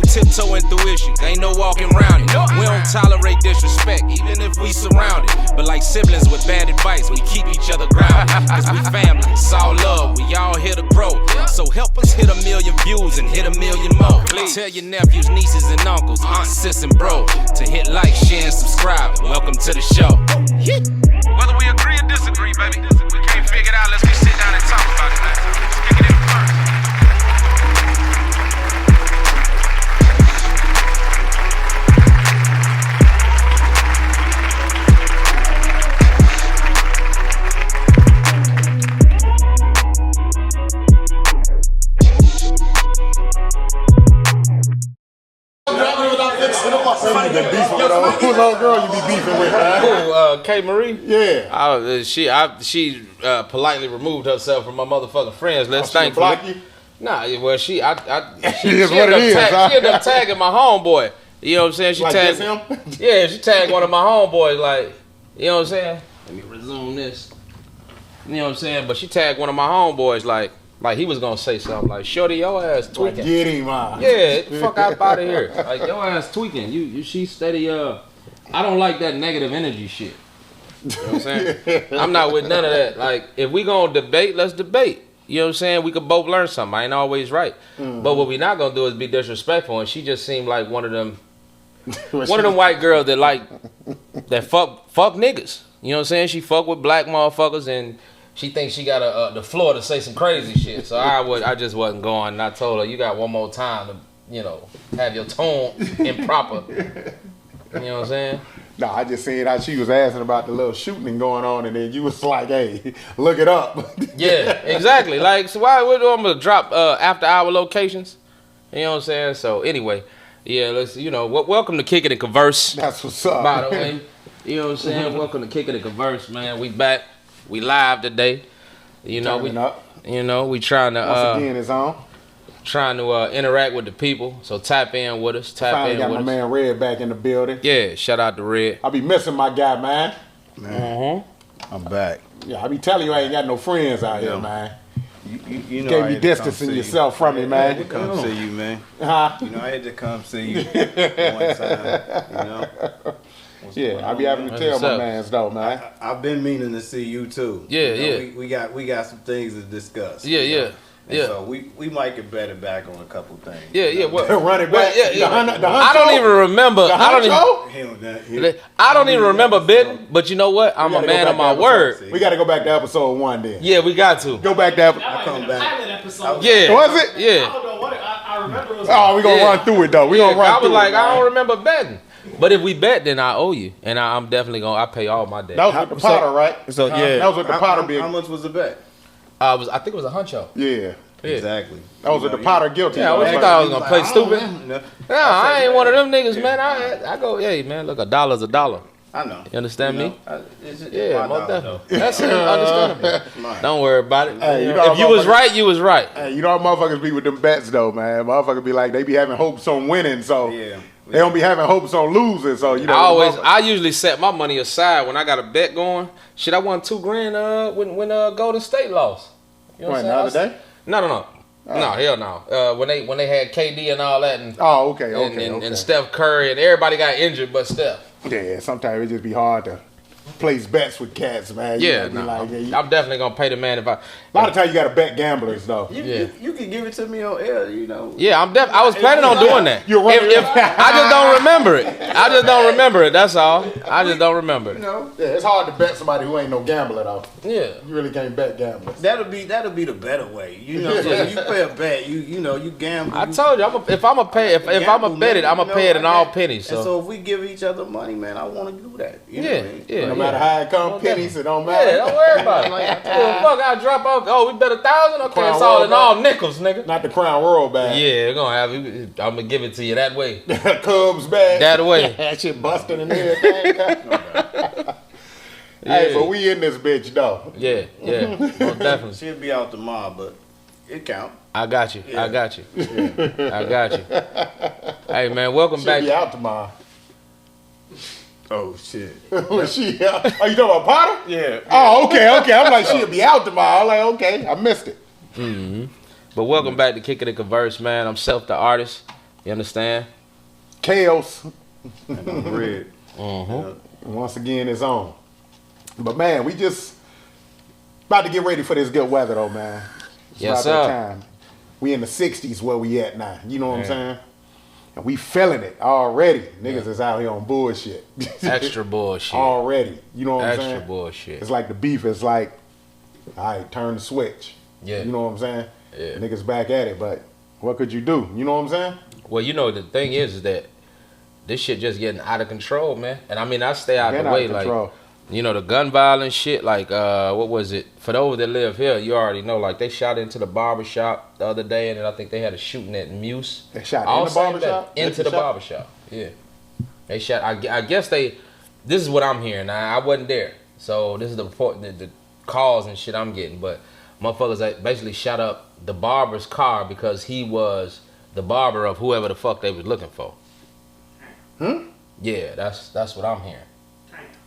tiptoeing through issues, ain't no walking around it. We don't tolerate disrespect, even if we surround it. But like siblings with bad advice, we keep each other grounded. Cause we family, it's all love, we all here to grow. So help us hit 1 million views and hit 1 million more. Please tell your nephews, nieces, and uncles, aunts, sis, and bro to hit like, share, and subscribe. Welcome to the show. Whether we agree or disagree, baby, we can't figure it out unless we sit down and talk about it, man. Let's kick it in first. Who's old girl you be beefing with, man? Who, K. Marie? Yeah. She politely removed herself from my motherfucking friends list. She block you? Nah, well, she is what it is, huh? She ended up tagging my homeboy. You know what I'm saying? She like tagged him? Yeah, she tagged one of my homeboys. Like, you know what I'm saying? Let me resume this. You know what I'm saying? But she tagged one of my homeboys. Like he was gonna say something like, "Shorty, your ass tweaking." Get him, man. Yeah, fuck out of here. Like your ass tweaking. She steady. I don't like that negative energy shit. You know what I'm saying? I'm not with none of that. Like if we gonna debate, let's debate. You know what I'm saying? We could both learn something. I ain't always right. Mm-hmm. But what we not gonna do is be disrespectful. And she just seemed like one of them white girls that fuck niggas. You know what I'm saying? She fuck with black motherfuckers and she thinks she got the floor to say some crazy shit. So I just wasn't going. And I told her, you got one more time to, have your tone improper. You know what I'm saying? No, I just seen how she was asking about the little shooting going on, and then you was like, "Hey, look it up." Yeah, exactly. Like, so why would I'm gonna drop after hour locations? You know what I'm saying? So anyway, yeah, let's welcome to Kick It and Converse. That's what's up. By the way, you know what I'm saying? Welcome to Kick It and Converse, man. We back. We live today. We trying to once again it's on. Trying to interact with the people. So tap in with us. Finally got my man Red back in the building. Yeah, shout out to Red. I be missing my guy, man. Mm-hmm. I'm back. Yeah, I be telling you I ain't got no friends out here, man. You know can't be distancing yourself from me, man. I had to come see you, man. Huh? I had to come see you one time, Yeah, I be having to tell my mans though, man. I've been meaning to see you too. Yeah, We got some things to discuss. Yeah. So we might get better back on a couple things. Yeah. Well, run it back. I don't even remember. I don't even remember bidding. But you know what? I'm a man of my word. We got to go back to episode 1 then. Yeah, we got to go back to come back. Yeah, was it? Yeah. I don't know what I remember. Oh, we gonna run through it though. We gonna run through it. I don't remember betting. But if we bet, then I owe you, and I'm definitely I pay all my debt. That was with the Potter, right? So yeah, that was with the Potter big. How much was the bet? I think it was a huncho. Yeah. Exactly. That was with the Potter guilty. Yeah, what you thought I was gonna play stupid? No, I ain't one of them niggas, man. I go, hey man, look, $1's a dollar. I know. You understand me? Yeah, most definitely. That's understandable. Don't worry about it. Hey, if you was right, you was right. Hey, you know how motherfuckers be with them bets though, man. Motherfuckers be like, they be having hopes on winning, so they don't be having hopes on losing. So I usually set my money aside when I got a bet going. Shit, I won $2,000 when Golden State lost. You know what I'm saying? Day? No. Oh. No, hell no. When they had KD and all that, and and Steph Curry and everybody got injured but Steph. Yeah, sometimes it just be hard to place bets with cats, man. I'm definitely gonna pay the man if I. A lot of times you gotta bet gamblers though. You can give it to me on air, Yeah, I was planning on doing that. I just don't remember it. That's all. I just don't remember it. It's hard to bet somebody who ain't no gambler though. Yeah, you really can't bet gamblers. That'll be the better way. So if you pay a bet, you gamble. I told you, if I'm a bet it, I'm gonna pay it in all pennies. So if we give each other money, man, I want to do that. No matter how it comes, pennies, it don't matter. Yeah, don't worry about it. Fuck, I'll drop off. Oh, we bet 1,000? Okay, it's all in all nickels, nigga. Not the Crown Royal bag. Yeah, I'm gonna give it to you that way. Cubs bag. That way. That shit busting and everything. Hey, but we in this bitch though. Yeah, most definitely. She'll be out tomorrow, but it count. I got you. I got you. I got you. Hey man, welcome back. She'll be out tomorrow. Oh shit. Was she out? Are you talking about Potter? Yeah. Oh, okay. I'm like, she'll be out tomorrow. I'm like, okay, I missed it. Mm-hmm. But welcome back to Kick It and Converse, man. I'm Self the Artist. You understand? Chaos. Red. Once again, it's on. But man, we just about to get ready for this good weather though, man. It's Yes, about that sir. time. We in the 60s where we at now. You know what I'm saying? And we feeling it already. Niggas is out here on bullshit. Extra bullshit. Already. You know what I'm Extra saying? bullshit. It's like the beef is like, all right, turn the switch. Yeah. You know what I'm saying? Yeah. Niggas back at it, but what could you do? You know what I'm saying? Well, you know, the thing is that this shit just getting out of control, man. And I mean, I stay out Getting the out way, of like, control. you know, the gun violence shit, like, what was it? For those that live here, you already know, like, they shot into the barbershop the other day, and then I think they had a shooting at Muse. They shot All in the same barbershop? day, into the barbershop, yeah. They shot, I guess this is what I'm hearing. Now, I wasn't there, so this is the report, the calls and shit I'm getting, but motherfuckers like, basically shot up the barber's car because he was the barber of whoever the fuck they was looking for. Yeah, that's what I'm hearing.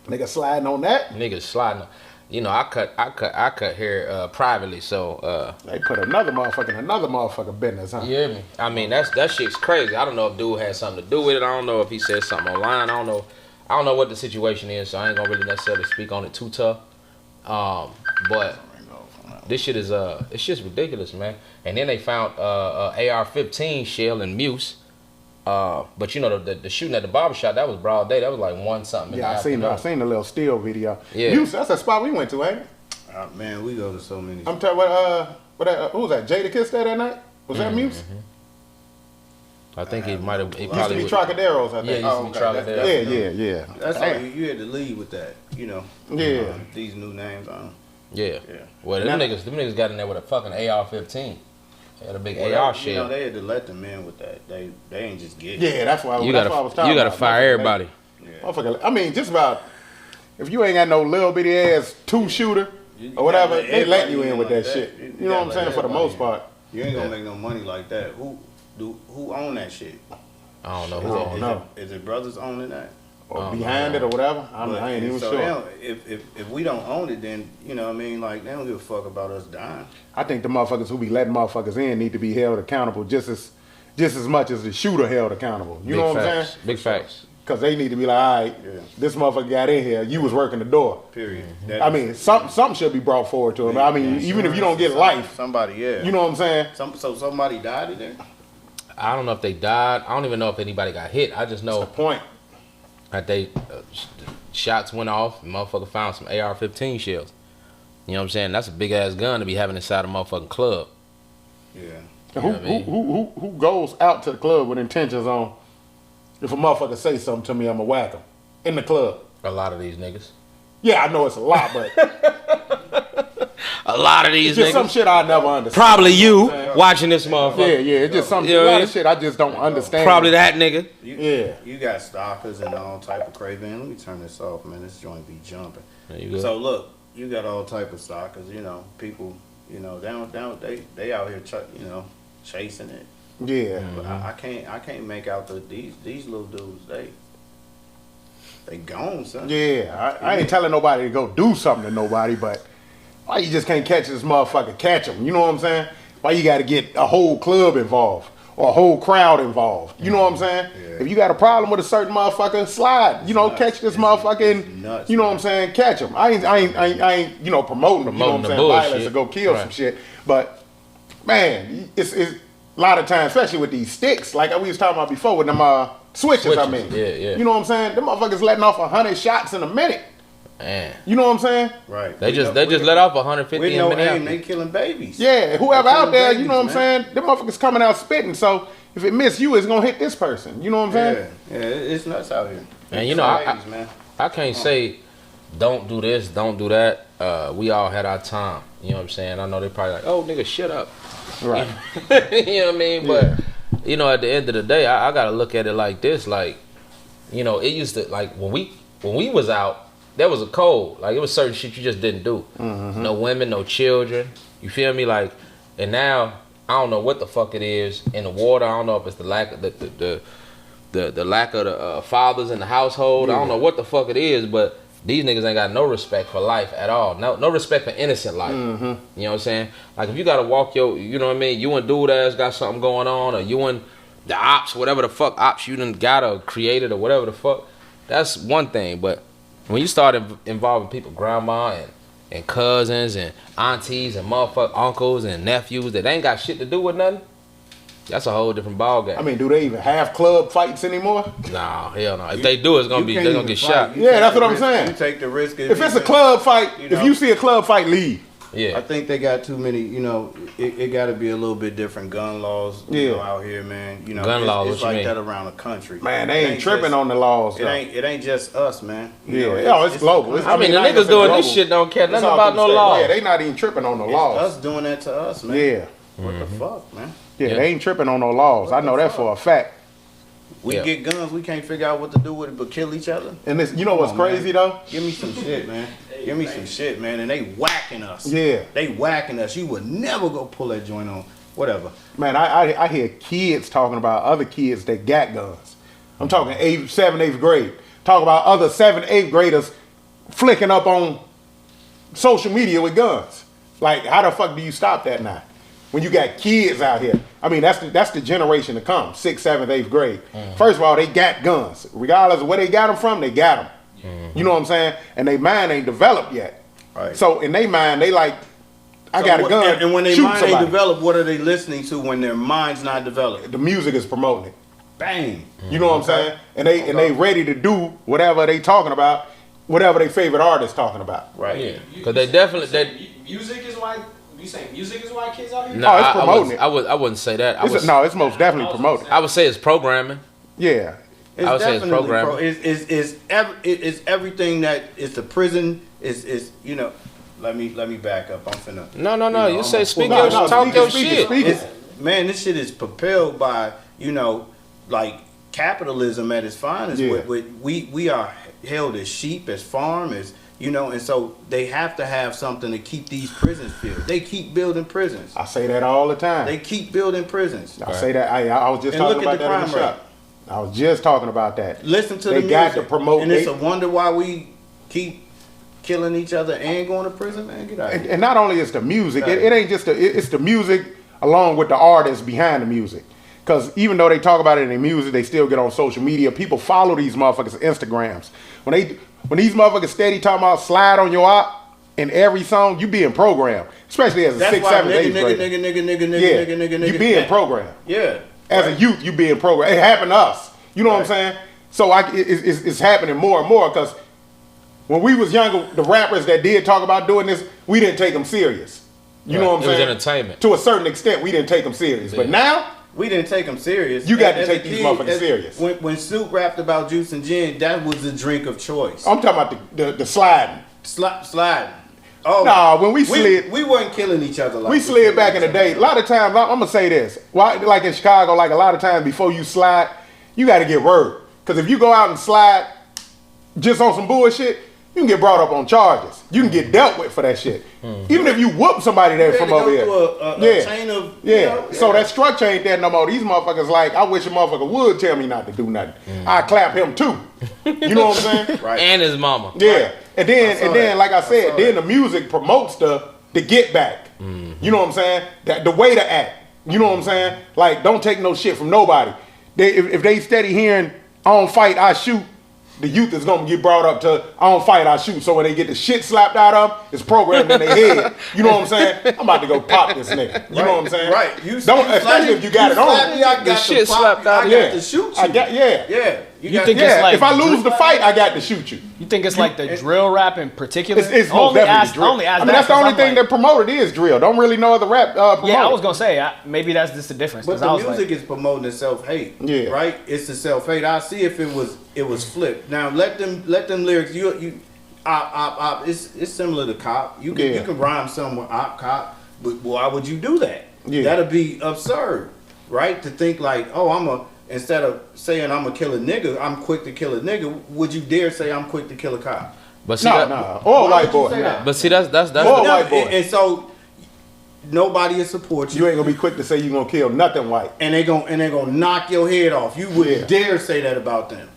Nigga sliding on that. Niggas sliding. You know, I cut hair privately, so They put another motherfucker in another motherfucker business, huh? you hear me? I mean, that shit's crazy. I don't know if dude had something to do with it. I don't know if he said something online. I don't know what the situation is, so I ain't gonna really necessarily speak on it too tough. But this shit is it's just ridiculous, man. And then they found a AR-15 shell in Muse. But you know the shooting at the barbershop, that was broad day. That was like 1 something. in Yeah, the I seen afternoon. the little still video. Yeah. Muse, that's a spot we went to, ain't it? Man, we go to so many. I'm telling who was that? Jada Kiss that night? Was that Muse? I think he might have. He Used to probably be would- Trocaderos, I Yeah, think. used to be Trocadero. Yeah. That's how Damn. you had to lead with that, you know. Yeah. These new names on. Yeah. Yeah. Well, them niggas got in there with a fucking AR-15. They had a big AR shell. You know, they had to let them in with that. They ain't just get. Yeah, that's why. You that's why I was talking gotta about. fire everybody. Motherfucker, I mean, just about. If you ain't got no little bitty ass 2-shooter or whatever, gotta let they letting you everybody in with like that shit. You You know what I'm gotta saying? let For the everybody most in. part. You ain't gonna make no money like that. Who own that shit? I don't know I who don't on know. Is it brothers owning that? Or behind it or whatever. I ain't even so sure. if we don't own it, then you know what I mean. Like they don't give a fuck about us dying. I think the motherfuckers who be letting motherfuckers in need to be held accountable just as much as the shooter held accountable. You know what I'm saying? Big facts. Because they need to be like, all right, this motherfucker got in here, you was working the door. Period. I mean, something should be brought forward to him. I mean, even if you don't get life, somebody, you know what I'm saying? So somebody died in there. I don't know if they died. I don't even know if anybody got hit. I just know The point. that they shots went off and motherfucker found some AR-15 shells. You know what I'm saying? That's a big ass gun to be having inside a motherfucking club. Yeah. Who, know what I mean? who goes out to the club with intentions on, if a motherfucker say something to me, I'ma whack him in the club? A lot of these niggas. Yeah, I know it's a lot, but A lot of these it's just some niggas. shit I never understand. Probably you know what I'm saying? watching this motherfucker. Yeah, it's just some You know a what I lot mean? of shit I just don't understand. Probably that nigga. You got stalkers and all type of craving. Let me turn this off, man. This joint be jumping. There you go. So look, you got all type of stalkers. You know, people. You know, they out here, chasing it. Yeah. But I can't make out these little dudes. They gone, son. Yeah, I ain't telling nobody to go do something to nobody, but why you just can't catch this motherfucker, catch him? You know what I'm saying? Why you got to get a whole club involved or a whole crowd involved? You know what I'm saying? Yeah. If you got a problem with a certain motherfucker, slide. You know, nuts. catch this It's motherfucker and nuts, you know man. what I'm saying? Catch him. I ain't you know promoting you know what I'm the saying? bullshit. Violence to go kill some Right. shit, but man, it's a lot of times, especially with these sticks, like we was talking about before with them switches. I mean, yeah. You know what I'm saying? Them motherfuckers letting off 100 shots in a minute. Man. You know what I'm saying? Right. They just let off 150 We in know Minneapolis. they killing babies. Yeah, whoever They out killing there, babies, you know what I'm man. saying? Them motherfuckers coming out spitting, so if it miss you, it's gonna hit this person. You know what I'm saying? Yeah, it's nuts out here. And you know, Babies, man. I can't say don't do this, don't do that. We all had our time. You know what I'm saying? I know they probably like, oh nigga, shut up. Right. You know what I mean? But you know, at the end of the day, I gotta look at it like this. Like, you know, it used to like when we was out, there was a code. Like it was certain shit you just didn't do. No women, no children. You feel me? Like, and now I don't know what the fuck it is in the water. I don't know if it's the lack of the lack of the fathers in the household. I don't know what the fuck it is, but these niggas ain't got no respect for life at all. No respect for innocent life. You know what I'm saying? Like if you gotta walk you know what I mean? You and dude ass got something going on, or you and the ops, whatever the fuck ops you done got or created or whatever the fuck, that's one thing. But when you start involving people, grandma and cousins and aunties and motherfucking uncles and nephews that ain't got shit to do with nothing, that's a whole different ball game. I mean, do they even have club fights anymore? Nah, hell no. If they do, it's gonna be they're gonna get shot. Yeah, that's what I'm saying. You take the risk. If it's a club fight, if you see a club fight, leave. Yeah, I think they got too many. You know, it got to be a little bit different gun laws. You know, out here, man. You know, gun laws. It's like that around the country. Man, they ain't tripping on the laws. It ain't just us, man. It's global. I mean, the niggas doing this shit don't care nothing about no laws. Yeah, they not even tripping on the laws. Us doing that to us, man. Yeah. What the fuck, man? Yeah, they ain't tripping on no laws. I know that for a fact. We get guns, we can't figure out what to do with it but kill each other. And this, you know what's crazy though? Give me some shit, man. Give me some shit, man. And they whacking us. Yeah. They whacking us. You would never go pull that joint on. Whatever. Man, I hear kids talking about other kids that got guns. I'm talking 7th, 8th grade. Talk about other 7th, 8th graders flicking up on social media with guns. Like, how the fuck do you stop that now? When you got kids out here. I mean, that's the generation to come. 6th, 7th, 8th grade. First of all, they got guns. Regardless of where they got them from, they got them. You know what I'm saying? And their mind ain't developed yet. Right. So in their mind, they like, I got a gun. And when their shoot mind somebody. ain't developed, what are they listening to when their mind's not developed? The music is promoting it. Bang. You know what I'm saying? And they ready to do whatever they talking about, whatever their favorite artist talking about. Right. Yeah. Because they definitely music is why you say music is why kids out here. No, it's promoting it. I wouldn't say that. It's most definitely promoted. I would say it's programming. Yeah. I would say it's programming. It's everything that is the prison is you know. Let me back up. I'm finna. No. You say speak No, your no, talk speak your it, speak shit. it, speak it. Man, this shit is propelled by, you know, like capitalism at its finest. Yeah. We are held as sheep, as farm, as, you know, and so they have to have something to keep these prisons filled. They keep building prisons. I say that all the time. They keep building prisons. I say that. I was just And talking look at about the that in the crime shop. I was just talking about that. Listen to They the got music. to promote. And it's a wonder why we keep killing each other and going to prison, man. Get out of here. And not only is the music, it ain't just it's the music along with the artists behind the music. Because even though they talk about it in their music, they still get on social media. People follow these motherfuckers' Instagrams. When these motherfuckers steady talking about slide on your op in every song, you being programmed. Especially as a 6th, 7th, 8th grader. You being programmed. Yeah. As a youth, you being programmed. It happened to us. You know what I'm saying? So it's happening more and more because when we was younger, the rappers that did talk about doing this, we didn't take them serious. You know what I'm saying? It was entertainment. To a certain extent, we didn't take them serious. But now, we didn't take them serious. You got to take these motherfuckers serious. When Snoop rapped about juice and gin, that was the drink of choice. I'm talking about the sliding. Sliding. Oh, nah, when we slid, we weren't killing each other like we slid back in the day. A lot of times, I'm gonna say this. Why, like in Chicago, like a lot of times before you slide, you got to get word. Because if you go out and slide just on some bullshit, you can get brought up on charges. You can get dealt with for that shit. Even if you whoop somebody there from over here. A chain of, you know, So that structure ain't there no more. These motherfuckers like, I wish a motherfucker would tell me not to do nothing. I clap him too. You know what I'm saying? Right. And his mama. Yeah. Right. And then like I said, then the music promotes the get back. You know what I'm saying? The way to act. You know what I'm saying? Like, don't take no shit from nobody. If they steady hearing, I don't fight, I shoot, the youth is gonna get brought up to, I don't fight, I shoot. So when they get the shit slapped out of them, it's programmed in their head. You know what I'm saying? I'm about to go pop this nigga. You know what I'm saying? Right. Especially if you got it on. The shit slapped out I of got to shoot you. Yeah. You think it's like if I lose the fight, I got to shoot you. You think it's like the drill rap in particular? It's most definitely drill. I mean, that's the only thing that promoted is drill. Don't really know other rap promoted. Yeah, I was gonna say maybe that's just the difference. But the music is promoting the self-hate. Yeah. Right? It's the self-hate. I see if it was flipped. Now let them lyrics. It's similar to cop. You can rhyme something with op cop, but why would you do that? Yeah. That'd be absurd, right? To think like, instead of saying I'm gonna kill a nigga, I'm quick to kill a nigga. Would you dare say I'm quick to kill a cop? But see, Or white boy. But see, that's Or white boy. And so nobody will support you. You ain't gonna be quick to say you gonna kill nothing white. And they gonna knock your head off. You wouldn't dare say that about them.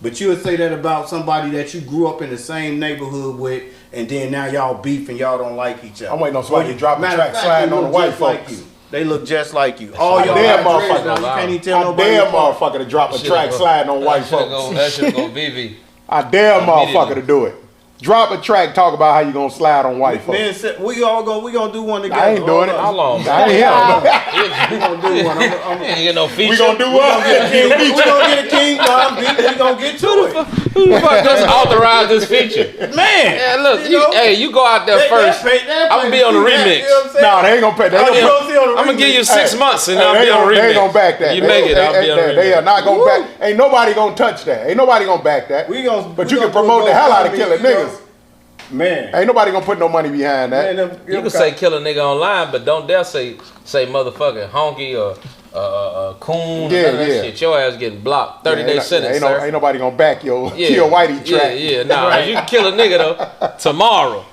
But you would say that about somebody that you grew up in the same neighborhood with, and then now y'all beef and y'all don't like each other. I'm waiting on somebody to drop a track sliding on the white folks. They look just like you. All I y'all dare got dreads motherfucker. now. You can't even tell I nobody. dare apart. motherfucker to drop a track sliding on white folks. That should go VV. I dare Immediately. motherfucker to do it. Drop a track, talk about how you gonna slide on white Man, folks. we gonna do one together. I ain't doing it. How long? I ain't him. We gonna do one. You ain't get no feature. We gonna do We what? gonna get a King Kong beat. We gonna get to it. Who the fuck just authorized this feature? Man, Yeah, look, you know, you go out there first. I'm gonna be on the remix. Nah, they ain't gonna pay. They I'm gonna give you 6 months and I'll They be on the remix. ain't gonna back that. You make it, I'll be on the remix. They are not gonna back. Ain't nobody gonna touch that. Ain't nobody gonna back that. But you can promote the hell out of killing niggas. Man, Ain't nobody gonna put no money behind that. You can say kill a nigga online, but don't dare say motherfucking honky or coon. Yeah, None of that yeah. shit. Your ass getting blocked. 30-day sentence, Ain't sir. nobody gonna back your Yeah. kill whitey track. Yeah. Nah, you can kill a nigga though tomorrow.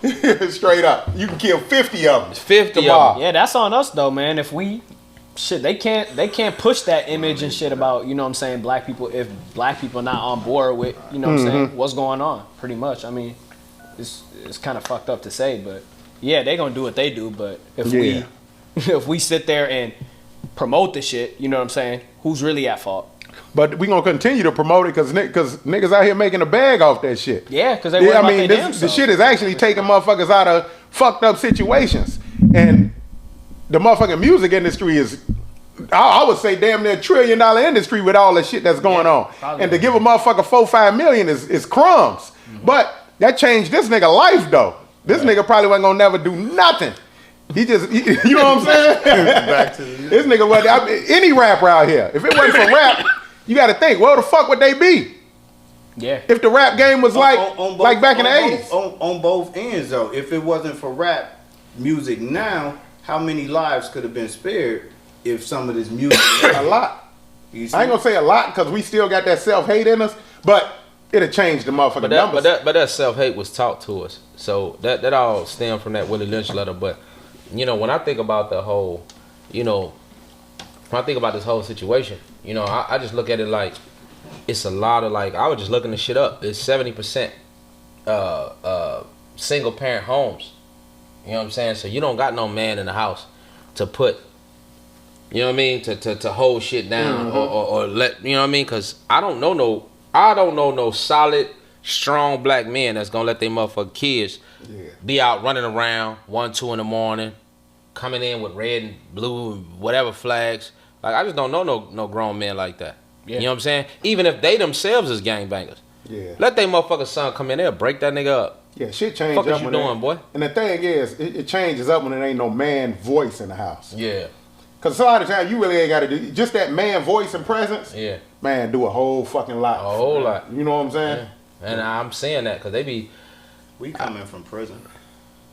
Straight up. You can kill 50 of them. 50 tomorrow. of them. Yeah, that's on us though, man. If we they can't push that image and shit about, you know what I'm saying, black people if black people not on board with, you know what I'm saying, what's going on, pretty much. I mean, it's kind of fucked up to say, but yeah, they gonna do what they do, but if we sit there and promote the shit, you know what I'm saying, who's really at fault? But we gonna continue to promote it because niggas out here making a bag off that shit. Yeah, because they worry about their damn the self. shit is actually taking motherfuckers out of fucked up situations. And the motherfucking music industry is, I would say, damn near $1 trillion industry with all the shit that's going on. probably. And to give a motherfucker 4-5 million is crumbs. But that changed this nigga life though. This nigga probably wasn't gonna never do nothing. You know what I'm saying? back to This nigga was any rapper out here. If it wasn't for rap, you got to think, where the fuck would they be? Yeah. If the rap game was like back in the 80s. On both ends though, if it wasn't for rap music now, how many lives could have been spared if some of this music? A lot. You see? I ain't gonna say a lot because we still got that self-hate in us, but it'll change the motherfucking numbers. But that self-hate was taught to us. So that all stemmed from that Willie Lynch letter. But you know, when I think about the whole, when I think about this whole situation, I just look at it like it's a lot of I was just looking this shit up. It's 70% single parent homes. You know what I'm saying? So you don't got no man in the house to put, you know what I mean, to hold shit down or let, you know what I mean? Because I don't know no solid, strong black men that's gonna let their motherfucking kids be out running around 1, 2 in the morning, coming in with red and blue and whatever flags. I just don't know no grown men like that. Yeah. You know what I'm saying? Even if they themselves is gangbangers. Yeah. Let they motherfucking son come in there, break that nigga up. Yeah, shit changes Fuck is up you when doing, boy? And the thing is, it changes up when there ain't no man voice in the house. Yeah. Because a lot of times you really ain't got to do just that man voice and presence. Yeah. Man, do a whole fucking lot. A whole lot. You know what I'm saying? Yeah. And I'm saying that because they be. We coming from prison.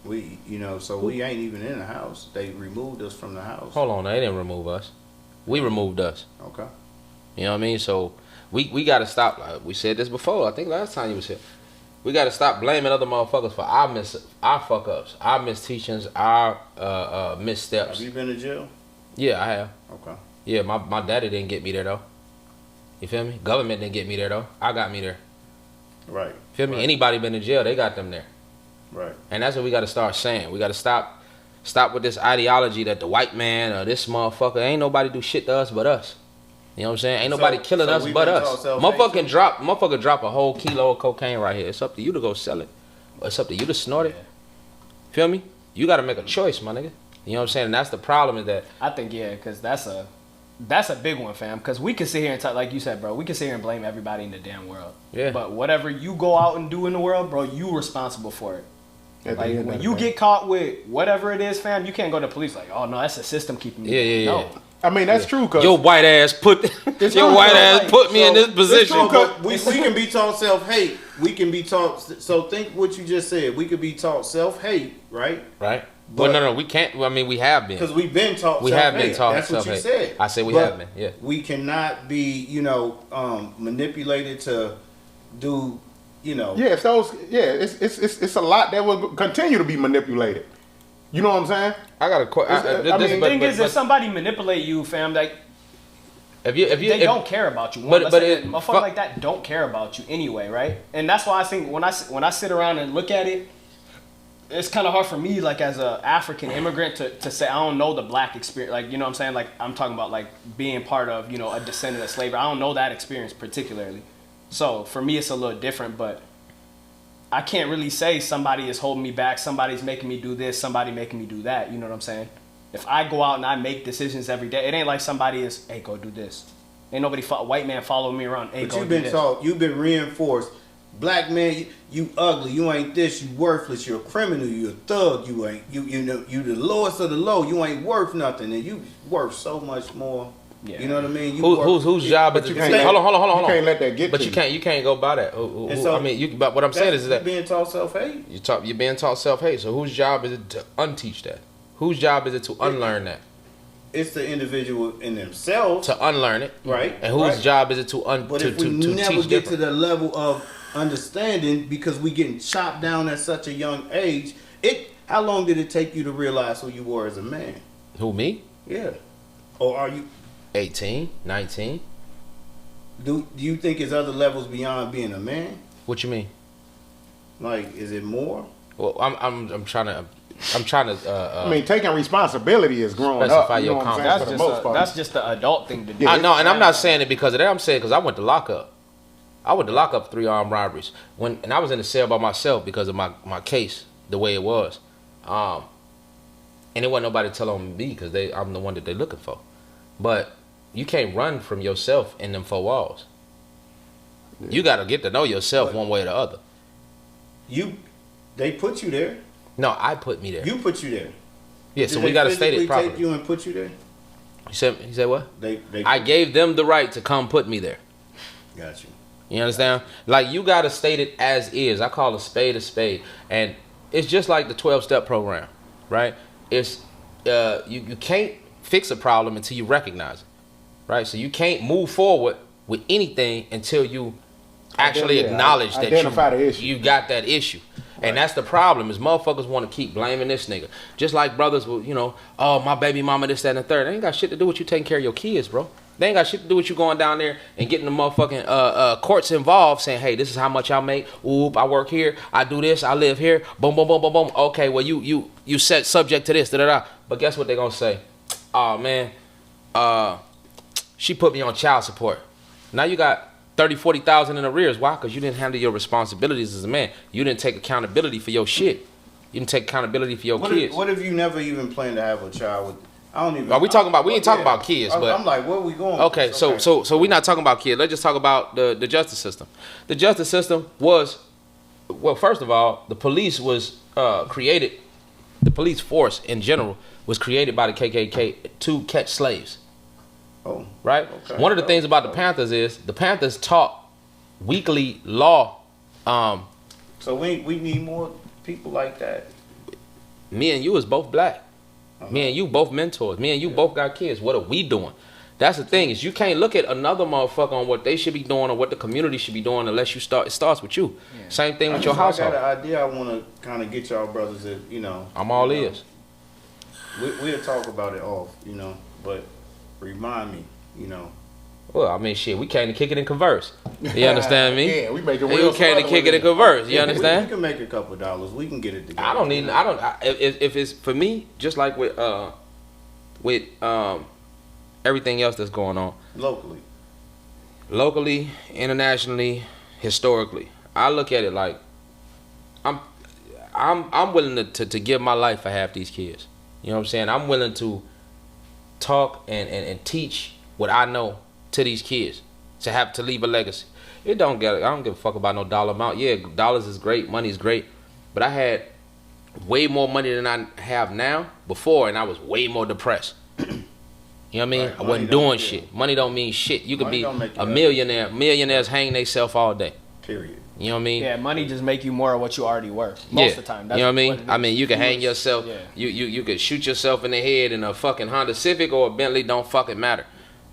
We, so we ain't even in the house. They removed us from the house. Hold on, they didn't remove us. We removed us. Okay. You know what I mean? So we got to stop. Like we said this before. I think last time you was here. We got to stop blaming other motherfuckers for our fuck ups, our misteachings, our missteps. Have you been to jail? Yeah, I have. Okay. Yeah, my daddy didn't get me there though. You feel me? Government didn't get me there though. I got me there. Right. Feel me? Right. Anybody been in jail, they got them there. Right. And that's what we got to start saying. We got to stop with this ideology that the white man or this motherfucker, ain't nobody do shit to us but us. You know what I'm saying? Ain't nobody killing us we've but been us. taught self-hate Motherfucker drop a whole kilo of cocaine right here. It's up to you to go sell it. Or it's up to you to snort it. Feel me? You got to make a choice, my nigga. You know what I'm saying? And that's the problem is that. I think, because that's a big one, fam. Because we can sit here and talk, like you said, bro, we can sit here and blame everybody in the damn world. Yeah. But whatever you go out and do in the world, bro, you responsible for it. At the Like, end of when the you day. get caught with whatever it is, fam, you can't go to police like, oh, no, that's the system keeping me. Yeah. No. I mean, that's true. Cause Your white ass put me in this position. So, but we can be taught self-hate. We can be taught. So think what you just said. We could be taught self-hate, right? Right? But no, we can't. I mean, we have been. Because we've been taught. We self-hate. have been taught That's what you self-hate. said. I said we But have been. Yeah. We cannot be, manipulated to do, yeah, it's a lot that will continue to be manipulated. You know what I'm saying? I got a question. I mean, The thing is, if somebody manipulate you, fam, like, they don't care about you. Motherfuckers like that don't care about you anyway, right? And that's why I think when I sit around and look at it, it's kind of hard for me, like as a African immigrant, to say I don't know the black experience. Like, you know what I'm saying? Like, I'm talking about like being part of, you know, a descendant of slavery. I don't know that experience particularly. So for me, it's a little different, but I can't really say somebody is holding me back, somebody's making me do this, somebody making me do that. You know what I'm saying? If I go out and I make decisions every day, it ain't like somebody is, hey, go do this. Ain't nobody, white man following me around, hey, But go you've do been this. taught, you've been reinforced. Black man, you ugly, you ain't this, you worthless, you're a criminal, you're a thug, you ain't, you know, you the lowest of the low, you ain't worth nothing, and you worth so much more. Yeah. You know what I mean? You Whose job is But it? you can't Hold on. You can't let that get But to you can't go by that. And so I mean, but what I'm saying is that you being taught self-hate. you're being taught self-hate. So whose job is it to unteach that? Whose job is it to unlearn that? It's the individual in themselves, To unlearn it, right? and whose right. job is it to But if we to never teach get to different? the level of understanding because we getting chopped down at such a young age, how long did it take you to realize who you were as a man? Who, me? Yeah. Or are you 18, 19. do you think it's other levels beyond being a man? What you mean? Like, is it more? Well, I'm trying to I mean, taking responsibility is growing up. Specify You know your what I'm saying? That's For the just, most part. that's just the adult thing to do. Yeah. I know, and I'm not saying it because of that. I'm saying because I went to lockup. I went to lockup for 3 armed robberies. And I was in the cell by myself because of my case, the way it was. And it wasn't nobody telling me because I'm the one that they're looking for. But you can't run from yourself in them 4 walls. Yeah. You got to get to know yourself one way or the other. They put you there. No, I put me there. You put you there. Yeah, so we got to state it properly. Take you and put you there. You said what? They I gave them the right to come put me there. Got you. You understand? Like, you got to state it as is. I call a spade. And it's just like the 12-step program, right? It's you can't fix a problem until you recognize it, right? So you can't move forward with anything until you actually acknowledge that identify the issue. you got that issue. And that's the problem, is motherfuckers want to keep blaming this nigga. Just like brothers will, you know, oh, my baby mama, this, that, and the third. They ain't got shit to do with you taking care of your kids, bro. They ain't got shit to do with you going down there and getting the motherfucking courts involved, saying, hey, this is how much I make. Oop, I work here. I do this. I live here. Boom, boom, boom, boom, boom. Okay, well, you set subject to this, da-da-da. But guess what they gonna say? Oh, man, she put me on child support. Now you got 30, 40,000 in arrears. Why? Because you didn't handle your responsibilities as a man. You didn't take accountability for your shit. You didn't take accountability for your kids. What if you never even planned to have a child with? I don't even. Are we talking about? We ain't talking about kids, but I'm like, where are we going? okay. So we're not talking about kids. Let's just talk about the justice system. The justice system was, well, first of all, the police was created. The police force in general was created by the KKK to catch slaves. Oh, right. Okay. One of the things about the Panthers is the Panthers taught weekly law. So we need more people like that. Me and you is both black. Me and you both mentors. Me and you both got kids. What are we doing? That's the thing, is you can't look at another motherfucker on what they should be doing or what the community should be doing unless you start. It starts with you. Yeah. Same thing with your household. I got an idea. I want to kind of get y'all brothers that, I'm all ears. We'll talk about it off, but remind me, Well, I mean, shit, we came to kick it in Converse. You understand me? Yeah, we make it real. We came to kick it in Converse. You understand? We can make a couple dollars. We can get it together. I don't need. If it's for me, just like with everything else that's going on locally, internationally, historically, I look at it like I'm willing to give my life for half these kids. You know what I'm saying? I'm willing to talk and teach what I know to these kids, to leave a legacy. I don't give a fuck about no dollar amount. Yeah, dollars is great, money is great, but I had way more money than I have now before, and I was way more depressed. You know what I mean? Right, I wasn't doing shit. Money don't mean shit. You could be a millionaire. Millionaires hang themselves all day. Period. You know what I mean? Yeah, money just make you more of what you already worth most of the time. That's you know what I mean? I mean, you can hang is. yourself. Yeah. You could shoot yourself in the head in a fucking Honda Civic or a Bentley. Don't fucking matter.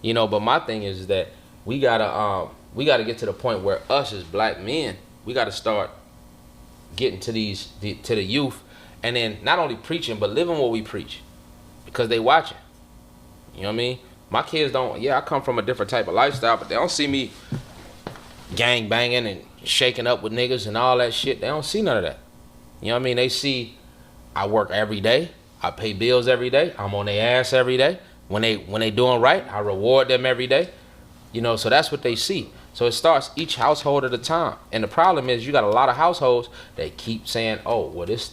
You know. But my thing is that we gotta get to the point where us as black men, we gotta start getting to the youth, and then not only preaching but living what we preach, because they watching. You know what I mean? My kids don't. Yeah, I come from a different type of lifestyle, but they don't see me gang banging and shaking up with niggas and all that shit. They don't see none of that. You know what I mean? They see I work every day. I pay bills every day. I'm on their ass every day. When they doing right, I reward them every day. You know, so that's what they see. So it starts each household at a time. And the problem is you got a lot of households that keep saying, oh, well, this,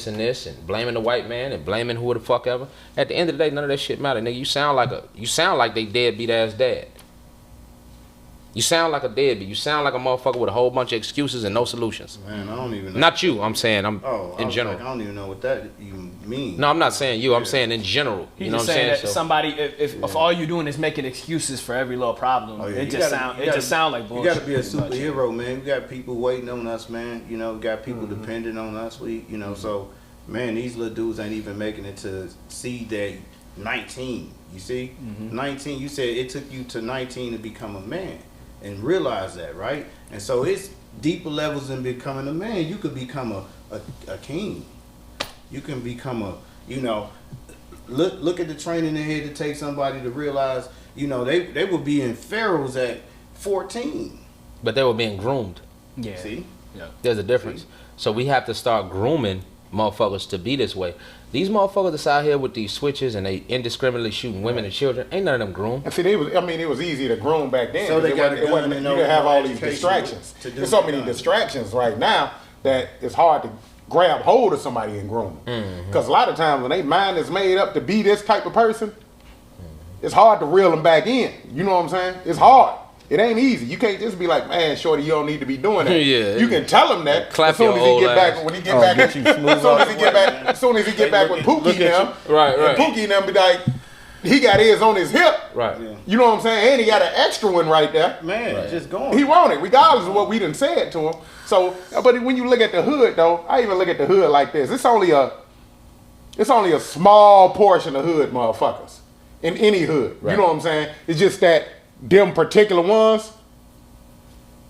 and this, and blaming the white man and blaming who the fuck ever. At the end of the day, none of that shit matter. Nigga, you sound like they deadbeat ass dad. You sound like a deadbeat. You sound like a motherfucker with a whole bunch of excuses and no solutions. Man, I don't even know. Not you, I'm saying. In general. Like, I don't even know what that even means. No, I'm not saying you. I'm saying in general. You know what I'm saying? That somebody, if all you're doing is making excuses for every little problem, it just sound like bullshit. You got to be a superhero, man. We got people waiting on us, man. You know, we got people depending on us. So, man, these little dudes ain't even making it to seed day 19. You see, 19. You said it took you to 19 to become a man. And realize that, right? And so it's deeper levels than becoming a man. You could become a king. You can become look at the training they had to take somebody to realize, they were being pharaohs at 14. But they were being groomed. Yeah. See? Yeah. There's a difference. See? So we have to start grooming motherfuckers to be this way. These motherfuckers that's out here with these switches and they indiscriminately shooting women and children, ain't none of them groomed. And see, it was easy to groom back then. So they got a it wasn't, gun and you didn't have all these education distractions. to do There's so many guns. distractions right now that it's hard to grab hold of somebody and groom them. Because a lot of times when they mind is made up to be this type of person, it's hard to reel them back in. You know what I'm saying? It's hard. It ain't easy. You can't just be like, man, shorty, you don't need to be doing that. Yeah. You can tell him that Clap as soon your as he old get back. ass. When he get back, as soon as he get back with Pookie and them, Right. and Pookie and them be like, he got his on his hip. Right. Yeah. You know what I'm saying? And he got an extra one right there. Man, just going. He want it, regardless of what we done said to him. So, but when you look at the hood, though, I even look at the hood like this. It's only a small portion of hood motherfuckers in any hood. Right. You know what I'm saying? It's just that them particular ones,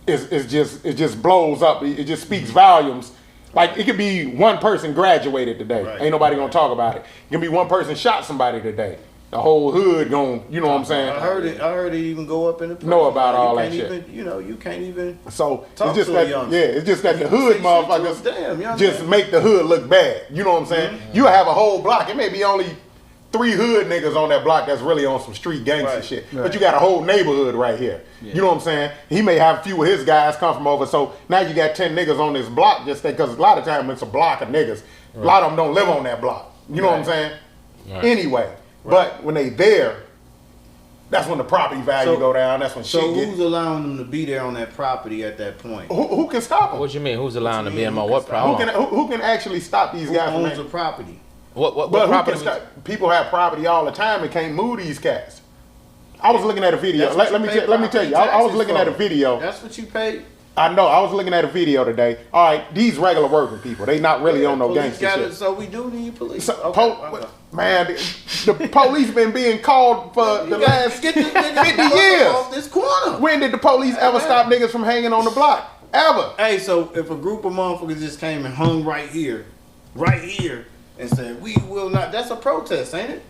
it just blows up. It just speaks volumes. Like, it could be one person graduated today. Right. Ain't nobody gonna talk about it. It can be one person shot somebody today. The whole hood gonna, you know what I'm saying? I heard it even go up in the press. Know about You all can't that shit. even, you can't even. So Talk it's just to a that, young- it's just that the hood say shit to motherfuckers them. Damn, young just man. make the hood look bad. You know what I'm saying? You have a whole block. It may be only 3 hood niggas on that block that's really on some street gangster Right. shit. But you got a whole neighborhood right here. You know what I'm saying? He may have a few of his guys come from over. So now you got 10 niggas on this block just because a lot of times it's a block of niggas. A lot of them don't live on that block. You know what I'm saying? Right. Anyway, but when they there, that's when the property value So- go down. That's when So shit get. who's allowing them to be there on that property at that point? Who can stop them? What you mean? Who's allowing to be in my Who what can problem? Who can actually stop these Who guys from owns the property? What But who property? can stop? People have property all the time and can't move these cats. I was looking at a video. That's what Let you me pay tell you. property I was taxes looking at a for. video. That's what you pay. I know. I was looking at a video today. All right, these regular working people, they not really on no Police gangster got shit. it, so we do need police. So, Okay. man, the police been being called for the last get this nigga 50 off years. this corner. When did the police ever stop niggas from hanging on the block? Ever? Hey, so if a group of motherfuckers just came and hung right here, and said, we will not, that's a protest, ain't it?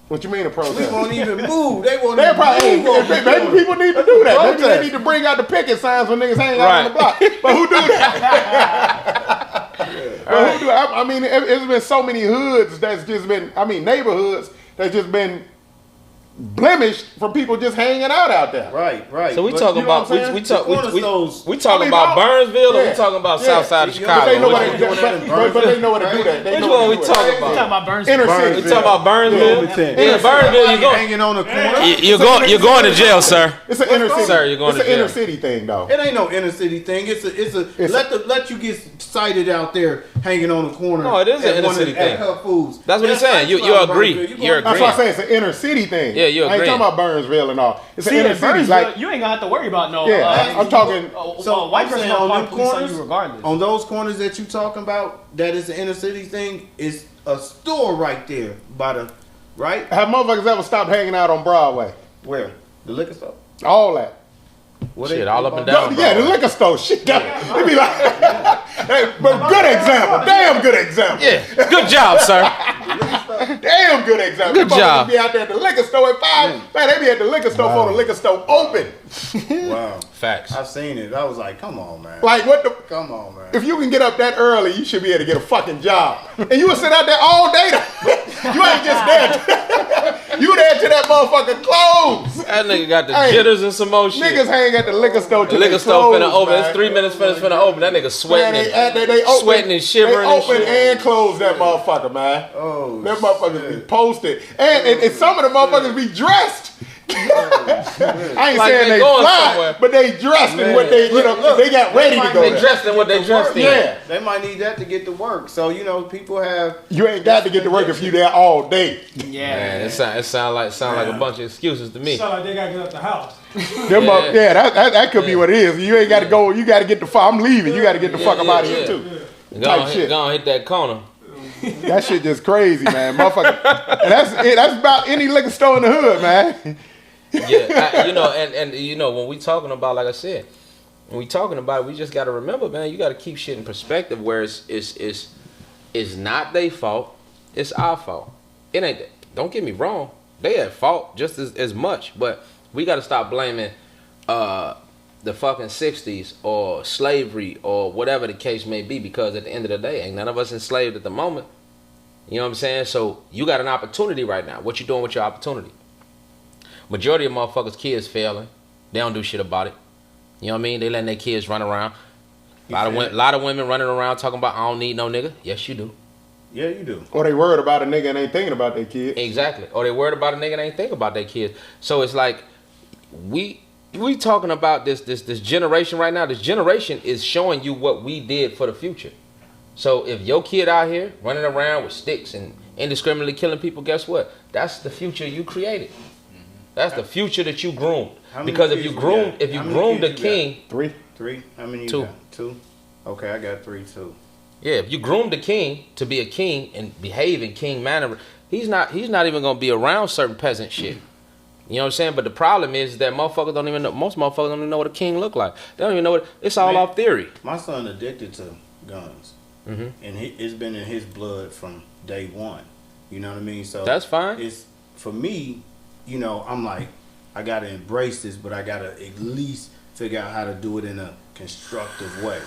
What you mean a We protest? won't even move. They won't They even probably move. on the maybe corner. people need to do that. Maybe they Protest. need to bring out the picket signs when niggas hang out on the block. But who do that? But who do that? I mean, it's been so many hoods that's just been. I mean, neighborhoods that's just been blemished from people just hanging out there. Right. So we But talking you know about what I'm saying? we talk The cornerstones- we talking I mean, about Burnsville or yeah. we talking about Yeah. South Side of See, Chicago? But they know Which what one- to do. But they know what to do that. They Which know one what we to do talking that. about? talking about Burns. Inner Burns. city. We talking about Burnsville? Yeah. Burnsville, you go. hanging on the corner. You're going to jail, sir. It's an inner city. Sir, you're going it's to an inner jail. city thing, though. It ain't no inner city thing. It's let you get sighted out there hanging on the corner. No, it is an at inner one of city the- at thing. Her foods. That's what he's That's saying. You about agree. Burnsville. You're That's why I agreeing. say it's an inner city thing. Yeah, you I ain't agree. talking about Burnsville and all. It's an See, inner in city. Burnsville, Like, you ain't gonna have to worry about no. Yeah, I'm talking- So white I'm person saying gonna on call them police on corners, you regardless. on those corners that you talking about, that is the inner city thing. Is a store right there by the right. have motherfuckers ever stopped hanging out on Broadway? Where the liquor store? All that. What Shit, they- all up and No, down. yeah, the bro. liquor store. Shit, they be like, hey, but good example. Damn good example. Yeah, good job, sir. Damn damn good example. Good Them job. motherfuckers be out there at the liquor store at 5. Man, they be at the liquor store before the liquor store open. Wow. Facts. I've seen it. I was like, come on, man. Like, what the? Come on, man. If you can get up that early, you should be able to get a fucking job. And you would sit out there all day. You ain't just there. You there till that motherfucker close. That nigga got the Hey, jitters and some more shit. Niggas hang at the liquor store The till liquor they store close, finna open. man. It's 3 minutes finna open. That nigga Man, sweating, they open, sweating and shivering they and open shit. and close that motherfucker, man. Oh, Them motherfuckers shit. be posted. And some of the motherfuckers be dressed. I ain't Like saying they they going fly, somewhere. but they dressed in what they, they got ready to go. They there. dressed in what they dressed in. Yeah. They might need that to get to work. So, people have. You ain't got to get to work if you there all day. Yeah. Man, it sound like a bunch of excuses to me. Sound like they gotta get out the house. That could be what it is. You ain't got to go. You got to get the fuck. I'm leaving. You got to get the fuck up out of here too. Type shit. Go on, hit that corner. That shit just crazy, man, motherfucker. And that's about any liquor store in the hood, man. Yeah, when we talking about, like I said, when we talking about it, we just got to remember, man, you got to keep shit in perspective where it's not their fault, it's our fault. It ain't, don't get me wrong, they at fault just as much, but we got to stop blaming the fucking 60s or slavery or whatever the case may be, because at the end of the day, ain't none of us enslaved at the moment. You know what I'm saying? So you got an opportunity right now. What you doing with your opportunity? Majority of motherfuckers' kids failing. They don't do shit about it. You know what I mean? They letting their kids run around. A lot of women running around talking about, I don't need no nigga. Yes, you do. Yeah, you do. Or they worried about a nigga and ain't thinking about their kid. Exactly. Or they worried about a nigga and ain't thinking about their kids. So it's like, we talking about this generation right now. This generation is showing you what we did for the future. So if your kid out here running around with sticks and indiscriminately killing people, guess what? That's the future you created. That's the future that you groomed. Because if you groomed a king, Three. How many you 2. got? 2. Okay, I got 3 too. yeah, if you groomed a king to be a king and behave in king manner, he's not even gonna be around certain peasant shit. You know what I'm saying? But the problem is that motherfuckers don't even know. Most motherfuckers don't even know what a king look like. They don't even know what. It's all off theory. My son addicted to guns, Mm-hmm. and it's been in his blood from day one. You know what I mean? So That's fine. It's for me. I'm like, I gotta embrace this, but I gotta at least figure out how to do it in a constructive way,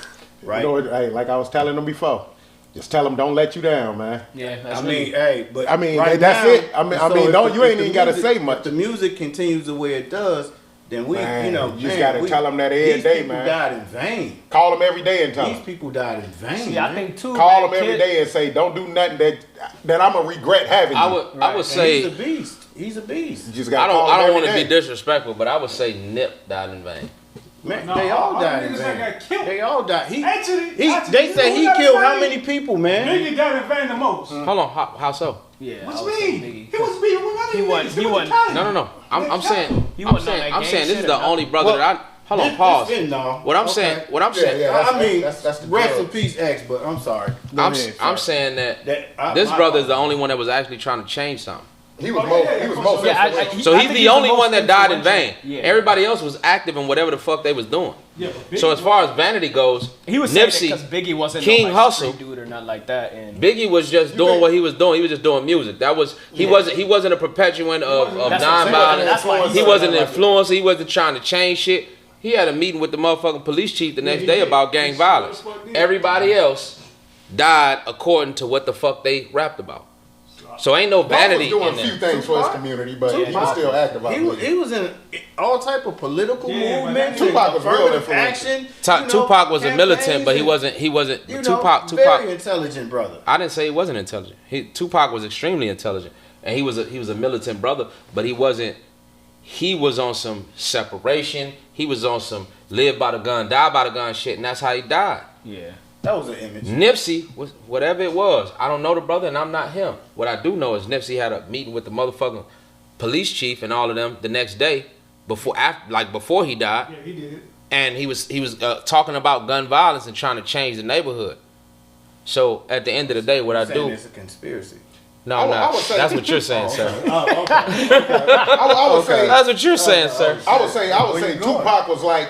right? Hey, like I was telling them before, just tell them don't let you down, man. Yeah. I mean, hey, but I mean, right that's now, it. I mean, don't you ain't even gotta say much. If the music continues the way it does, then we, Man, you just gotta tell them that every these day, people man. died in vain. Call them every day and tell These them. people died in vain. See, man. I think too. Call man, them every kid- day and say, don't do nothing that I'm gonna regret having you. I would And say he's a beast. He's a beast. You just I gotta call don't them want every to be day. disrespectful, but I would say Nip died in vain. Man, No, they all all died the in niggas that vain. got killed. They all died. Actually, They say he who got killed in how vain? many people, man? Nigga got in vain the most. Hold on, how so? Yeah. What I you would say mean? Biggie. He was beating with other He niggas. wasn't- he was wasn't- Italian. No. I'm saying. He I'm wasn't on saying. that I'm gang saying this shit is the or only nothing. brother Well, that I. Hold on, pause. What I'm saying. What I'm saying. Yeah, I mean, that's the rest drug. in peace, X. But I'm sorry. I'm sorry. saying that That this brother is the only one that was actually trying to change something. He was Oh, most. yeah, He was yeah, most. Yeah, influential. So I he's think the only most one that died in vain. influential. Yeah. Everybody else was active in whatever the fuck they was doing. Yeah, but So as far as vanity goes, He was saying Nipsey, because Biggie wasn't King no, like, Hustle, street dude or nothing like that, and Biggie was just doing what he was doing. He was just doing music. That was he wasn't a perpetuant of That's what I'm saying. That's why nonviolence. He wasn't an influencer. He wasn't trying to change shit. He had a meeting with the motherfucking police chief the next he day did. about gang violence. Everybody else died according to what the fuck they rapped about. So ain't no Bob vanity was doing in a few there. things for his community, but he was still active out there. He was in all type of political Yeah, but movements. Tupac was real affirmative influential. action. Tupac was a militant, campaigns but he and, wasn't. you know, Tupac. very intelligent brother. I didn't say he wasn't intelligent. Tupac was extremely intelligent, and he was a militant brother, but he wasn't. He was on some separation. He was on some live by the gun, die by the gun shit, and that's how he died. yeah. That was an image. Nipsey was whatever it was. I don't know the brother, and I'm not him. What I do know is Nipsey had a meeting with the motherfucking police chief and all of them the next day before he died, Yeah, he did. and he was talking about gun violence and trying to change the neighborhood. So at the end of the day, what I Saying do. it's a conspiracy. No, I no, would say- that's what you're saying, sir. Oh, okay. I would say. That's what you're saying, sir. I would say Where you going? Tupac was like,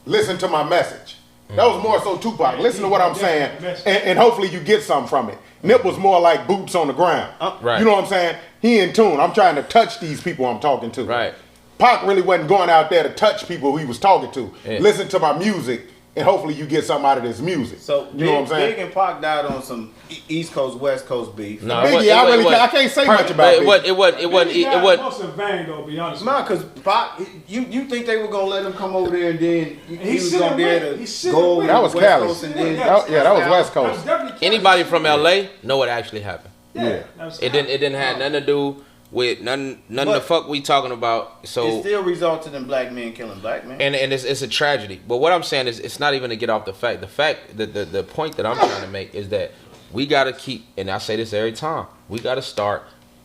listen to my message. That was more so Tupac. Listen to what I'm saying, and hopefully you get something from it. Nip was more like boots on the ground. Right. You know what I'm saying? He in tune. I'm trying to touch these people I'm talking to. Right. Pac really wasn't going out there to touch people he was talking to. Yeah. Listen to my music, and hopefully you get something out of this music. So you know what I'm saying? Big and Pac died on some East Coast West Coast beef. No, Biggie, I can't say much about it. Biggie. It wasn't. Most in vain though, be honest. Man, because Pac, you think they were gonna let him come over there and then he was should've gonna be able went. He to should've go over went. to That was West Cali. Coast and then That was West That was Coast. definitely Cali. Anybody from LA know what actually happened. Yeah. That was It Cali. didn't have nothing to do with nothing the fuck we talking about. it So still resulted in black men killing black men. and it's a tragedy. But what I'm saying is it's not even to get off the fact. The point that I'm trying to make is that we gotta keep, and I say this every time, we gotta start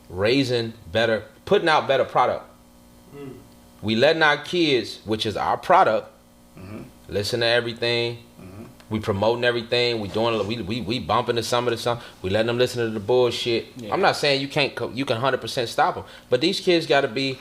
raising better, putting out better product. We letting our kids, which is our product, listen to everything. We promoting everything. We doing we bumping to some of the stuff. We letting them listen to the bullshit. Yeah. I'm not saying you can 100% stop them, but these kids got to be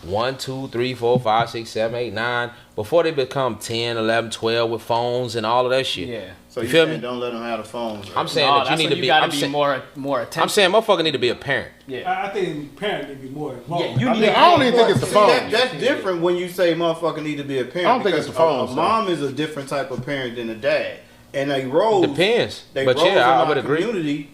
1, 2, 3, 4, 5, 6, 7, 8, 9 before they become 10, 11, 12 with phones and all of that shit. Yeah. So You you feel saying me? don't let them have the phones. Right? I'm saying No, that you that's need when to you be. gotta I'm be saying, more attentive. I'm saying motherfucker need to be a parent. Yeah. I think parents need to be more involved. Yeah, you I need. mean, I don't even think it's the See, phone. that's different when you say motherfucker need to be a parent. I don't think because it's the phones, A mom is a different type of parent than a dad, and they roles. Depends, They but roles yeah, in I our would agree. Community,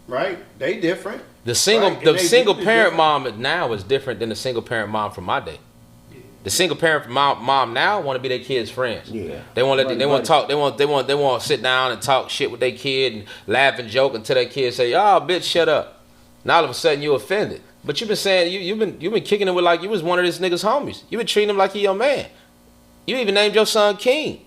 right? They different. The single Right, and they single do parent different. mom now is different than the single parent mom from my day. The single parent mom now want to be their kids' friends. Yeah. They want Buddy, they want buddy. to talk. They want to sit down and talk shit with their kid and laugh and joke until their kid say, "Oh, bitch, shut up." Now all of a sudden you offended. But you've been saying you've been kicking it with like you was one of this nigga's homies. You been treating him like he your man. You even named your son King.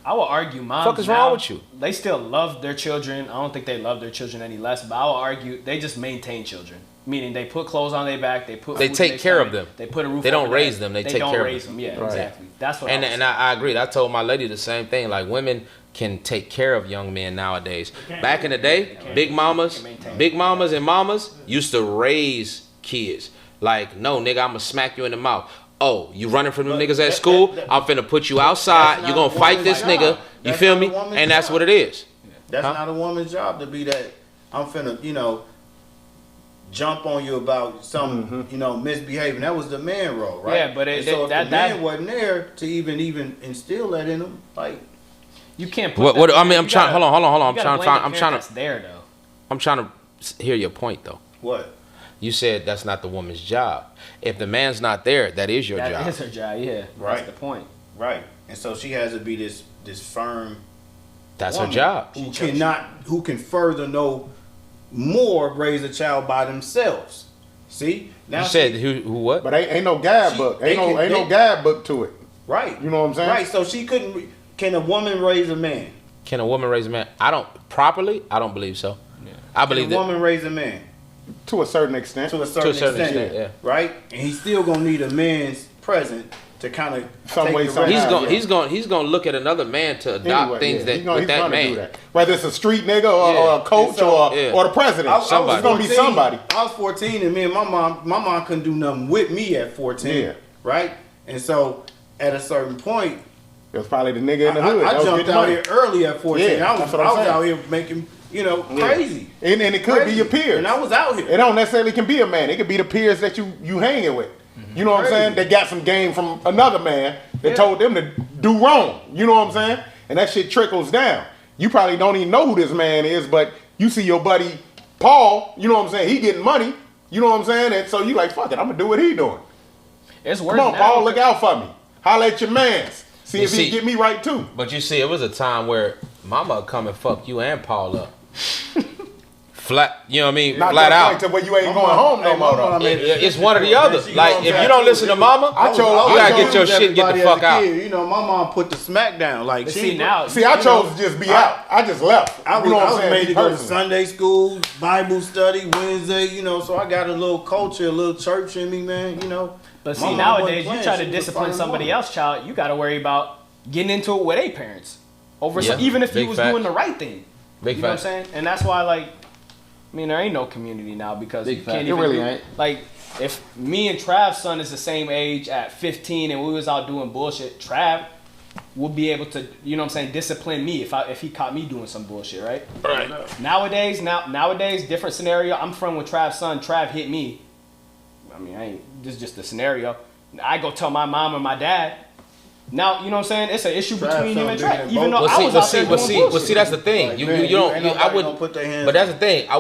I will argue moms Fuck is now, wrong with you? They still love their children. I don't think they love their children any less, but I will argue they just maintain children. Meaning they put clothes on their back, they put They food in take their care of stomach, them. They put a roof They don't over their raise head. them, they They take don't care of raise them. them. Yeah, Right. exactly. That's what And I agree. I told my lady the same thing. Like women can take care of young men nowadays. Back in the day, big mamas and mamas used to raise kids. Like, no, nigga, I'ma smack you in the mouth. Oh, you running from them niggas at school? I'm finna put you outside. That's You not gonna a fight woman's this job. nigga. You That's feel not me? a woman's And that's job. what it is. That's Huh? not a woman's job to be that. I'm finna, jump on you about some, misbehaving. That was the man role, right? Yeah, but And so if that the man wasn't there to even instill that in him, like you can't put What that- I mean, you I'm trying. gotta- Hold on. you I'm gotta trying to blame find. the I'm parent trying that's to. there though. I'm trying to hear your point though. what? You said that's not the woman's job. If the man's not there, that is your That job. is her job. Yeah, Right. That's the point. Right. And so she has to be this firm That's her woman job. who can further know more, raise a child by themselves. See? Now You said who what? But ain't no guidebook. They Ain't can- no guidebook to it. right. You know what I'm saying? Right. So she couldn't. Can a woman raise a man? Can a woman raise a man? I don't believe so. I Can believe a that. woman raise a man? To a certain extent. To a certain extent, yeah. right? And he's still gonna need a man's present to kind of Some way, somehow. He's gonna look at another man to adopt Anyway, things yeah, that he's gonna- with he's that gonna man. do that. Whether it's a street nigga or, Yeah. or a coach And so- or, Yeah. or the president. It's Somebody. gonna be somebody. I was 14, and me and my mom couldn't do nothing with me at 14, Yeah. right? And so at a certain point, It was probably the nigga in the I hood. That was jumped getting out money. here early at 14. Yeah, I was that's what I'm saying. out here making, crazy. And it could Crazy. be your peers. And I was out here. It don't necessarily can be a man. It could be the peers that you hanging with. You know what I'm Crazy. saying? They got some game from another man that Yeah. told them to do wrong. You know what I'm saying? And that shit trickles down. You probably don't even know who this man is, but you see your buddy Paul, you know what I'm saying? He getting money. You know what I'm saying? And so you like, fuck it, I'm gonna do what he doing. It's worse Come on, now. Paul, look out for me. Holla at your mans. See You if he see- get me right too. But you see, it was a time where mama would come and fuck you and Paul up. Flat, you know what I mean? Not Flat that out. point to where you ain't My going mom- home no hey, more my mom though. made it- It's one or the other. She Like, gonna if say, you don't listen to mama, I you gotta get your chose shit and get the everybody fuck as a out. kid. My mom put the smack down. Like, But she see now, See, I chose to just be out. I just left. I was, you know what I I'm was saying? made Me to go to personally. Sunday school, Bible study, Wednesday, so I got a little culture, a little church in me, man, But My see, mom nowadays, wasn't you try playing. to She was a discipline fine somebody woman. else's child, you got to worry about getting into it with their parents. Over Yeah, even if he big was fact. doing the right thing. Big You know what I'm fact. saying? And that's why, like, there ain't no community now because Big you fact. can't It even really do- ain't. Like, if me and Trav's son is the same age at 15 and we was out doing bullshit, Trav, would be able to, you know what I'm saying, discipline me if he caught me doing some bullshit, right? Right. Nowadays, different scenario. I'm friend with Trav's son. Trav hit me. I mean, this is just the scenario. I go tell my mom or my dad. Now, you know what I'm saying? It's an issue between him and Trav. Even though I was out there doing bullshit. See, that's the thing. Like, You man, don't. ain't I nobody wouldn't gonna put their hands But that's the thing. I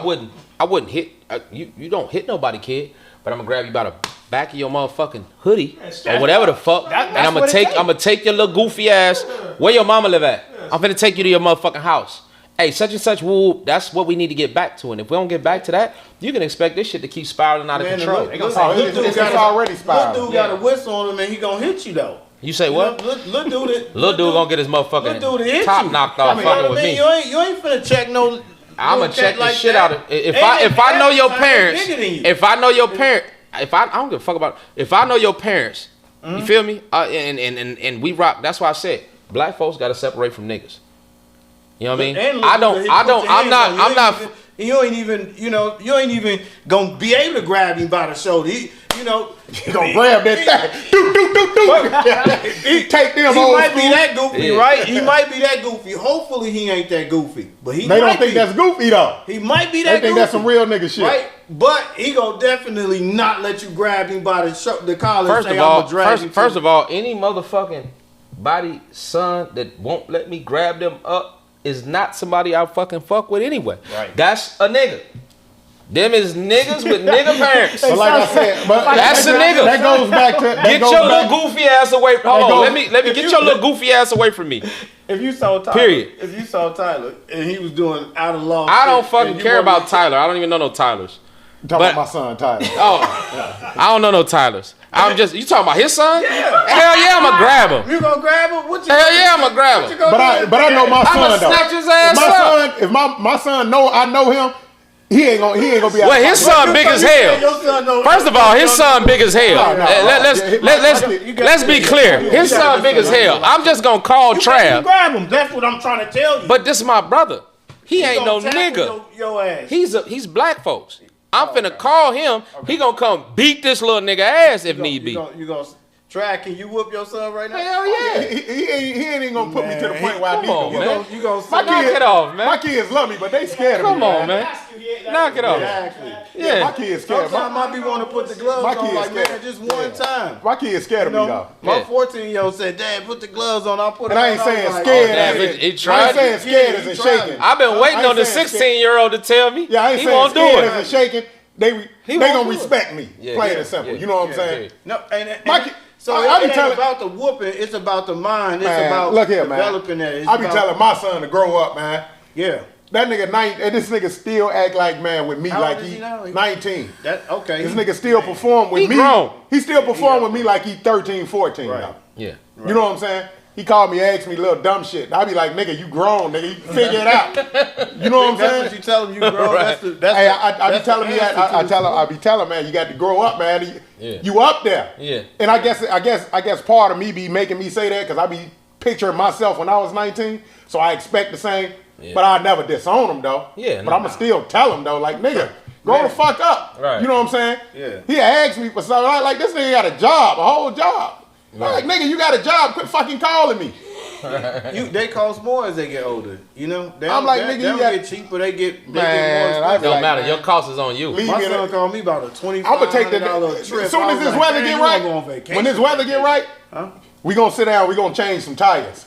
wouldn't hit. You don't hit nobody, kid. But I'm gonna grab you by the back of your motherfucking hoodie or whatever the fuck, and I'm gonna take your little goofy ass. Where your mama live at? I'm finna take you to your motherfucking house. Hey, such and such, woo. That's what we need to get back to. And if we don't get back to that, you can expect this shit to keep spiraling out of control. It's already spiraling. Little dude got a whistle on him and he gonna hit you though. You say what? Little dude Gonna get his motherfucking top knocked off fucking with me. You ain't finna check no. I'm gonna check the shit out of if I know your parents. If I know your parent, I don't give a fuck about. If I know your parents, you feel me? And we rock. That's why I said black folks gotta separate from niggas. You know what I mean? I'm not. You ain't even gonna be able to grab him by the shoulder. He gonna grab that thing. He take them. He might be that goofy, right? He might be that goofy. Hopefully he ain't that goofy. But they don't think that's goofy though. He might be that goofy. They think that's some real nigga shit. Right? But he gonna definitely not let you grab him by the collar. First of all, any motherfucking body son that won't let me grab them up is not somebody I fucking fuck with anyway. Right. That's a nigga. Them is niggas with nigga parents. But like I said, that's a nigga. That goes back to get your little goofy ass away. Hold on, let me get your little goofy ass away from me. If you saw Tyler, if you saw Tyler and he was doing out of law, I don't fucking care about Tyler. I don't even know no Tylers. I'm talking about my son Tyler. Oh, I don't know no Tylers. I'm just, you talking about his son? Yeah. Hell yeah, I'ma grab him. You gonna grab him? Hell yeah, I'ma grab him. But I know my son I'ma though. snatch his ass up. If my son I know him, he ain't gonna be. Well, his son big as hell. First of all, his son big as hell. Let's be clear. His son big as hell. I'm just gonna call Trav. Grab him. That's what I'm trying to tell you. But this is my brother. He ain't no nigga. Your ass. He's black folks. I'm finna call him. He gonna come beat this little nigga ass if need be. You gonna try? Can you whoop your son right now? Hell yeah. He ain't even gonna put me to the point where I need on, to. man. You gonna knock it off, man. My kids love me, but they scared of me. Come on, man. Knock it off. Exactly. Yeah. My kids scared. Sometimes I be wanting to put the gloves My on, kids like scared. man, just one time. My kids scared of me though. My 14-year-old said, "Dad, put the gloves on." I'll put it And on. I ain't saying was like, scared. damn, as he in- tried. I ain't saying scared as he in tried. shaking. I've been waiting on the 16-year-old to tell me. Yeah, I ain't he saying won't do scared it. as in shaking. They won't gonna do it. respect me. Yeah, Plain yeah, and simple. yeah, You know what I'm yeah, saying? yeah. No, so I it be ain't telling- about the whooping. It's about the mind. It's Man, about look here, man. developing that. It's I be about- telling my son to grow up, man. Yeah. That nigga and this nigga still act like man with me How like old is he he now? 19. That okay. This nigga still perform with He me. grown. He still perform with me like he 13, 14 Right. now. Yeah. You know what I'm saying? He called me, asked me little dumb shit. I be like, nigga, you grown, nigga. You figure it out. You know what I'm That's saying? what you tell him. You grow. Right. Hey, I be telling me that. I be telling man, you got to grow up, man. Yeah. You up there. Yeah. And I guess part of me be making me say that because I be picturing myself when I was 19. So I expect the same. Yeah. But I never disown him though. Yeah, But I'ma still tell him though, like nigga, grow the fuck up. Right. You know what I'm saying? Yeah. He asked me for something. I like this nigga got a job, a whole job. Right. Like nigga, you got a job. Quit fucking calling me. They cost more as they get older. You know. They I'm don't- like, they nigga, don't you got- get cheaper. They get Man, more I expensive. be Don't like, matter. man, Your cost is on you. leave My me son the- called me about a $2,500 I'm gonna take the trip. as soon I as was this like, weather "Man, get you right. wanna go on vacation?" When this weather get right, Huh? we gonna sit down. We gonna change some tires.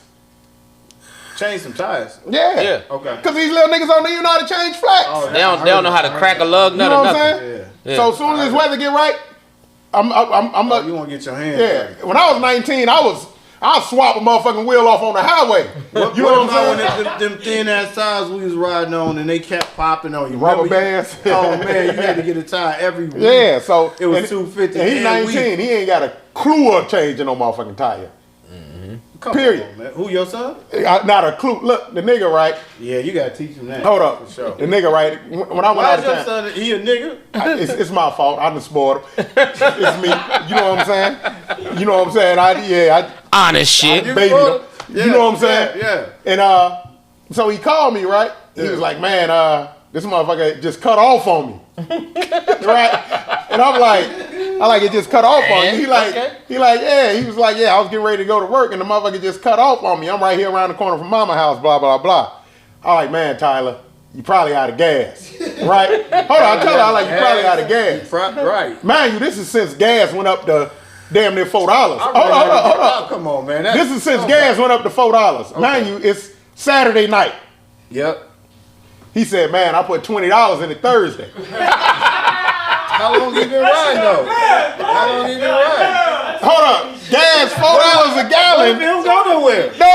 Change some tires. Yeah. Yeah. Okay. Cause these little niggas don't even know how to change flats. Oh, They don't know how to crack a lug, you none know or what I'm nothing. saying? Yeah. So as soon as this weather get right, I'm You want to get your hands yeah. dirty. When I was 19, I'll swap a motherfucking wheel off on the highway. You know what I'm saying? When them thin ass tires we was riding on and they kept popping on you. Rubber Remember bands. Oh man, you had to get a tire every week. Yeah, so It was and- $250 And he's every 19. week. He ain't got a clue of changing no motherfucking tire. Come Period. on, man. Who your son? Not a clue. Look, the nigga, right? Yeah, you gotta teach him that. Hold up. For sure. The nigga, right? When I went Why out is of your town, son? He a nigga? it's my fault. I done spoiled him. It's me. You know what I'm saying? You know what I'm saying? I Honest shit. You baby spoiled him. him? You know what I'm saying? Yeah. And so he called me, right? He Yeah. was like, man, this motherfucker just cut off on me. Right? And I'm like, I like it just cut off on you. He like, Okay. yeah. He was like, yeah, I was getting ready to go to work and the motherfucker just cut off on me. I'm right here around the corner from mama house, blah, blah, blah. I'm like, man, Tyler, you probably out of gas, right? Hold on, I tell her, I like, you probably out of gas. Right. Mind you, this is since gas went up to damn near $4. Hold on. Come on, man. This is since gas went up to $4. Mind you, it's Saturday night. Yep. He said, man, I put $20 in it Thursday. How long you been riding though? How long you been riding? Hold up. Gas $4 a gallon. He don't go nowhere. No,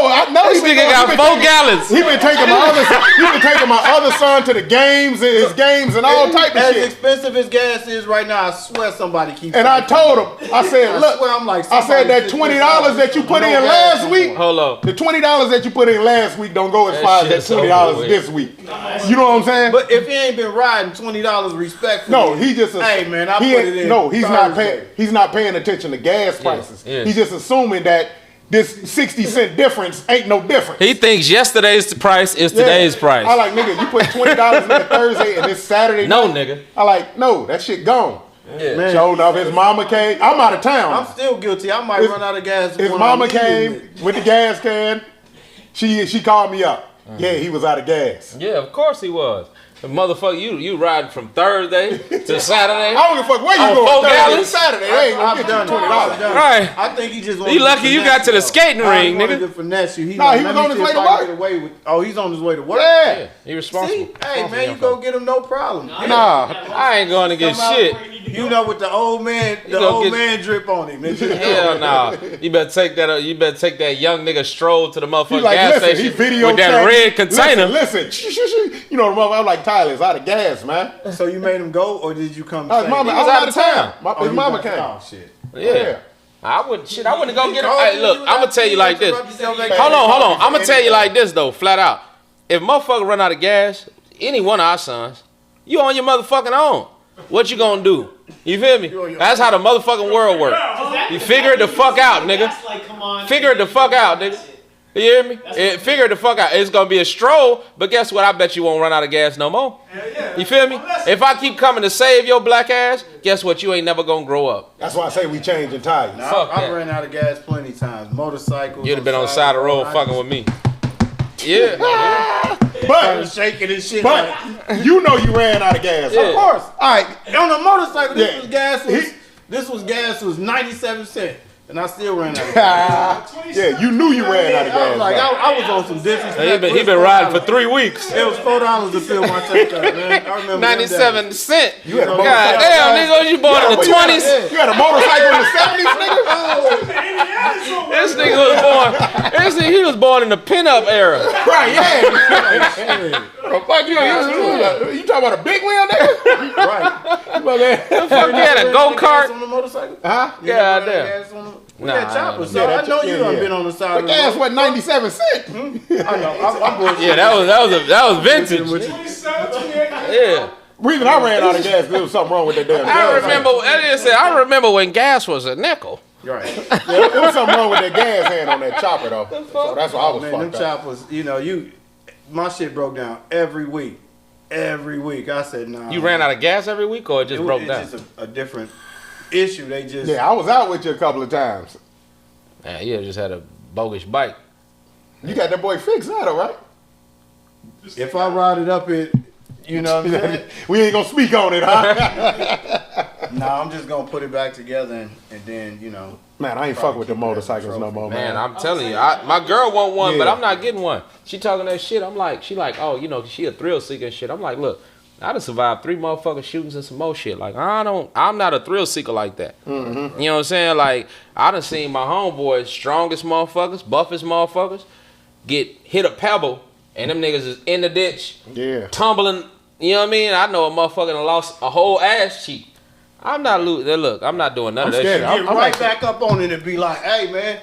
I know This nigga got 4 gallons. He been taking my other son to the games and his games and all type of As shit. expensive as gas is right now, I swear somebody keeps. And I told him, I said, look, swear I'm like, I said that somebody $20 that you put no in gas last no week, more. Hold up. the $20 that you put in last week don't go as That far as that shit's over $20 with. this week. You know what I'm saying? But if he ain't been riding $20 respectfully, No, he just hey man, I he put ain't- it in. No, he's not Thursday. paying. He's not paying attention to gas prices. yeah. He's just assuming that this 60-cent difference ain't no difference. He thinks yesterday's price is Yeah. today's price. I like, nigga, you put $20 in it Thursday and it's Saturday. No, night. nigga. I like, no, that shit gone. Yeah. Man, Showed up. His mama came. I'm out of town. I'm still guilty. I might run out of gas. His when mama I'm leaving came it. with the gas can. She called me up. Yeah, he was out of gas. Yeah, of course he was. The motherfucker, you riding from Thursday to Saturday. I don't give a fuck where you On going. 4 Thursday to gallons? Saturday. They ain't gonna get you $20. I've done it. Right. I think he just. You lucky you got to the skating ring, nigga. nigga. To finesse you. Nah, he was on his way to work. Oh, he's on his way to work. Yeah. He responsible. See, hey man, you go get him no problem. Nah. I ain't going to get shit. You know with the old man, the gonna old get- man drip on him. Hell nah. You better take that. You better take that young nigga stroll to the He motherfucking like, gas listen, he station video with that red container. Listen. You know the motherfucker. I'm like, Tyler, it's out of gas, man. So you made him go, or did you come? His say- mama, He I was was out out of of town. town. His you mama got- came. Oh shit. Yeah. I wouldn't go get him. called Hey, you, look, you I'm gonna got- tell you like this. Hold on. I'm gonna tell you like this though, flat out. If motherfucker run out of gas, any one of our sons, you on your motherfucking own. What you gonna do? You feel me? That's how the motherfucking world works. You figure it the fuck out, nigga. Figure it the fuck out, nigga. You hear me? Figure it the fuck out. It's gonna be a stroll, but guess what? I bet you won't run out of gas no more. You feel me? If I keep coming to save your black ass, guess what? You ain't never gonna grow up. That's why I say we changing tires. Fuck I that. ran out of gas plenty times. Motorcycles. You'd have been on the side of the road fucking with me. Yeah. But shaking and shit. but you know you ran out of gas. Yeah. Of course. All right. On a motorcycle, Yeah. this was gas was 97 cents, and I still ran out of gas. Yeah, you knew you ran out of I was gas. like, though. I was on some disrespect. He been riding for 3 weeks. It was $4 to fill my tank up, man. I remember 97 cents. You had a God motorcycle. damn, nigga, was you born in the Wait, you had a- 20s? You had a motorcycle in the 70s, nigga? This nigga was born. He was born in the pinup era. Right, yeah. Fuck you. You talking about a big wheel, nigga? Right. My man. Fuck you had a go-kart. On the motorcycle? Huh? God You never ran damn. gas on the- We Nah, had choppers, I so Yeah, I know you done yeah. been on the side But of the gas road. what 97 cents. I know. I'm bullshitting. Yeah, that was vintage. with you. Yeah. Reason I ran out of gas, there was something wrong with that damn gas. I remember when gas was a nickel. Right. Yeah, there was something wrong with that gas hand on that chopper though. So that's why I was Man, them fucked up. choppers, my shit broke down every week. Every week. I said, nah. You ran out of gas every week, or it just broke It's down? just a different issue. They just. Yeah, I was out with you a couple of times. Man, you just had a bogus bike. You got that boy fixed now though, right? If I ride it up it, you know what I'm saying? We ain't gonna speak on it, huh? Nah, I'm just gonna put it back together and then, Man, I ain't fuck with the motorcycles no more, Man, man. I'm telling you, my girl want one, but Yeah. I'm not getting one. She talking that shit. She like, oh, she a thrill seeker and shit. I'm like, look, I done survived 3 motherfucking shootings and some more shit. Like, I'm not a thrill seeker like that. Mm-hmm. You know what I'm saying? Like, I done seen my homeboys, strongest motherfuckers, buffest motherfuckers, get hit a pebble, and them niggas is in the ditch, Yeah. tumbling. You know what I mean? I know a motherfucker done lost a whole ass cheek. I'm not losing. Look, I'm not doing none of that scared. shit. I'm Get right actually- back up on it and be like, hey man,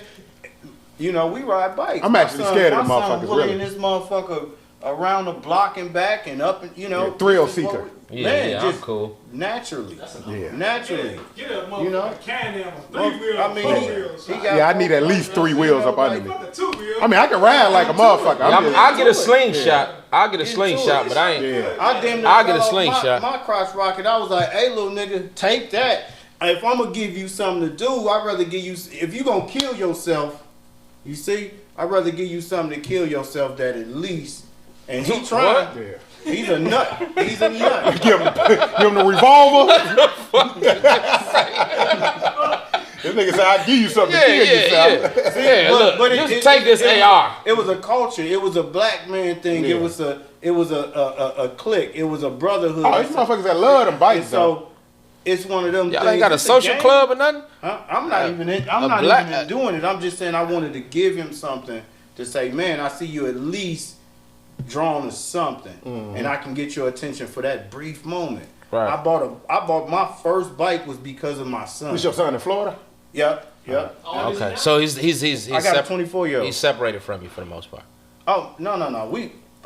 we ride bikes. I'm actually scared of the my son motherfuckers, bullying really. this motherfucker around the block and back and up and thrill seeker. Yeah, I'm cool. Naturally. Yeah. Naturally. Get a motherfucker You know? Can-Am, a 3-wheel, I mean, 4-wheels. he got Yeah, I need at least 3 wheels up under me. Fuck a 2-wheel. I mean, I can ride like a motherfucker. I'm just- I'll get a slingshot. I'll get a slingshot, but I ain't. Yeah. I damn near I'll get a fell off slingshot. My crotch rocket. I was like, hey little nigga, take that. if I'm gonna give you something to do, I'd rather give you. If you gonna kill yourself, you see, I'd rather give you something to kill yourself that at least. And he trying. Yeah. He's a nut. He's a nut. Give him the revolver. This nigga said, "I'll give you something to kill yourself." Yeah, look, just take this AR. It was a culture. It was a black man thing. Yeah. It was a clique. It was a brotherhood. Oh, these motherfuckers that love them And bites. so it's one of them. Y'all things. ain't got a It's social game. club or nothing? I'm not even doing it. I'm just saying I wanted to give him something to say, man, I see you at least drawn to something, and I can get your attention for that brief moment. Right. I bought my first bike was because of my son. Was your son in Florida? Yep. Okay, so he's I got a 24-year-old. He's separated from you for the most part. Oh no.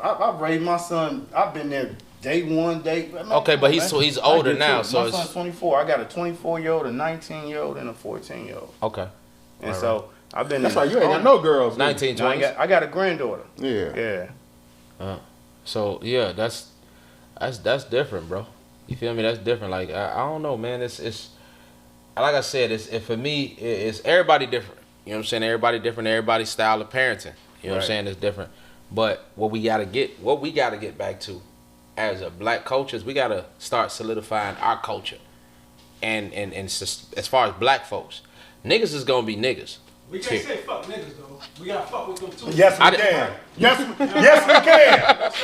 I've raised my son. I've been there day one, day. Man, Okay, but he's older I get now, you. so my it's son's 24. I got a 24-year-old, a 19-year-old, and a 14-year-old. okay. And so I've been. That's right. You ain't got no girls. 19, No, 20. I got a granddaughter. Yeah. Yeah. So yeah, that's different, bro. You feel me? That's different. Like I don't know, man. It's like I said. For me, it's everybody different. You know what I'm saying? Everybody different. Everybody's style of parenting. You know what I'm saying? It's different. But what we gotta get back to, as a black culture, is we gotta start solidifying our culture, and as far as black folks, niggas is gonna be niggas. We can't say fuck niggas though. We gotta fuck with them too. Yes, we can. Yes, we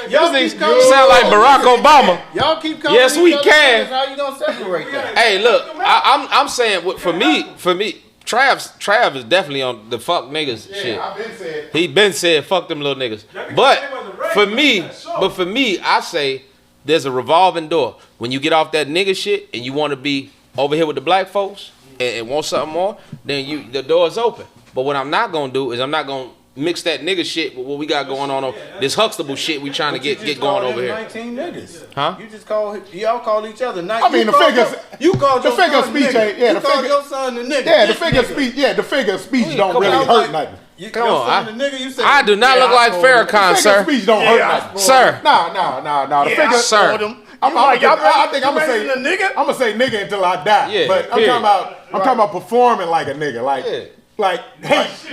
can. Y'all These keep niggas sound like Barack Obama. Y'all keep coming. Yes, we can. How you gonna separate that? Hey, look, I'm saying for me, Trav is definitely on the fuck niggas shit. I've been said. He been said fuck them little niggas. But for me, I say there's a revolving door. When you get off that nigga shit and you want to be over here with the black folks and want something more, then the door is open. But what I'm not gonna do is I'm not gonna mix that nigga shit with what we got going on this Huxtable shit we trying to get going over here. 19 niggas. Huh? You just y'all call each other 19. I mean, the figures. You called your figure of son speech nigga. ain't. Yeah, you called your son the nigga. Yeah, the This figure of nigga. speech. Yeah, the figure of speech don't come really on. hurt nothing. Come your on, son the nigga, you said, I do not look I like told him. Farrakhan, The figure of sir. speech don't hurt nothing. Sir. No. The Yeah, figure, I Sir. told him. I think I'm gonna say a nigga. I'm gonna say nigga until I die. Yeah, but I'm period. talking about performing like a nigga, like hate.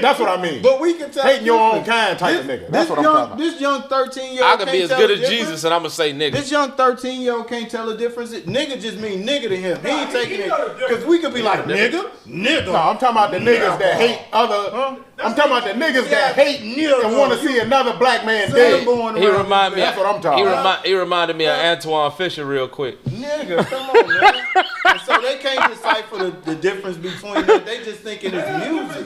That's what I mean. But we can tell Hating your own kind type of nigga. That's what I'm talking about. This young 13-year-old I could be as good as Jesus and I'm gonna say nigga. This young 13-year-old can't tell the difference. Nigga just mean nigga to him. He ain't taking it because we could be like nigga. No, I'm talking about the niggas that hate other. I'm talking about the niggas that hate and want to see another black man dead. He remind me. That's what I'm talking about. He reminded me of Antoine Fisher real quick. Nigga, come on, man. And so they can't decipher the difference between that. They just thinking it's music.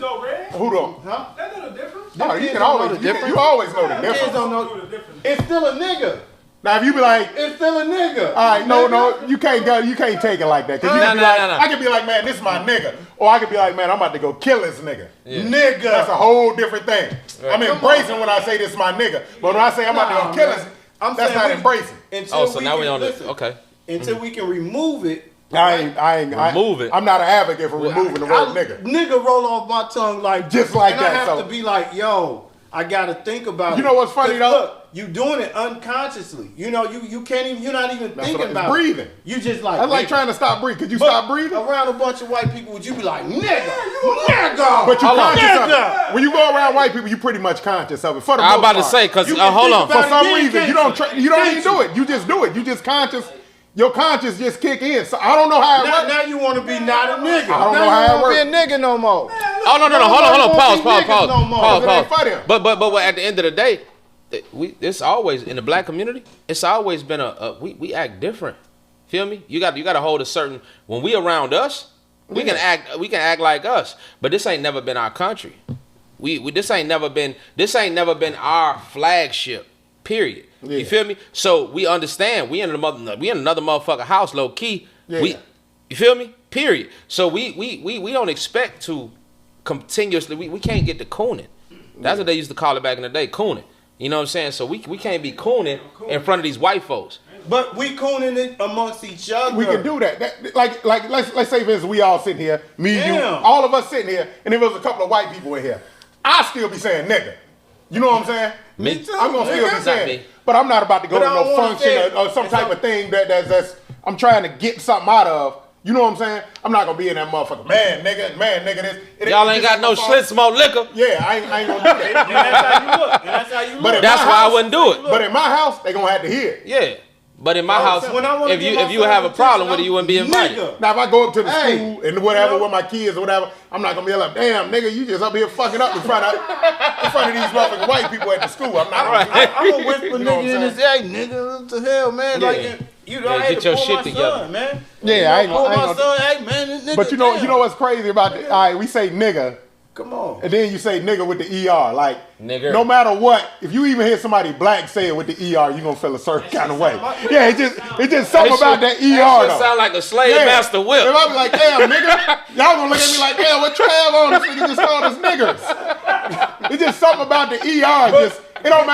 Who don't? Huh? That know the difference. No, you kids can don't always. know the You difference. always know the Kids difference. don't Know know. the difference. It's still a nigga. Now if you be like, It's still a nigga. all right, no, you can't go. You can't take it like that. Cause you can be like, I could be like, man, this is my nigga, or I could be like, man, I'm about to go kill this nigga. Nigga. That's a whole different thing. I'm embracing when I say this is my nigga, but when I say I'm about to go kill this, I'm that's saying not embracing. Until So we now can, we on listen, the okay. Until we can remove it. Remove it. I'm not an advocate for removing the word nigga. Nigga roll off my tongue like Just like and that, I have so- to be like, yo, I gotta think about it. You know what's funny, 'Cause though? Look, you doing it unconsciously. You know, you can't even. You're not even thinking it's about breathing. it. You just like. That's like nigga. trying to stop breathing. Could you But stop breathing? around a bunch of white people? Would you be like, nigga? But you conscious of nigga. it. When you go around white people, you pretty much conscious of it. For the I'm most about to part. say because You can hold think on. about For some Yeah, reason, you you don't can't. you don't Can't even do it. You just do it. You just conscious. Your conscience just kick in. So I don't know how it Now, works. now you want to be not a nigga. I don't now know how you it wanna be a nigga no more. Oh no, hold on. Nobody Pause. won't be niggas no more. It ain't for them. But at the end of the day, it's always in the black community. It's always been we act different. Feel me? You got to hold a certain when we around us. We can act like us. But this ain't never been our country. This ain't never been our flagship. Period. Yeah. You feel me? So we understand we in another motherfucker house low key. Yeah. You feel me? Period. So we don't expect to continuously. We can't get to cooning. That's what they used to call it back in the day, cooning. You know what I'm saying? So we can't be cooning in front of these white folks. But we cooning it amongst each other. We can do that. Like let's say for instance, we all sitting here, me, you, Damn. all of us sitting here, and if there was a couple of white people in here, I'd still be saying nigga. You know what I'm saying? Me too. I'm gonna still be Nigga. saying Not it. me. But I'm not about to go But to I no don't wanna function say it. or some And type so- of thing that's I'm trying to get something out of. You know what I'm saying? I'm not gonna be in that motherfucker. Man, nigga, this. Y'all ain't got no Schlitz more liquor. Yeah, I ain't gonna do that. And that's how you look. And that's how you look. But That's why I wouldn't do it. But in my house, they gonna have to hear it. Yeah. But in my house, When I wanna if get you my have a son's problem with it, attention, you wouldn't be invited. nigga. Now, if I go up to the Hey, school and whatever you know? with my kids or whatever, I'm not gonna be like, damn, nigga, you just up here fucking up in front of these motherfucking white people at the school. I'm not gonna do that. I'm gonna whisper You know what nigga in I'm his ear, nigga, what the hell, man? Yeah. Like, you know, Yeah, I had get to your pull shit my together. son, man. Yeah, I ain't pull gonna- my son, hey, man, this nigga. But you know what's crazy about it? All right, we say nigga, Come on. and then you say nigga with the ER. Like, Nigger. no matter what, if you even hear somebody black say it with the ER, you gonna feel a certain kind of way. Yeah, it's just something about that ER That though. sound like a slave master whip. If I be like, damn, nigga, y'all gonna look at me like, damn, what Trav on? This nigga just called us niggers. It's just something about the ER. It don't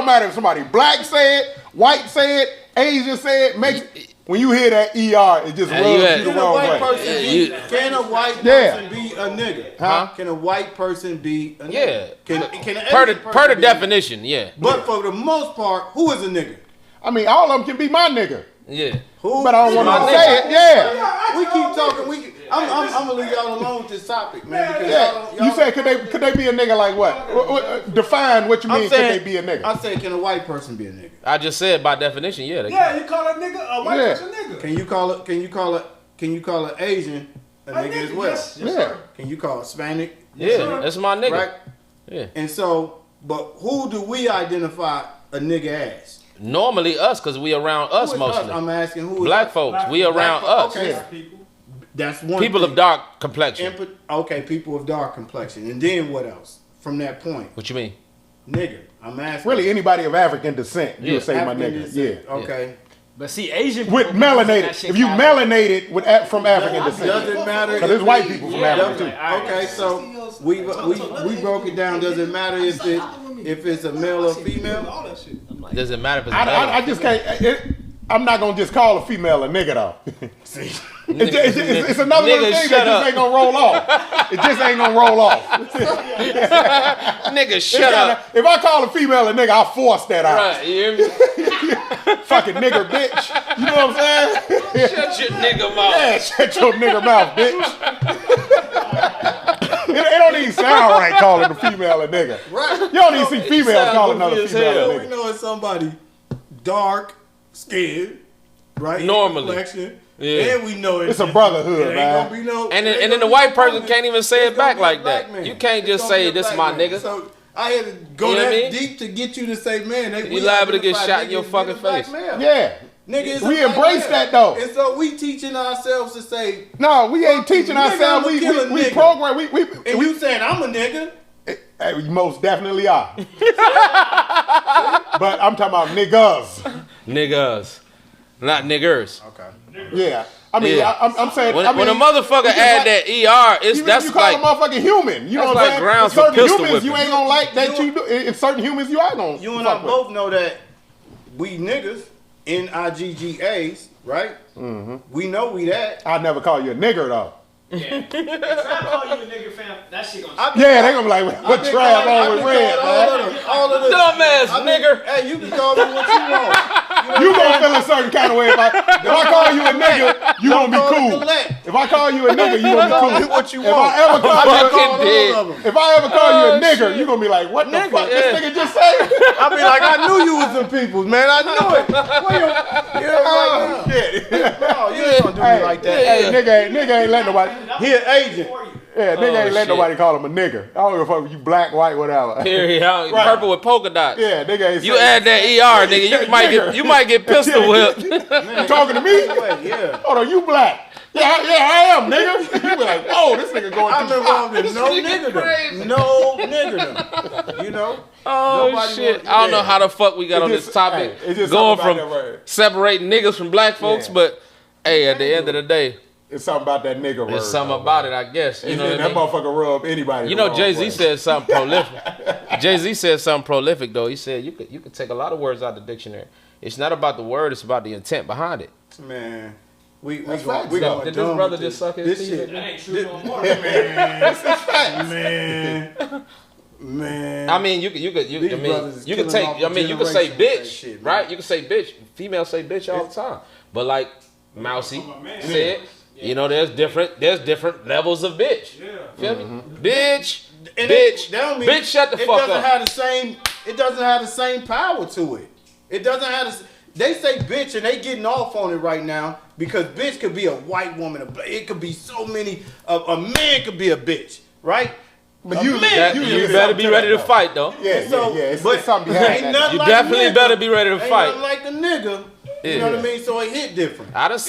matter if somebody black say it, white say it, Asian say it. When you hear that ER, it just rubs you the Can a wrong white way. person be? Can a white Yeah. person be a nigga? Huh? Can a white person be a nigga? Yeah. Can an Per Asian the person be- definition, yeah. But for the most part, who is a nigga? I mean, all of them can be my nigga, Yeah. Who? but I don't want My to nigga. say it. Yeah. We keep talking. I'm gonna leave y'all alone with this topic, man. Because Yeah, you say could they be a nigga like what? Define what you mean. Could they be a nigga? I say, can a white person be a nigga? I just said by definition, yeah. They Yeah, you call a nigga a white Yeah. person nigga. Can you call an Asian a nigga as well? Yes, Yeah. sir. Can you call Hispanic? Yeah, that's my nigga. Right. Yeah. And so, but who do we identify a nigga as? Normally us, because we around us Who is mostly. I'm asking who is Black us? folks, we around us. Okay. Yeah. People. That's one. People thing. of dark complexion. Okay, people of dark complexion. And then what else? From that point, What you mean? nigga. I'm asking. Really, anybody of African descent, you Yeah. would say my African nigga. descent. Yeah. Okay. But see, Asian With people be using that melanated, shit if you casually. melanated from African descent, Doesn't matter. because there's white people from Africa too. Okay, so we broke it down. Doesn't matter if it's a male or female. All that shit. Does it matter if it's I just can't. I'm not gonna just call a female a nigga though. It's another Nigga, little thing shut that up. just ain't gonna roll off. It just ain't gonna roll off. Nigga, It's shut kinda- up. If I call a female a nigga, I force that out. Right, you hear me? Fucking nigger, bitch. You know what I'm saying? Shut your nigga mouth. Yeah, shut your nigger mouth, bitch. It don't even sound right calling a female a nigga. Right. You don't even see females sound calling goofy another as female hell. a We nigga. know it's somebody dark skinned, right? Normally. Complexion. Yeah. And we know It's a brotherhood, it man. ain't gonna be no. And it ain't then the gonna be white no person woman. can't even say It's it back gonna be a like black that. man. You can't It's just gonna say, be a this black my man. nigga. So I had to go You know what I that mean? deep to get you to say, man. You liable to get shot in your fucking face. Yeah. Nigga, it's We a black embrace man. that, though. And so we teaching ourselves to say, No, we ain't teaching Nigga, ourselves. I'ma kill a We nigga. program. and you saying I'm a nigga. We most definitely are. But I'm talking about niggas. Niggas. Not niggers. Okay. Yeah. I mean, Yeah. I'm saying. When, I mean, when a motherfucker it's just add like- that ER, it's You that's call like a motherfucking human. You know that's what I'm like saying? grounds for Certain pistol humans you whipping. ain't gonna like that you do. In certain humans you are gonna. You and I fuck with. both know that we niggas, N-I-G-G-A's, right? Mm-hmm. We know we that. I'd never call you a nigger though. Yeah. If I call you a nigga, fam, that shit gonna. Yeah, they gonna be like, what Trav on with red, man? All of the dumbass nigger. Hey, you can call me what you want. You gonna feel a certain kind of way if I call you a nigga, you gonna be cool. If I call you a nigga, you gonna be cool. What you If I want. ever call you fucking dead. if I ever call you a Oh, nigger, shit. you gonna be like, what the Nigga, fuck? yeah. This nigga just said. I be like, I knew you was some peoples, man. I knew it. Oh, shit. No, you ain't gonna do me like that. Hey, nigga ain't let nobody. He an agent. Yeah, nigga ain't let shit. nobody call him a nigger. I don't give a fuck if you black, white, whatever. Period. Right. Purple with polka dots. Yeah, nigga ain't You saying- add that ER, nigga, you might get pistol whipped. You talking to me? Yeah. Hold on, you black. Yeah, I am, nigga. You be like, whoa, this nigga going I'm too far. involved in no nigga crazy. niggerdom. No niggerdom. You know? Oh Nobody shit! want- I don't know yeah. how the fuck we got It on just- this topic, hey, it's just going something from about that word. separating niggas from black folks, Yeah. but hey, at the end of the day, It's something about that nigga word. there's something though, about man. it, I guess. You know what I that mean? motherfucker rub anybody. You the know, wrong Jay-Z way. said something prolific. Jay-Z said something prolific though. He said you could take a lot of words out of the dictionary. It's not about the word; it's about the intent behind it. Man. We That's going facts, we though. going Did this brother just suck his this teeth? shit. That ain't true no more. Man. I mean, you These could brothers is you could killing take. off I mean, you could say generations with that bitch, shit, man. right? You could say bitch. Females say bitch all the time, but like Mousy From a man. said, You know, there's different levels of bitch. Yeah. Feel me? Bitch, And bitch, that don't mean bitch, shut the it fuck doesn't up. have the same. It doesn't have the same power to it. It doesn't have the. They say bitch and they getting off on it right now because bitch could be a white woman. It could be so many. A man could be a bitch, right? But You better be ready to fight though. Yeah, So, yeah. It's but something ain't behind that. nothing You like definitely a nigga. better be ready to Ain't fight. nothing like the nigga. You Yeah. know what I mean? So it hit different. I done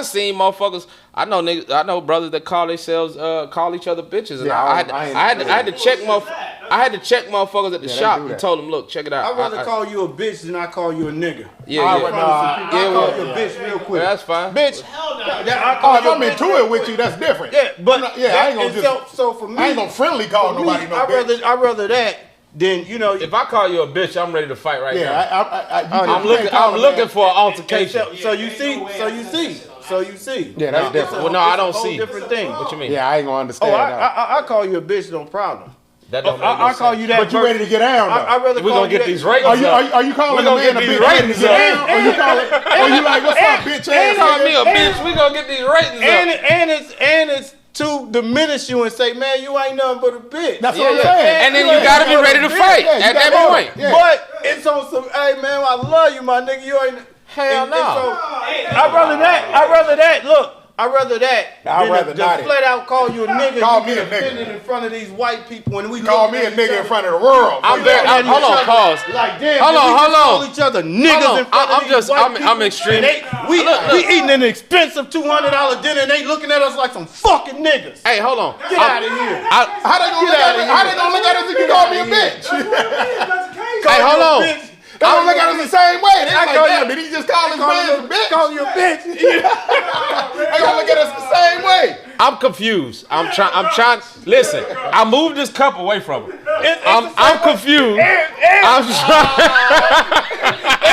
seen motherfuckers. I know brothers that call themselves call each other bitches, and Yeah, I had to check motherfuckers at the Yeah, they shop do and that. told them, look, check it out. I'd rather call you a bitch than I call you a nigga. Yeah, I yeah. would- I call well, you a bitch real quick. Well, that's fine. Bitch. Hell no. I Oh, call if you a I'm bitch. into it with you, that's different. Yeah, but I ain't gonna and just. so for me, I ain't gonna friendly call for me, nobody no bitch. I'd rather that than you know. If I call you a bitch, I'm ready to fight right Yeah, now. I'm looking for an altercation. So you see. Yeah, that's different. Well, no, I It's a don't whole see. different thing. What you mean? Yeah, I ain't gonna Oh, understand that. I call you a bitch, no problem. That don't make no I call sense. you that. But you ready to get down though? I'd rather We call gonna you get that- these ratings Are you up. are you calling We a gonna man a get these bitch ready to ratings get up. down? Or you calling? Or you like, what's up, bitch ass? Call me a nigga? bitch. We gonna get these ratings up. and it's to diminish you and say, man, you ain't nothing but a bitch. That's Yeah, what I'm yeah. saying. And then you gotta be ready to fight Yeah, you at that gotta- point. Yeah. But it's on some, hey man, I love you, my nigga. You ain't. Hell and no. so, I'd rather that. Look, I'd rather that. I'd than rather to not it. flat out call you a nigga. Call you me get a nigga. offended in front of these white people when we Call looking me a at each nigga in other. front of the world. Hold on, pause. Like damn, Hold did on, we just hold call on. each other niggas Hold on. in front of I'm these just- white I'm- people? I'm extreme. And we eating an expensive $200 dinner and they looking at us like some fucking niggas. Hey, hold on. Get out of here. How they gonna look at it? How they gonna look at us if you call me a bitch? Hey, hold on. They gonna look at us the same way. They I like, call damn, you- did he just call his man a bitch? Call you a bitch. They gonna look at us the same way. I'm confused. I'm trying. Listen, I moved this cup away from it. I'm confused. I'm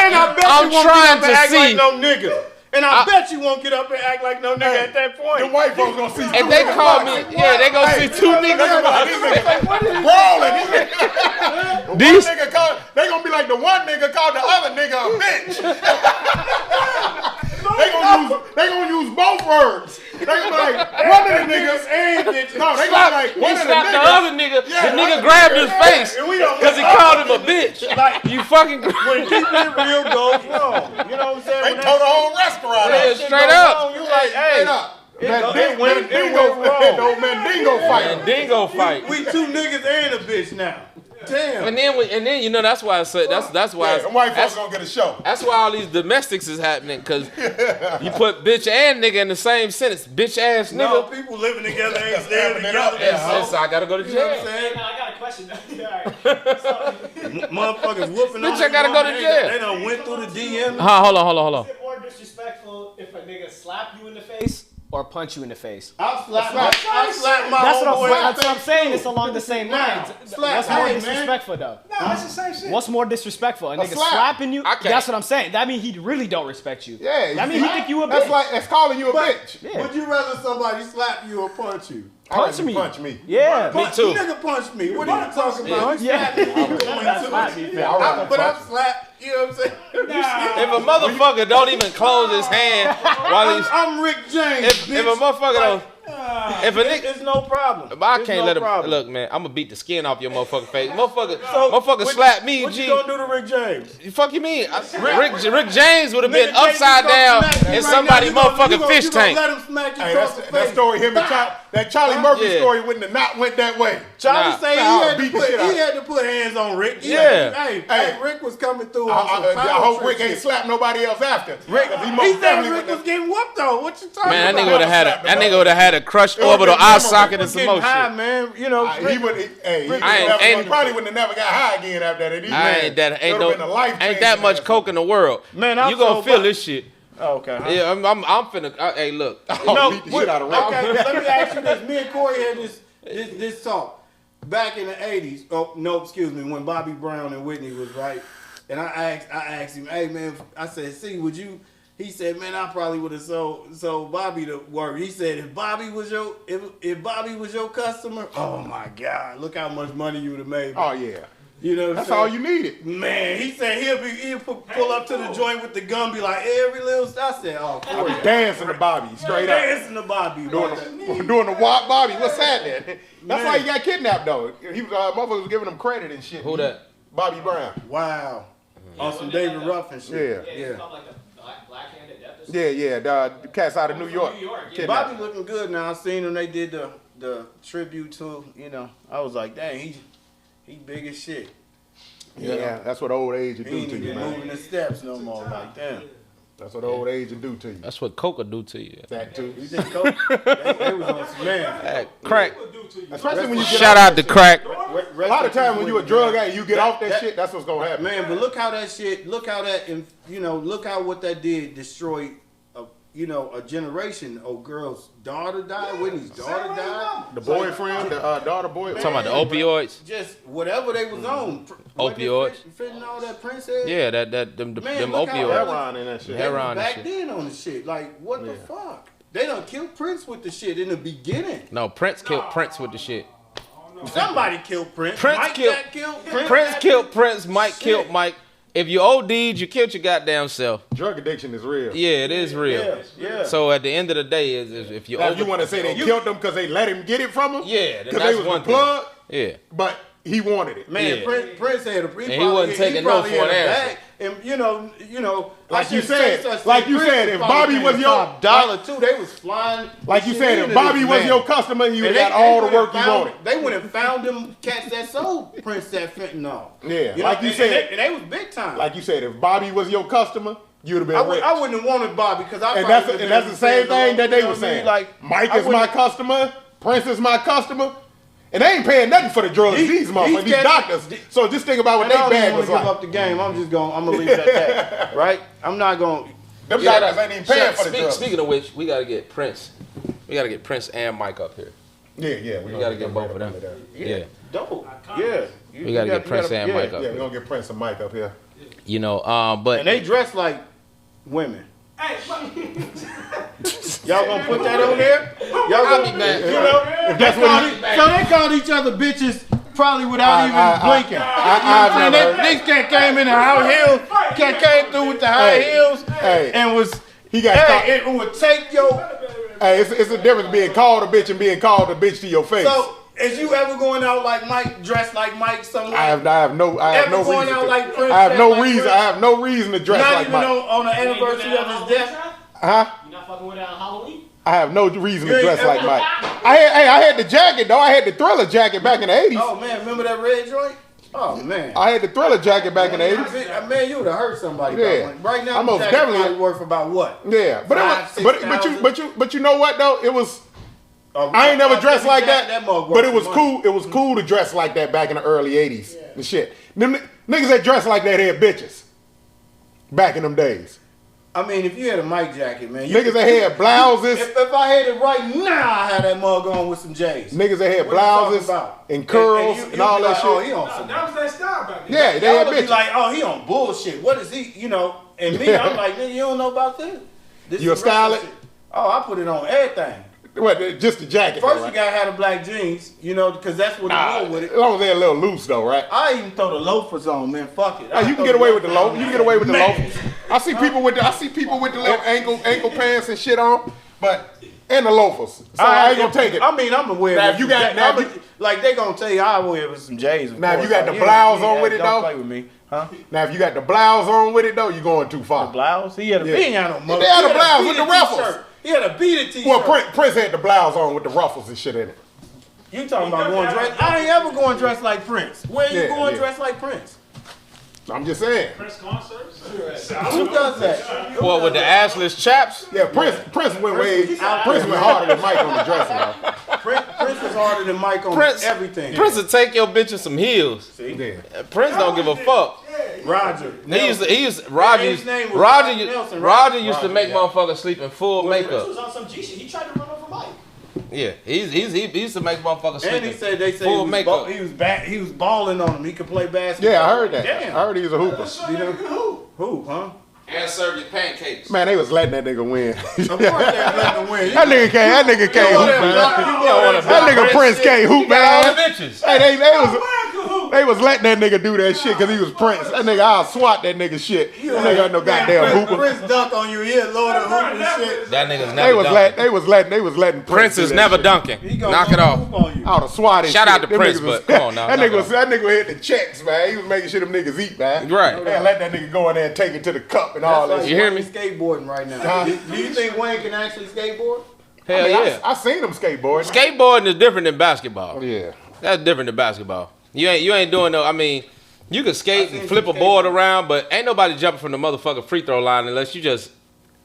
And I bet I'm you won't trying get up and to act see. like no nigga. And I bet you won't get up and act like no nigga at that The point. white folks gonna see. If they call me, yeah, they gonna see two niggas. Brawling. These- They gonna be like the one nigga called the other nigga a bitch. They gonna use both words. They gonna be like one of the niggas and bitches. No, they gonna be like He one of the slapped the niggas. other nigga. Yeah, The nigga like- grabbed his face And we don't because he called him a bitch. Like, You fucking. when keeping it real goes wrong. You know what I'm saying? They When tore the that whole restaurant Yeah, up. shit straight goes up. wrong, you like, hey, Straight up. it went Mandingo wrong. no Mandingo fight. And dingo fight. We two niggas and a bitch now. Damn. And then you know that's why I said that's why Yeah, it's- the white folks that's, gonna get a show. that's why all these domestics is happening because you put bitch and nigga in the same sentence. Bitch ass No, nigga. people living together ain't staying Having it up. together. Yes, I gotta go to You know what I'm jail. saying? Now I got a question. Alright. Motherfuckers whooping on Bitch, I gotta their go to woman. jail. They done went through the DM. Hold on. Is it more disrespectful if a nigga slap you in the face? Or punch you in the face. I slapped my That's what homeboy in the I'm face, saying. too. It's along the same Nah, lines. slap. What's more Hey, man. disrespectful though? No, that's the same shit. What's more disrespectful? A nigga slap. slapping you? I can't- That's what I'm saying. That means he really don't respect you. Yeah, That means he think you a That's bitch. like that's calling you a bitch. Yeah. Would you rather somebody slap you or punch you? Punch me. Punch me. Yeah. Me too. Nigga punch me. What are you talking about? You Yeah. slapped me. You going to Yeah, I'd rather But I'm punch slapped. You know what I'm saying? If a motherfucker don't even close his hand while he's I'm Rick James. if a motherfucker don't if a nigga It's no problem. I It's can't no let him problem. look, man. I'm gonna beat the skin off your motherfucking face. Motherfucker What- slap me, What G. you gonna do to Rick James? Fuck you mean? Rick James would have been Nigga, upside James down gonna smack you in right somebody's now. You motherfucking gonna- fish you gonna tank. Let him smack you Hey, across the that face. story, him and that Charlie Murphy Yeah. story wouldn't have not went that way. Charlie Nah. say Nah, he had beat to the shit out. he had to put hands on Rick. He Yeah. had to- Hey. hey, Rick was coming through I on some I power hope trip Rick ain't shit. slapped nobody else after. Rick, He most he said definitely Rick wouldn't was getting whooped though. What you talking Man, that about? nigga would have had a crushed orbital eye socket and was some getting more high, shit. man. You know, He would. Hey, he ain't- probably wouldn't have never got high again after that. These I man, ain't that it would've been a life ain't that much coke in the world. Man, I'm you gonna so feel bu- this shit. Oh, okay. Huh? Yeah, I'm finna. Hey, look. No, beat the shit out of Rick. Okay, let me ask you this. Me and Corey had this talk back in the 80s. Oh, no, excuse me, when Bobby Brown and Whitney was right. And I asked him, hey man, I said, see, would you? He said, man, I probably would have sold Bobby the work. He said, if Bobby was your customer, oh my God, look how much money you would have made. Oh yeah. You know what I'm That's saying? all you needed. Man, he said he'll pull up to the joint with the gun, be like, every little stuff. I said, oh, I was dancing to Bobby straight up. dancing to Bobby. Doing the walk, Bobby. What's that then? That's why he got kidnapped though. He was motherfuckers was giving him credit and shit. Who that? Bobby Brown. Wow. On some David Ruff and shit. Yeah. Yeah, it's called like the black-handed death or something. Yeah. The cats out of New York. New York, yeah. Kidnapped. Bobby looking good now. I seen him. They did the tribute to, I was like, dang, he big as shit. Yeah, that's what old age will He do ain't to you, even man. moving the steps no more. Like, damn. That's what old age will do to you. That's what coca do to you. That too. You think Coach? they was on some man. Hey, crack. Especially when you get Shout off out that to shit. crack. A lot of times when you a drug addict, you get off that shit. That's what's gonna happen. Man, but look how that shit. Look how that. Look how what that did destroyed. A generation. Old girl's daughter died. Whitney's daughter died. The boyfriend, the daughter boy. Talking about the opioids. Just whatever they was on. Opioids. Fitting all that Prince had. Yeah, them Man, look how opioids. Heroin and that shit. They was Heroin and back shit. then on the shit. Like, what the fuck? They done killed Prince with the shit in the beginning. No, Prince killed Prince with the shit. Somebody killed Prince. Prince Mike killed- got killed. Prince got killed Prince. Mike Shit. killed Mike. If you OD'd, you killed your goddamn self. Drug addiction is real. Yeah, it is real. Yeah. So at the end of the day, is if you Now, if you want to say they killed him because they let him get it from him? Yeah, then Because that's they was one the plug, thing. Yeah. but he wanted it. Man, Yeah. Prince had a. he wasn't taking no for an answer. And Like I you shouldn't said, say such like thing. you Prince said, was if probably Bobby paying was your top dollar too, they was flying. Like you shit said, into if Bobby this was man. your customer, you And got all the went and work you found- wanted. They went and found them cats that sold Prince that fentanyl. Yeah, You like know, you said- and they was big time. Like you said, if Bobby was your customer, you'd have been I rich. wouldn't have wanted Bobby because I And probably that's would've and that's been the same thing that they you know were what I mean? saying. Like Mike I is my wouldn't- customer, Prince is my customer, and they ain't paying nothing for the drugs. These motherfuckers, these doctors. So just think about what And I they don't even bag want was to give like. up the game. I'm gonna leave it at that. Right? I'm not gonna. Them doctors ain't even paying for the drugs. Speaking of which, we gotta get Prince. We gotta get Prince and Mike up here. Yeah, We gotta get both of them. Yeah. Dope. Yeah. We gotta get Prince and Mike up Yeah, here. we're gonna get Prince and Mike up here. You know, but And they dress like women. Hey, Y'all gonna put that on there? Y'all gonna, mad. you know? If that's what he, So they called each other bitches probably without even blinking. I've never heard. This cat came in the high heels. Cat came through with the high Hey, heels hey. and was. He got caught. Hey, it would take your. Hey, it's a difference being called a bitch and being called a bitch to your face. So, is you ever going out like Mike, dressed like Mike somewhere? I have no Ever reason. going out like Prince, I have no like reason. Prince? I have no reason to dress Not like even Mike. on the anniversary of his death. Huh? you not fucking with it on Halloween? I have no reason You to ain't dress like ever- Mike. I had the jacket though. I had the Thriller jacket back in the 80s. Oh man, remember that red joint? Oh man. I had the Thriller jacket back in the 80s. Man, you would have hurt somebody. Yeah. About one. Right now, I most the jacket definitely- probably worth about what? Yeah, but $5,000, it was, but you know what though? It was. I ain't never Oh, dressed like that, mug but it worth was some cool. It was cool to dress like that back in the early '80s and shit. Them niggas that dressed like that had bitches back in them days. I mean, if you had a Mike jacket, man. Niggas that had blouses, If I had it right now, I had that mug on with some J's. niggas that had What you talking blouses about? and curls you and be all that like, shit. Oh, he on some. That was that style back then. Yeah, they Y'all had would be bitches. like, oh, he on bullshit. What is he? You know? And me, I'm like, nigga, you don't know about this. You a is regular stylist? shit. Oh, I put it on everything. What? Just the jacket. First, though, you right? gotta have the black jeans, you know, because that's what Nah, he go with as it. long as they're a little loose though, right? I even throw the loafers on, man. Fuck it. Hey, you can get away with the loaf. You can get away with the Man. loafers. I see people with the little ankle pants and shit on, but and the loafers. So I ain't gonna take it. I mean, I'm aware. Now, with if you some got- J's. now, if I'ma- you- like they gonna tell you, I wear with some J's. of Now, if course. you got the Like, blouse yeah, on with it, don't though? play with me, huh? Now, if you got the blouse on with it though, you're going too far. Blouse? He had a Yeah. he ain't got no mother. They had He a blouse with beaded the ruffles. t-shirt. He had a beaded t-shirt. Well, Prince had the blouse on with the ruffles and shit in it. You talking about going dressed? I ain't ever going dressed like Prince. Where you Yeah, going yeah. dressed like Prince? I'm just saying. Prince concerts? Who does that? what with the assless chaps? Yeah, Prince went way. Prince went harder than Mike on the dressing though. Prince was harder than Mike on Prince, everything. Prince will take your bitch in some heels. See? Yeah. Prince don't give a fuck. Roger. Roger His name was Roger, Nelson, right? Roger used to Roger, make yeah. motherfuckers sleep in full Prince makeup. was on some G shit. He tried to run over Mike. Yeah, he used to make motherfuckers sleep And he in said they said full makeup. he was balling on him. He could play basketball. Yeah, I heard that. Damn. I heard he was a hooper. You know who? Huh? And serve your pancakes. Man, they was letting that nigga win. Of course they let him win. That nigga can't hoop, man. That nigga Prince can't hoop, He got all the man. bitches. Hey, they was They was letting that nigga do that shit because he was Prince. That nigga, I'll swat that nigga shit. That nigga ain't no goddamn hooper. Prince dunk on you here, Lord of Hoop and shit. That nigga's never dunking. They was letting Prince is never dunking. Knock it off. Out of swat and Shout shit. out to Prince, but come on now. That nigga hit the checks, man. He was making sure them niggas eat, man. Right. Man, let that nigga go in there and take it to the cup and all that. You hear me? Skateboarding right now. Do you think Wayne can actually skateboard? Hell yeah. I seen him skateboard. Skateboarding is different than basketball. Yeah. That's different than basketball. You ain't doing no. I mean, you can skate and flip a board around, but ain't nobody jumping from the motherfucking free throw line unless you just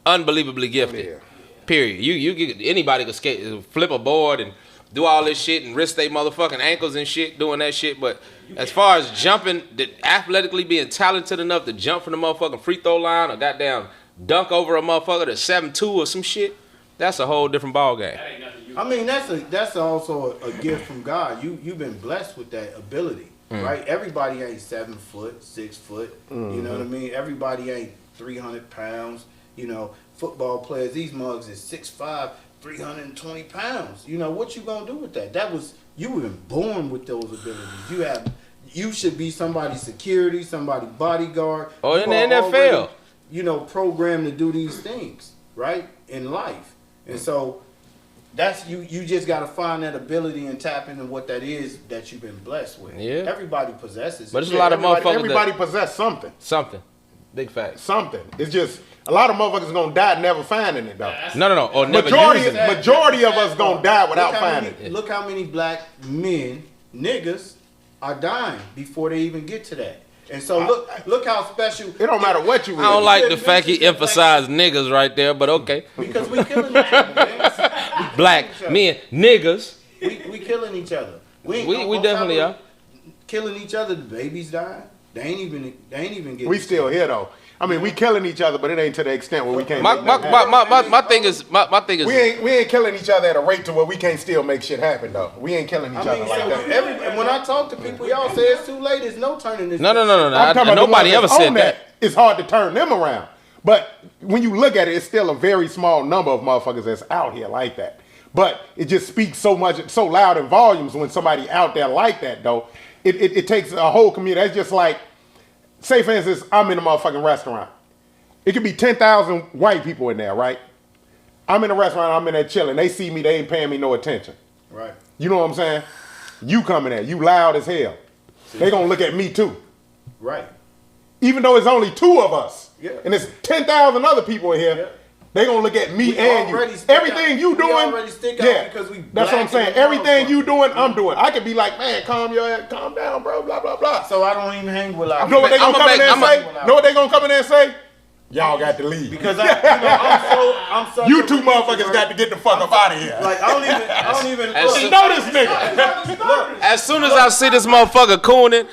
unbelievably gifted. Yeah. Period. Anybody can skate, flip a board and do all this shit and risk their motherfucking ankles and shit doing that shit. But as far as jumping, athletically being talented enough to jump from the motherfucking free throw line or goddamn dunk over a motherfucker to 7-2 or some shit, that's a whole different ball game. I mean, that's also a gift from God. You've been blessed with that ability, right? Everybody ain't 7 foot, 6 foot. You know what I mean? Everybody ain't 300 pounds. You know, football players, these mugs is 6'5", 320 pounds. You know, what you gonna do with that? You were born with those abilities. You should be somebody's security, somebody's bodyguard. Oh, in the NFL. Already, you know, programmed to do these things, right? In life. And so that's you just gotta find that ability and tap into what that is that you've been blessed with. Yeah. Everybody possesses But it. there's a lot of motherfuckers Everybody possess something. Something. Big facts. Something. It's just a lot of motherfuckers gonna die never finding it though. No. Or never Majority using it. majority of us gonna die without finding it. Look how many black men, niggas, are dying before they even get to that. And so look how special. It don't matter what you is. I don't like the fact he emphasized niggas right there, but okay. Because we killing each other, man. Black men, niggas. We killing each other. We definitely are. Killing each other. The babies dying. They ain't even getting. We still here though. I mean, we killing each other, but it ain't to the extent where we can't. My thing is. We ain't killing each other at a rate to where we can't still make shit happen though. We ain't killing each other like that. When I talk to people, y'all say it's too late. There's no turning this. No. I'm talking about Nobody the ever ones that's said on that. It's hard to turn them around. But when you look at it, it's still a very small number of motherfuckers that's out here like that. But it just speaks so much, so loud in volumes when somebody out there like that though. It takes a whole community. That's just like, say for instance, I'm in a motherfucking restaurant. It could be 10,000 white people in there, right? I'm in a restaurant, I'm in there chilling. They see me, they ain't paying me no attention. Right. You know what I'm saying? You coming there, you loud as hell. They gonna look at me too. Right. Even though it's only 2 of us, Yeah. and there's 10,000 other people in here, Yeah. they gonna look at me We and you. already stick Everything out. you We doing, already stick out because we that's what I'm black saying. and Everything motherfucker. you doing, I'm doing. I could be like, man, calm your ass, calm down, bro, blah, blah, blah. So I don't even hang with our. Know what they gonna come in there and say? I'm Know what they gonna come in there and say? Y'all got to leave. Because I'm so. You 2 motherfuckers got to get the fuck up out of here. Like I don't even. You know this nigga. As soon as I see this motherfucker cooning,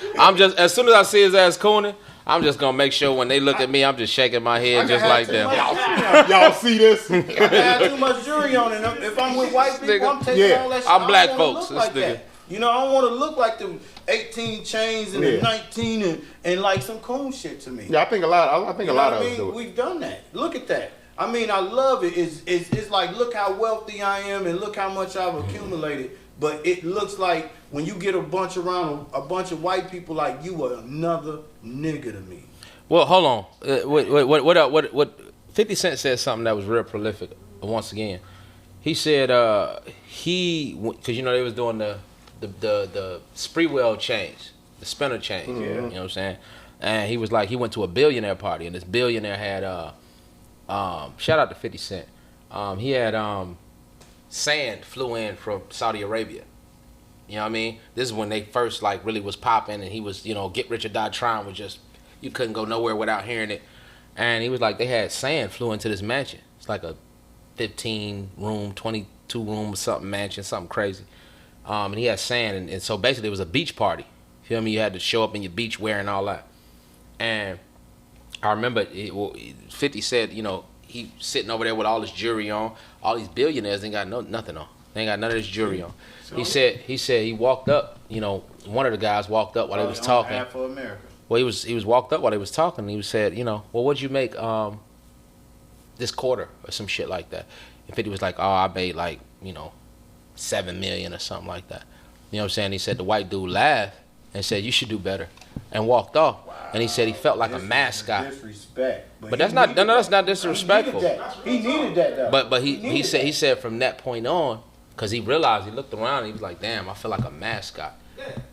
as soon as I see his ass cooning, I'm just gonna make sure when they look at me, I'm just shaking my head just like them. Y'all see this? I have too much jury on it. If I'm with white people, I'm taking all that shit. I'm black I don't wanna folks. look like This nigga. that. You know, I don't want to look like the 18 chains and the 19 and like some coon shit to me. Yeah, I think a lot of us do it. We've done that. Look at that. I mean, I love it. It's like, look how wealthy I am and look how much I've accumulated. But it looks like when you get around a bunch of white people, like you are another nigga to me. Well, hold on. What 50 Cent said something that was real prolific. Once again, he said because they was doing the spree wheel change, the spinner change. Mm-hmm. You know what I'm saying? And he was like, he went to a billionaire party, and this billionaire had shout out to 50 Cent. He had sand flew in from Saudi Arabia. You know what I mean? This is when they first like really was popping, and he was, Get Rich or Die Trying was just, you couldn't go nowhere without hearing it. And he was like, they had sand flew into this mansion. It's like a 15 room, 22 room or something mansion, something crazy. And he had sand, and so basically it was a beach party. Feel me? You had to show up in your beach wear and all that. And I remember 50 said, he sitting over there with all his jewelry on. All these billionaires ain't got nothing on. They ain't got none of this jewelry on. He said he walked up. One of the guys walked up while they was talking. Half of America. Well, he was walked up while they was talking. And he said, well, what'd you make this quarter or some shit like that? And 50 was like, oh, I made $7 million or something like that. You know what I'm saying? He said the white dude laughed and said, "You should do better," and walked off. And he said he felt like a mascot. Disrespect. But that's not disrespectful. He needed that though. But he said from that point on, because he realized, he looked around and he was like, damn, I feel like a mascot.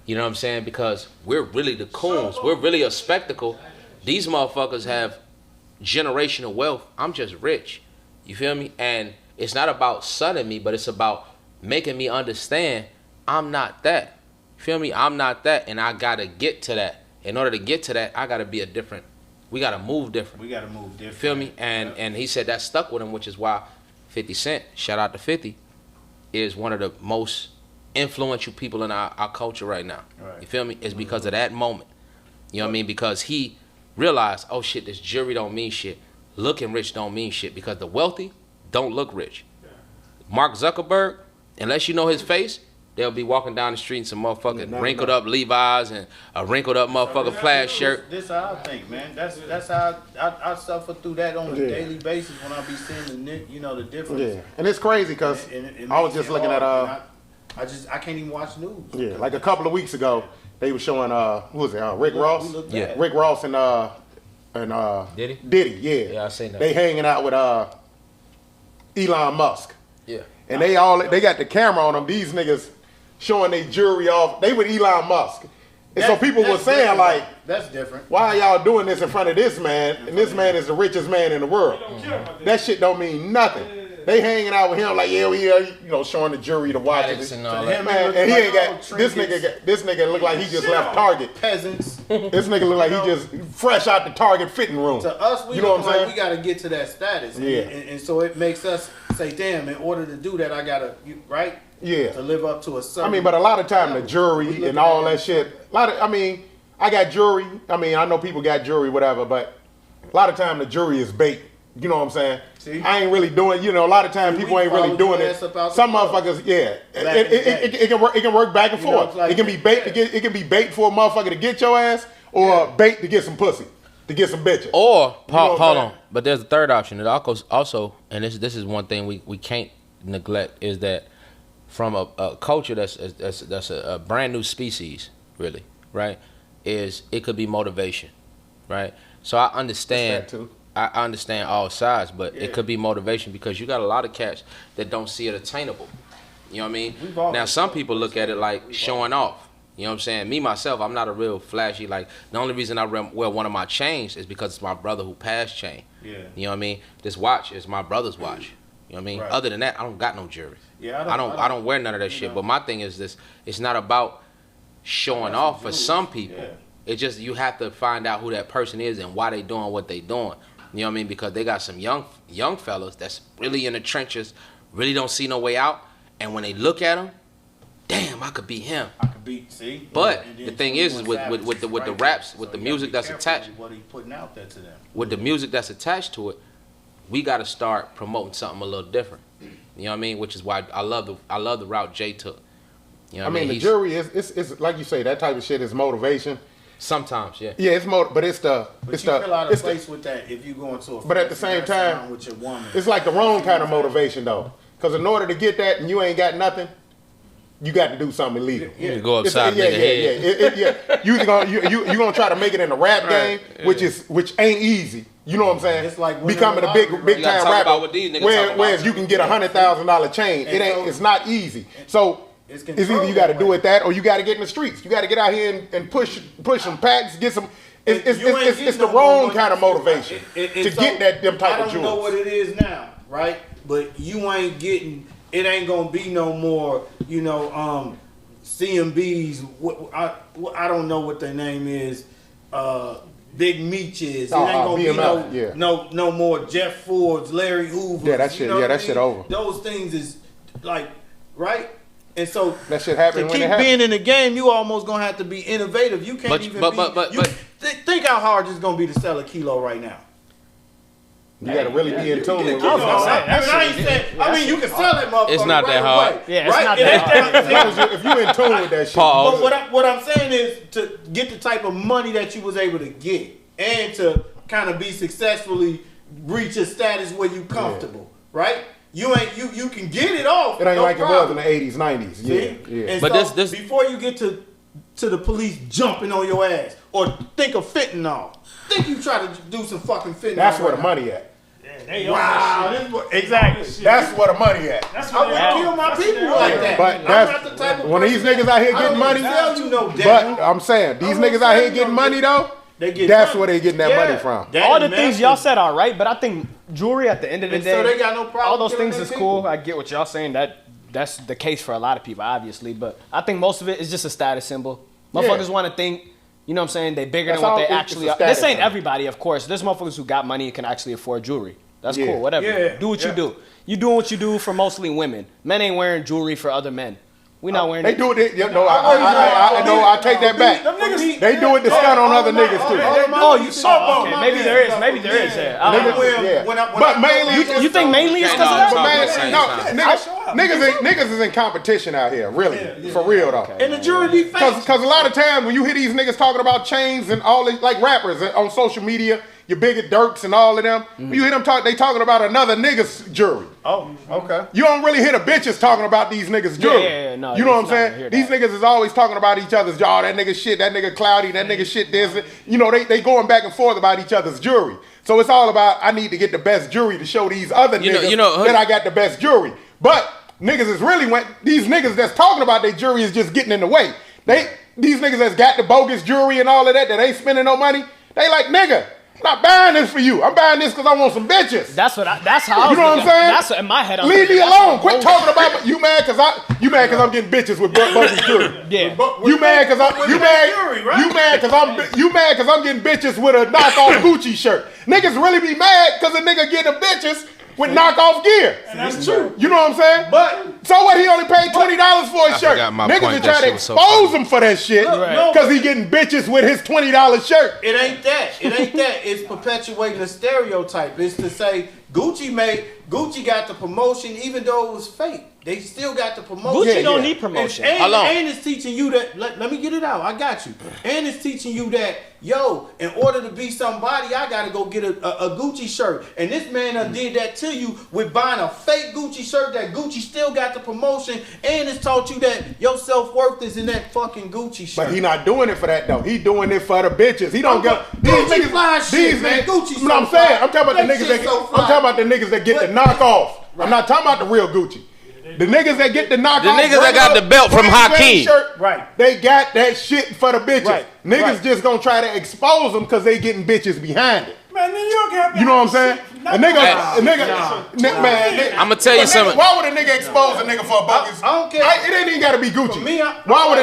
You know what I'm saying? Because we're really the coons. We're really a spectacle. These motherfuckers have generational wealth. I'm just rich. You feel me? And it's not about sunning me, but it's about making me understand I'm not that. You feel me? I'm not that, and I gotta get to that. In order to get to that, I gotta be we gotta move different. You feel me? And he said that stuck with him, which is why 50 Cent, shout out to 50, is one of the most influential people in our culture right now. Right. You feel me? It's because of that moment. You know what I mean? Because he realized, oh shit, this jewelry don't mean shit. Looking rich don't mean shit, because the wealthy don't look rich. Mark Zuckerberg, unless you know his face, they'll be walking down the street in some motherfucking wrinkled up Levi's and a wrinkled up motherfucking plaid shirt. This how I think, man. That's how I suffer through that on a daily basis when I be seeing the difference. Yeah, and it's crazy because I was just looking at I can't even watch news. Yeah, like a couple of weeks ago, they were showing who was it? Rick Ross. Yeah. Rick Ross and Diddy. Yeah. Yeah, I seen that. They hanging out with Elon Musk. Yeah. And they got the camera on them. These niggas showing their jewelry off. They with Elon Musk. And so people were saying like, that's different. Why are y'all doing this in front of this man? And this man is the richest man in the world. That shit don't mean nothing. They hanging out with him like, yeah, we are, showing the jewelry, the watches and all that. Man, and he ain't got this nigga look like he just left Target. Peasants. This nigga look like he just fresh out the Target fitting room. To us, we look like we gotta get to that status. Yeah. And so it makes us say, damn, in order to do that, I gotta, right? Yeah. To live up to a certain. But a lot of time the jewelry and all that shit. I got jewelry. I know people got jewelry, whatever, but a lot of time the jewelry is bait. You know what I'm saying? See? I ain't really doing. A lot of time people ain't really doing it. Some motherfuckers, yeah. It can work back and forth. It can be bait. It can be bait for a motherfucker to get your ass, or bait to get some pussy, to get some bitches. Or hold on, but there's a third option. It also, and this is one thing we can't neglect, is that from a culture that's a brand new species, really, right? Is it could be motivation, right? So I understand. That too. I understand all sides, but it could be motivation, because you got a lot of cats that don't see it attainable. You know what I mean? Now, some people look at it like showing off. You know what I'm saying? Me, myself, I'm not a real flashy. Like, the only reason I wear one of my chains is because it's my brother who passed chain. Yeah. You know what I mean? This watch is my brother's watch. You know what I mean? Right. Other than that, I don't got no jewelry. Yeah, I don't wear none of that shit. But my thing is this: it's not about showing off for some people. Yeah. It's just you have to find out who that person is and why they doing what they doing. You know what I mean? Because they got some young fellas that's really in the trenches, really don't see no way out. And when they look at them, damn, I could be him. See? But the thing is with the raps, with the music that's attached, what he putting out there to them. With the music that's attached to it, we got to start promoting something a little different. You know what I mean? Which is why I love the route Jay took. You know what I mean? The jury is like you say, that type of shit is motivation. Sometimes, yeah. Yeah, but it's the. But you feel out of place with that if you go into a. But at the same time, with your woman, it's like the wrong kind of motivation though. Because in order to get that, and you ain't got nothing, you got to do something illegal. You go upside the head. You gonna try to make it in the rap game, which ain't easy. You know what I'm saying? It's like becoming a big time rapper. Whereas you can get $100,000 chain. It's not easy. So. It's either you got to do it that, or you got to get in the streets. You got to get out here and push some packs, get some. It's the wrong kind of motivation to get them type of jewels. I don't know what it is now, right? But you ain't getting. It ain't gonna be no more. CMBs. I don't know what their name is. Big Meaches. It ain't gonna be no more Jeff Fords, Larry Hoover. Yeah, that shit. That shit over. Those things is like right. And so that shit happened to keep being in the game, you almost gonna have to be innovative. You can't think how hard it's gonna be to sell a kilo right now. You gotta really be in tune with you can sell that motherfucker. It's not that hard. Yeah, it's not that hard. If you in tune with that shit. Pause. But what I'm saying is to get the type of money that you was able to get, and to kind of be successfully reach a status where you comfortable, right? You can get it off. It ain't like it was in the 80s, 90s. Yeah. And but so this before you get to to the police jumping on your ass. Or think of fentanyl. Think you try to do some fucking fentanyl. That's where the money at. Wow, Exactly. That's where the money at. I would kill my people like that. But I'm that's not the type of when these person- niggas out here I getting don't money. sell you no But devil. I'm saying these I'm niggas not out here saying getting no money though. They get That's money. where they getting that money from. All the things y'all said are right, but I think jewelry at the end of the And day, so they got no problem all those killing things their is cool. I get what y'all saying. That's the case for a lot of people, obviously. But I think most of it is just a status symbol. Motherfuckers want to think, you know what I'm saying, they bigger That's than what all they it's a actually are. status This ain't symbol. everybody, of course. There's motherfuckers who got money and can actually afford jewelry. That's Yeah. cool, whatever. Yeah. Do what you do. You doing what you do for mostly women. Men ain't wearing jewelry for other men. We not wearing They it. do it. I take that back. They do it to stunt on other niggas too. Oh, you saw? Okay, maybe there is. Maybe there is. Yeah. I don't know. Yeah. But mainly, You think mainly it's Can't because of all that? talk man, at the same no, time. niggas is in competition out here, really, for real though. And the jury be fake. Because a lot of times when you hear these niggas talking about chains and all this, like rappers on social media, your bigger Dirks and all of them, when you hear them talk, they talking about another nigga's jewelry. Oh, okay. You don't really hear the bitches talking about these niggas' jewelry. yeah, no, you know what I'm it's not gonna saying? hear These that. niggas is always talking about each other's, y'all, that nigga shit, that nigga cloudy, that nigga shit this. You know, they going back and forth about each other's jewelry. So it's all about, I need to get the best jewelry to show these other niggas that I got the best jewelry. But niggas is really, these niggas that's talking about their jewelry is just getting in the way. These niggas that's got the bogus jewelry and all of that ain't spending no money, they like, nigga, I'm not buying this for you. I'm buying this because I want some bitches. That's how I was You know what I'm thinking. saying? That's what, in my head. I'm Leave thinking, me that's alone. how Quit bogus- talking about you mad because I'm getting bitches with bogus jewelry. Yeah. You mad because I'm getting bitches with a knockoff Gucci shirt. Niggas really be mad because a nigga getting bitches with knockoff gear. And that's true. You know what I'm saying? But So what? He only paid $20 for a shirt. forgot my Niggas point. are That trying to shit was so expose funny. him for that shit no, because he getting bitches with his $20 shirt. it ain't that. It ain't that. It's perpetuating a stereotype. It's to say Gucci got the promotion even though it was fake. They still got the promotion. Gucci Yeah, don't yeah. need promotion. And it's teaching you that, let me get it out, I got you. And it's teaching you that, yo, in order to be somebody, I gotta go get a Gucci shirt. And this man done did that to you with buying a fake Gucci shirt that Gucci still got the promotion, and it's taught you that your self-worth is in that fucking Gucci shirt. But he not doing it for that though. He doing it for the bitches. He don't Gucci get fly shit, man. Gucci You know what I'm so saying? fly. I'm talking about the That niggas shit that so I'm fly. talking about the niggas that get the knockoff. I'm not talking about the real Gucci. The niggas that get the knockoff. The niggas that got the belt from Hakeem. Right. They got that shit for the bitches. Right. Niggas Right. just gonna try to expose them because they getting bitches behind it. Man, New York have You know what I'm saying? A nigga, man. I'ma tell you something. Why would a nigga expose a nigga for a bogus? I don't care. It ain't even gotta be Gucci. For me, why would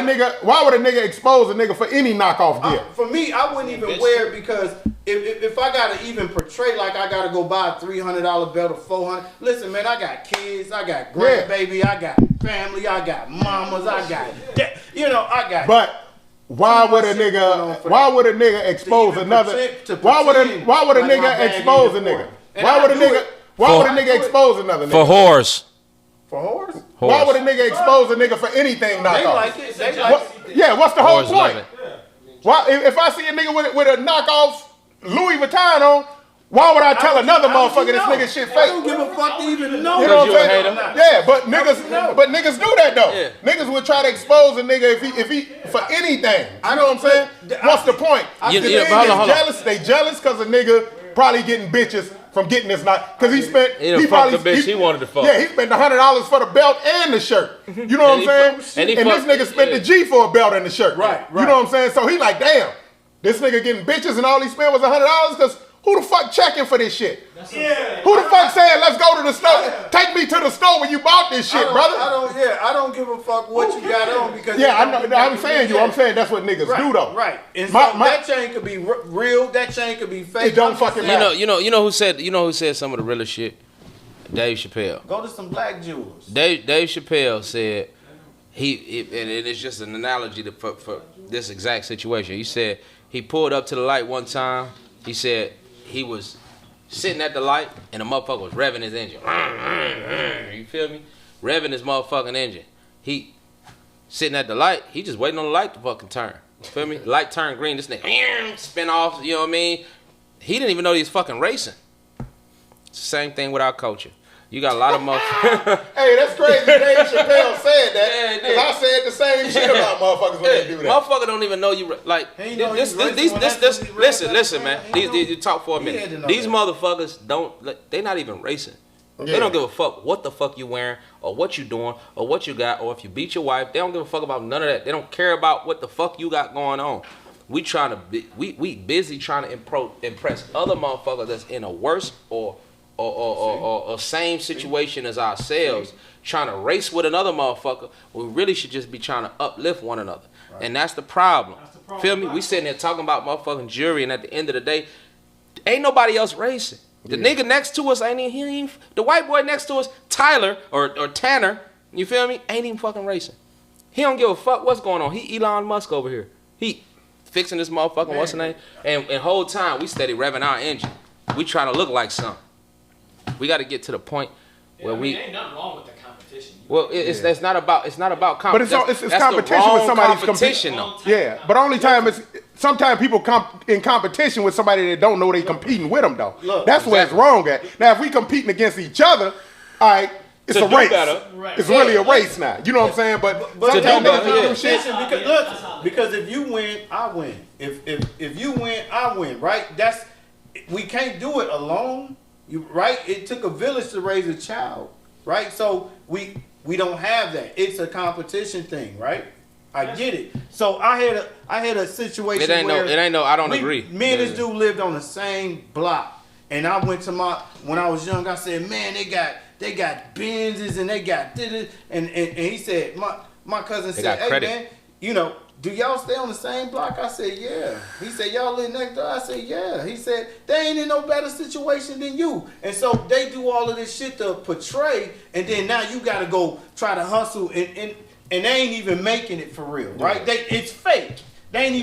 a nigga expose a nigga for any knockoff gear? For me, I wouldn't even wear it because if I gotta even portray like I gotta go buy a $300 belt or $400. Listen, man, I got kids, I got grandbaby, I got family, I got mamas, I got I got. But why would a nigga expose even another? pretend- Why would a like my nigga bag expose a in the nigga? front. And Why I would a do nigga? it. Why would a For- nigga expose another For nigga? whores. For horse? Why would a nigga expose a nigga for anything knockoff? They like it. They like it. What's the whole Whores love point? it. Why, if I see a nigga with a knockoff Louis Vuitton on, why would I tell another motherfucker this nigga shit I don't fake? give a fuck to even know. You know what you a I'm saying? hater? Yeah, but niggas do that though. Yeah. Niggas would try to expose a nigga if he for anything. You know what I'm saying? What's the point? You- The yeah, niggas but hold on. jealous. They jealous because a nigga probably getting bitches from getting this night because he spent. He done fucked the bitch he wanted to fuck. Yeah, he spent $100 for the belt and the shirt. You know what I'm And saying? he And this fucked- nigga spent the yeah. G for a belt and the shirt. Right. You know what I'm saying? So he like, damn, this nigga getting bitches and all he spent was $100 because. Who the fuck checking for this shit? Yeah. Who the fuck saying let's go to the store? Take me to the store when you bought this shit, brother. I don't give a fuck what you got on because Yeah, I know. I'm saying that's what niggas do though. Right. And My- so my- that chain could be real. That chain could be fake. It don't I'm just fucking saying, matter. You know who said some of the realest shit? Dave Chappelle. Go to some black jewelers. Dave Chappelle said and it's just an analogy for this exact situation. He said he pulled up to the light one time. He said he was sitting at the light and the motherfucker was revving his engine. You feel me? Revving his motherfucking engine. He sitting at the light. He just waiting on the light to fucking turn. You feel me? Light turned green. This nigga spin off. You know what I mean? He didn't even know he was fucking racing. It's the same thing with our culture. You got a lot of motherfuckers. Hey, that's crazy. Dave Chappelle said that. Yeah, he did. Because I said the same shit about motherfuckers when they do that. Motherfucker don't even know you like He know this. you racist when that's when he Listen, racist, listen, man. man. He These you talk for a He had minute. to know These that. motherfuckers don't. They not even racing. They Yeah. don't give a fuck what the fuck you wearing or what you doing or what you got or if you beat your wife. They don't give a fuck about none of that. They don't care about what the fuck you got going on. We trying to be, we busy trying to impress other motherfuckers that's in a worse or same situation as ourselves, trying to race with another motherfucker. We really should just be trying to uplift one another, and that's the problem. Feel me? We sitting there talking about motherfucking jury, and at the end of the day, ain't nobody else racing. The nigga next to us the white boy next to us, Tyler or Tanner, you feel me? Ain't even fucking racing. He don't give a fuck what's going on. He Elon Musk over here. He fixing this motherfucking what's the name? And whole time we steady revving our engine. We trying to look like something. We got to get to the point where ain't nothing wrong with the competition. Well, it's not about competition. But it's competition with somebody's competition though. Yeah, but only time is sometimes people in competition with somebody that don't know they competing with them though. Look, that's where it's wrong at. Now if we competing against each other, all right, it's To a do race. better. Right. It's really a race now. You know what I'm saying? But to do sometimes better, niggas yeah. do shit. Because if you win, I win. If you win, I win. Right? We can't do it alone. Right? It took a village to raise a child. Right? So we don't have that. It's a competition thing. Right? I get it. So I had a situation It ain't where no. I don't agree. Me and this dude lived on the same block, and I went to when I was young. I said, man, they got Benzes and they got this, and he said, my cousin said, hey credit. man, you know, do y'all stay on the same block? I said, yeah. He said, y'all live next door? I said, yeah. He said, they ain't in no better situation than you. And so they do all of this shit to portray, and then now you got to go try to hustle, and they ain't even making it for real, right? It's fake. They ain't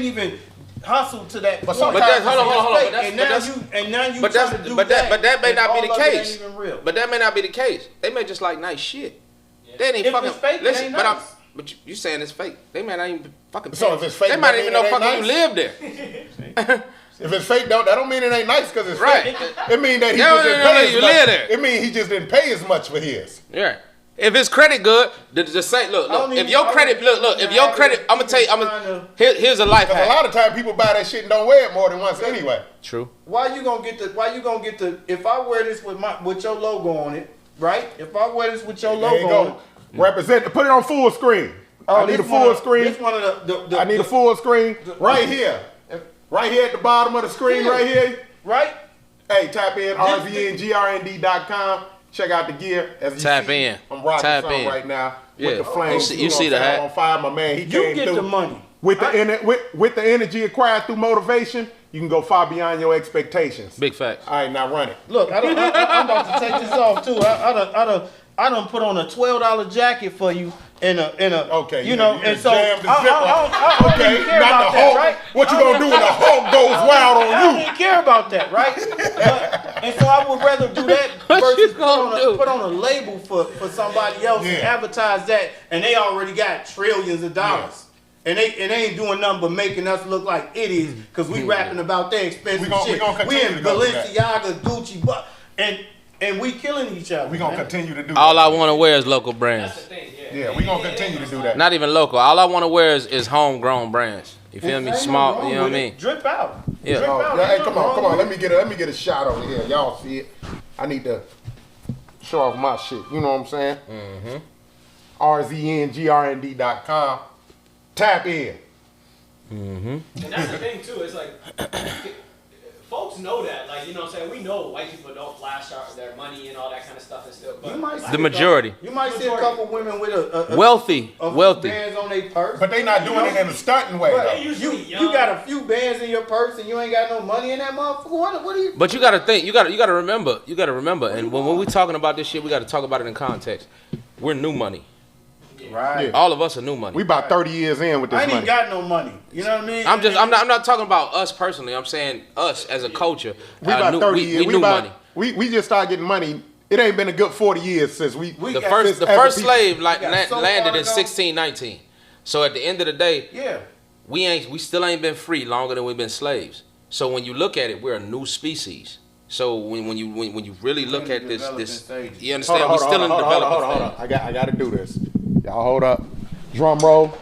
even hustle to that point. But that's hold on. And now you But trying to do that may and not be all the of it case. ain't even real. But that may not be the case. They may just like nice shit. They ain't If fucking it's fake, it listen. ain't But nice. but you saying it's fake. They may not even fucking. So if it's fake, they might that even mean know it ain't fucking you nice? live there. If it's fake, that don't mean it ain't nice because it's Right. fake. It mean that he Yeah, just didn't no, pay you as live much. there. It mean he just didn't pay as much for his. Yeah. If his credit good, the same. Look. If your credit, if your credit, I'm gonna tell you. Here's a life Because a hack. lot of times people buy that shit and don't wear it more than once anyway. True. Why you gonna get the? If I wear this with your logo on it, right? If I wear this with your There you logo on it. go. Represent. Put it on full screen. I need a full screen. This one of the I need a full screen right here. Right here at the bottom of the screen, Yeah. right here. right. Hey, type in rzngrnd.com. Check out the gear. As you Tap see, in. I'm rocking Tap something in. right now Yeah. with the flames. You see know the what I'm saying? hat? I'm on fire, my man. He You came get through. the money. With the energy acquired through motivation, you can go far beyond your expectations. Big facts. All right, now run it. Look, I'm about to take this off too. I done put on a $12 jacket for you in a Okay, you know, and so jammed the I zipper. don't Okay, even care not about the that, Hulk. right? What you gonna do when the Hulk goes wild I on don't you? even care about that, right? And so I would rather do that What you versus gonna do? put on a label for somebody else and Yeah. advertise that, and they already got trillions of dollars. And they ain't doing nothing but making us look like idiots because we rapping about their expensive We shit. gonna We continue in to go through that. Balenciaga, Gucci, and we killing each other. We gonna man. continue to do All that. I want to wear is local brands. That's the thing, Yeah, we gonna continue to do that. Not even local. All I want to wear is homegrown brands. You feel me? Ain't no Small. wrong You know what I with it. mean? Drip out. Yeah. Drip Oh, out. yeah, hey, Ain't come nothing on. wrong Let with me get a shot over here. Y'all see it? I need to show off my shit. You know what I'm saying? rzngrnd.com. Tap in. And that's the thing too. It's like folks know that. Like, you know what I'm saying? We know white people don't flash out their money and all that kind of stuff and still. But You might see The majority. You might see a couple women with a Wealthy. few Wealthy. bands on their purse. But they not doing it in a stunting way. But though. they usually young. you got a few bands in your purse and you ain't got no money in that motherfucker. What do you? But you gotta think. You gotta remember. And when we talking about this shit, we gotta talk about it in context. We're new money. Right. Yeah. All of us are new money. We about 30 years in with I this ain't even money. got no money. You know what I mean? I'm not talking about us personally. I'm saying us as a culture. We about 30 years. We new money. We just started getting money. It ain't been a good 40 years since we The got- first as a people. slave got so far landed to in go. 1619. So at the end of the day, Yeah. we still ain't been free longer than we've been slaves. So when you look at it, we're a new species. So when you really look at this, stages. you understand? We're still in the development hold on. I got to do this. Y'all hold up. Drum roll.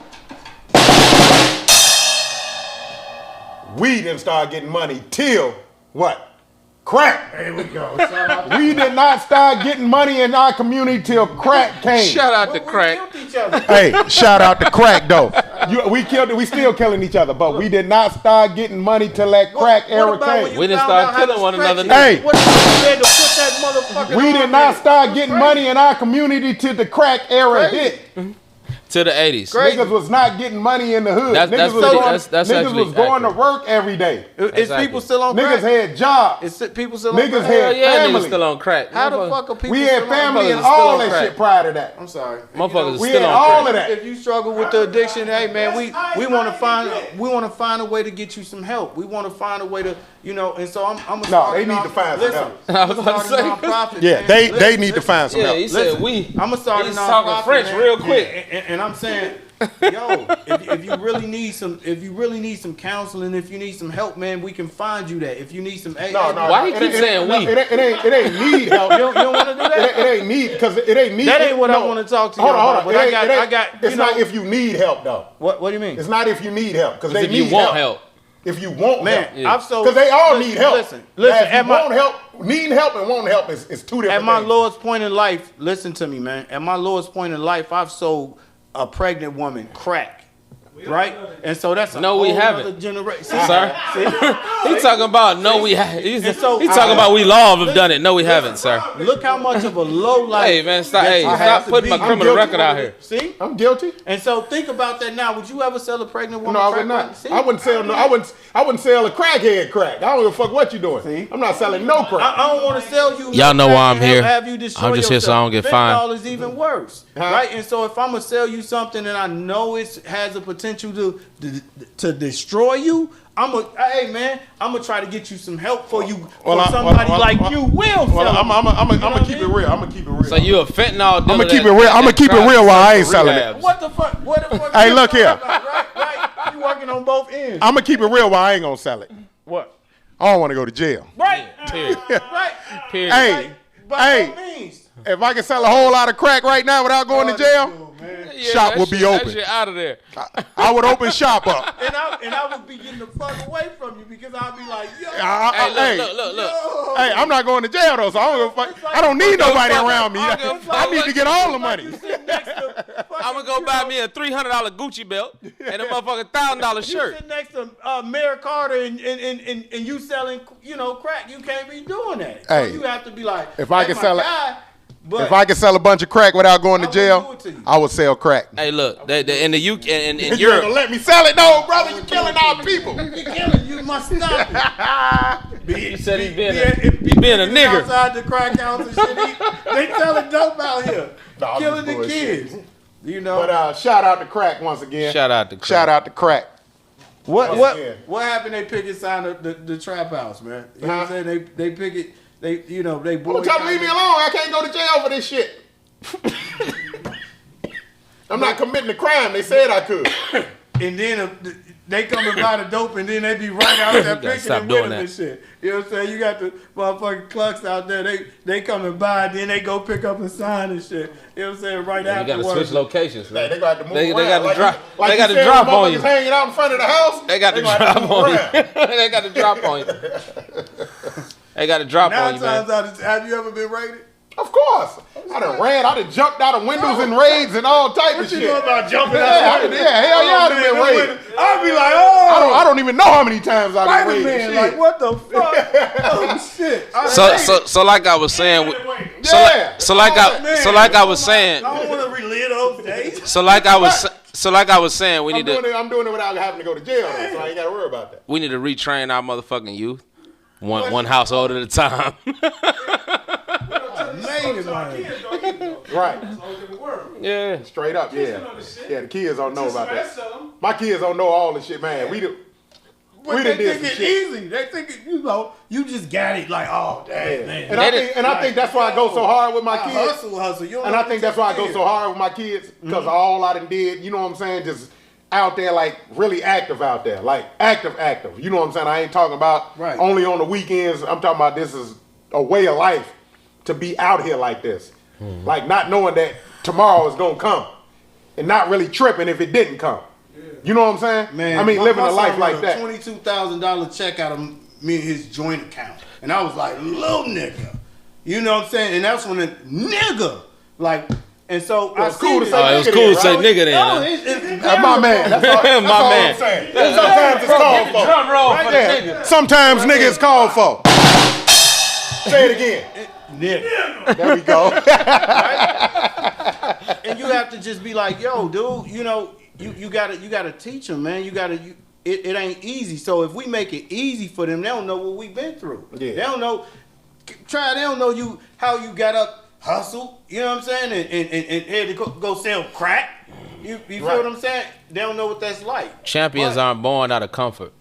We didn't start getting money till what? Crack. There we go. We did not start getting money in our community till crack came. Shout out to crack. We killed each other. Hey, shout out to crack though. We still killing each other, but we did not start getting money till that crack era came. We didn't start killing one another. Hey. What if you had to put that motherfucker We on did not there? start getting money in our community till the crack era hit. To the 80s. Niggas was not getting money in the hood. That's Niggas was pretty- going, that's niggas actually was going to accurate. work every day. Is people still on Niggas crack? had jobs. Is people still on Niggas crack? had Hell yeah, family. niggas still on crack. How the fuck are people We still had on family and Motherfuckers still all on that crack. shit prior to that. I'm sorry. Motherfuckers is We still had on all crack. of that. If you struggle with the addiction, hey man, we want to find a way to get you some help. We want to find a way to, and so I'm gonna start they a need to find some help. I was about to say. nonprofit. Yeah, man. they need to find some Yeah, help. he said we. I'm gonna start a He's nonprofit. talking French man. real quick. And I'm saying, yo, if you really need some counseling, if you need some help, man, we can find you that. If you need some, Why he keep saying we? It ain't need help. You don't want to do that? It ain't need because it ain't need. That ain't what I no. want to talk to you Hold about. on. But I got. It's not if you need help though. What do you mean? It's not if you need help because they If you need want help. If you want Man, help, Yeah. I've so because they all need help. Listen. Now, if At you want help, needing help and wanting help is two different At my things. lowest point in life, listen to me, man. At my lowest point in life, I've sold a pregnant woman crack. Right? And so that's a No, we whole haven't. other generation. Sir? He talking about no we haven't. He And so- talking about we law have done it. No we haven't, sir. Look how much of a low life. Hey man, stop that you have stop to putting my be. criminal guilty. record out here. See? I'm guilty. And so think about that now. Would you ever sell a pregnant woman No, I crack? would not. See? I wouldn't sell. No, I wouldn't sell a crackhead crack. I don't give a fuck what you doing. See? I'm not selling no crack. I don't want to sell you. Y'all know crack why I'm and here. Have you destroy I'm just here so I don't get fined. Fentanyl is even worse, right? And so if I'm gonna sell you something and I know it has the potential to destroy you, I'm gonna try to get you some help for you. Somebody like you will sell. I'm You know gonna keep it real. I'm gonna keep it real. So you a fentanyl dealer. I'ma keep it real. I'ma keep it real while I ain't selling it. What the fuck? What the fuck? Hey, you look talking here. about, right? You working on both ends. I'm gonna keep it real while I ain't gonna sell it. What? I don't want to go to jail. Right. Period. Right. Period. Hey, By no means. if I can sell a whole lot of crack right now without going to jail, Yeah, shop that will be shit- open. That shit out of there. I would open shop up. And I would be getting the fuck away from you because I'd be like, yo. Hey, look. Hey, I'm not going to jail though, so I don't, I don't need nobody around me. I need to get all the money. I'm gonna go buy me a $300 Gucci belt and a motherfucking $1,000 You shirt. sit next to Mayor Carter and you selling, crack. You can't be doing that. Hey, So you have to be like, if I hey, can my sell it- guy, but If I could sell a bunch of crack without going to I jail, wouldn't do it to you. I would sell crack. Hey, look, in the UK and in You ain't Europe, gonna let me sell it, no, brother. You killing our people. you killing. You must stop it. he said he being a nigger. Outside the crack house and shit, they selling dope out here, Nah, I'm killing just the bullshit. kids. You know. But shout out to crack once again. Shout out to Shout out to crack. What Yeah. what happened? They picket sign the trap house, man. You know what I'm saying? They picket. They they Who boy. tell me leave me alone? I can't go to jail for this shit. I'm not committing a crime. They said I could. And then they come and buy the dope, and then they be right out there gotta picking stop and doing winning that. and shit. You know what I'm saying? You got the motherfucking clucks out there. They come and buy, then they go pick up and sign and shit. You know what I'm saying? Right You gotta afterwards. switch locations, Hey, man. they got to move They around. got to Like drop. you- like They you got to said, drop when on you. motherfuckers hanging out in front of the house. They got to gotta drop move on you. around. They got to drop on you. They got to drop on 9 you, man. times out of 10, have you ever been raided? Of course. I done ran. I done jumped out of windows and raids and all type of shit. You know about jumping Yeah, out hell yeah, I done been raided. I'd be like, oh, I don't even know how many times I've been Spider-Man, raided. like what the fuck? Oh shit. So like I was saying, Yeah. so like I was saying, I don't want to relive those days. so like I was saying, we need to I'm doing it without having to go to jail, though, so I ain't got to worry about that. we need to retrain our motherfucking youth, one household at a time. Right. Yeah. Straight up, yeah. Yeah, the kids don't know about that. My kids don't know all the shit, man. We done They did think some it shit. easy. They think it, you just got it like, oh, damn, man. And I think that's why I go so hard with my kids. Hustle. You don't And know I think that's why I go what so hard with my kids, because all I done did, you know what I'm saying, just out there, like really active out there, like active. You know what I'm saying? I ain't talking about only on the weekends. I'm talking about this is a way of life to be out here like this. Like not knowing that tomorrow is gonna come and not really tripping if it didn't come. You know what I'm saying? Man, I mean, living a life like that. $22,000 check out of me and his joint account. And I was like, little nigga. You know what I'm saying? And that's when the nigga, like, and so I cool to see say it was cool to say nigga then. No, Huh? it's That's my man. That's all, that's My all man. I'm saying. Sometimes it's called for. Drum roll for the Yeah. nigga. Sometimes niggas called for. Say it again. nigga. There we go. And you have to just be like, yo, dude, you know, you gotta teach them, man. It ain't easy. So if we make it easy for them, they don't know what we've been through. Yeah. They don't know. They don't know how you got up, hustle. You know what I'm saying? And had to go sell crack. You feel what I'm saying? They don't know what that's like. Champions aren't born out of comfort.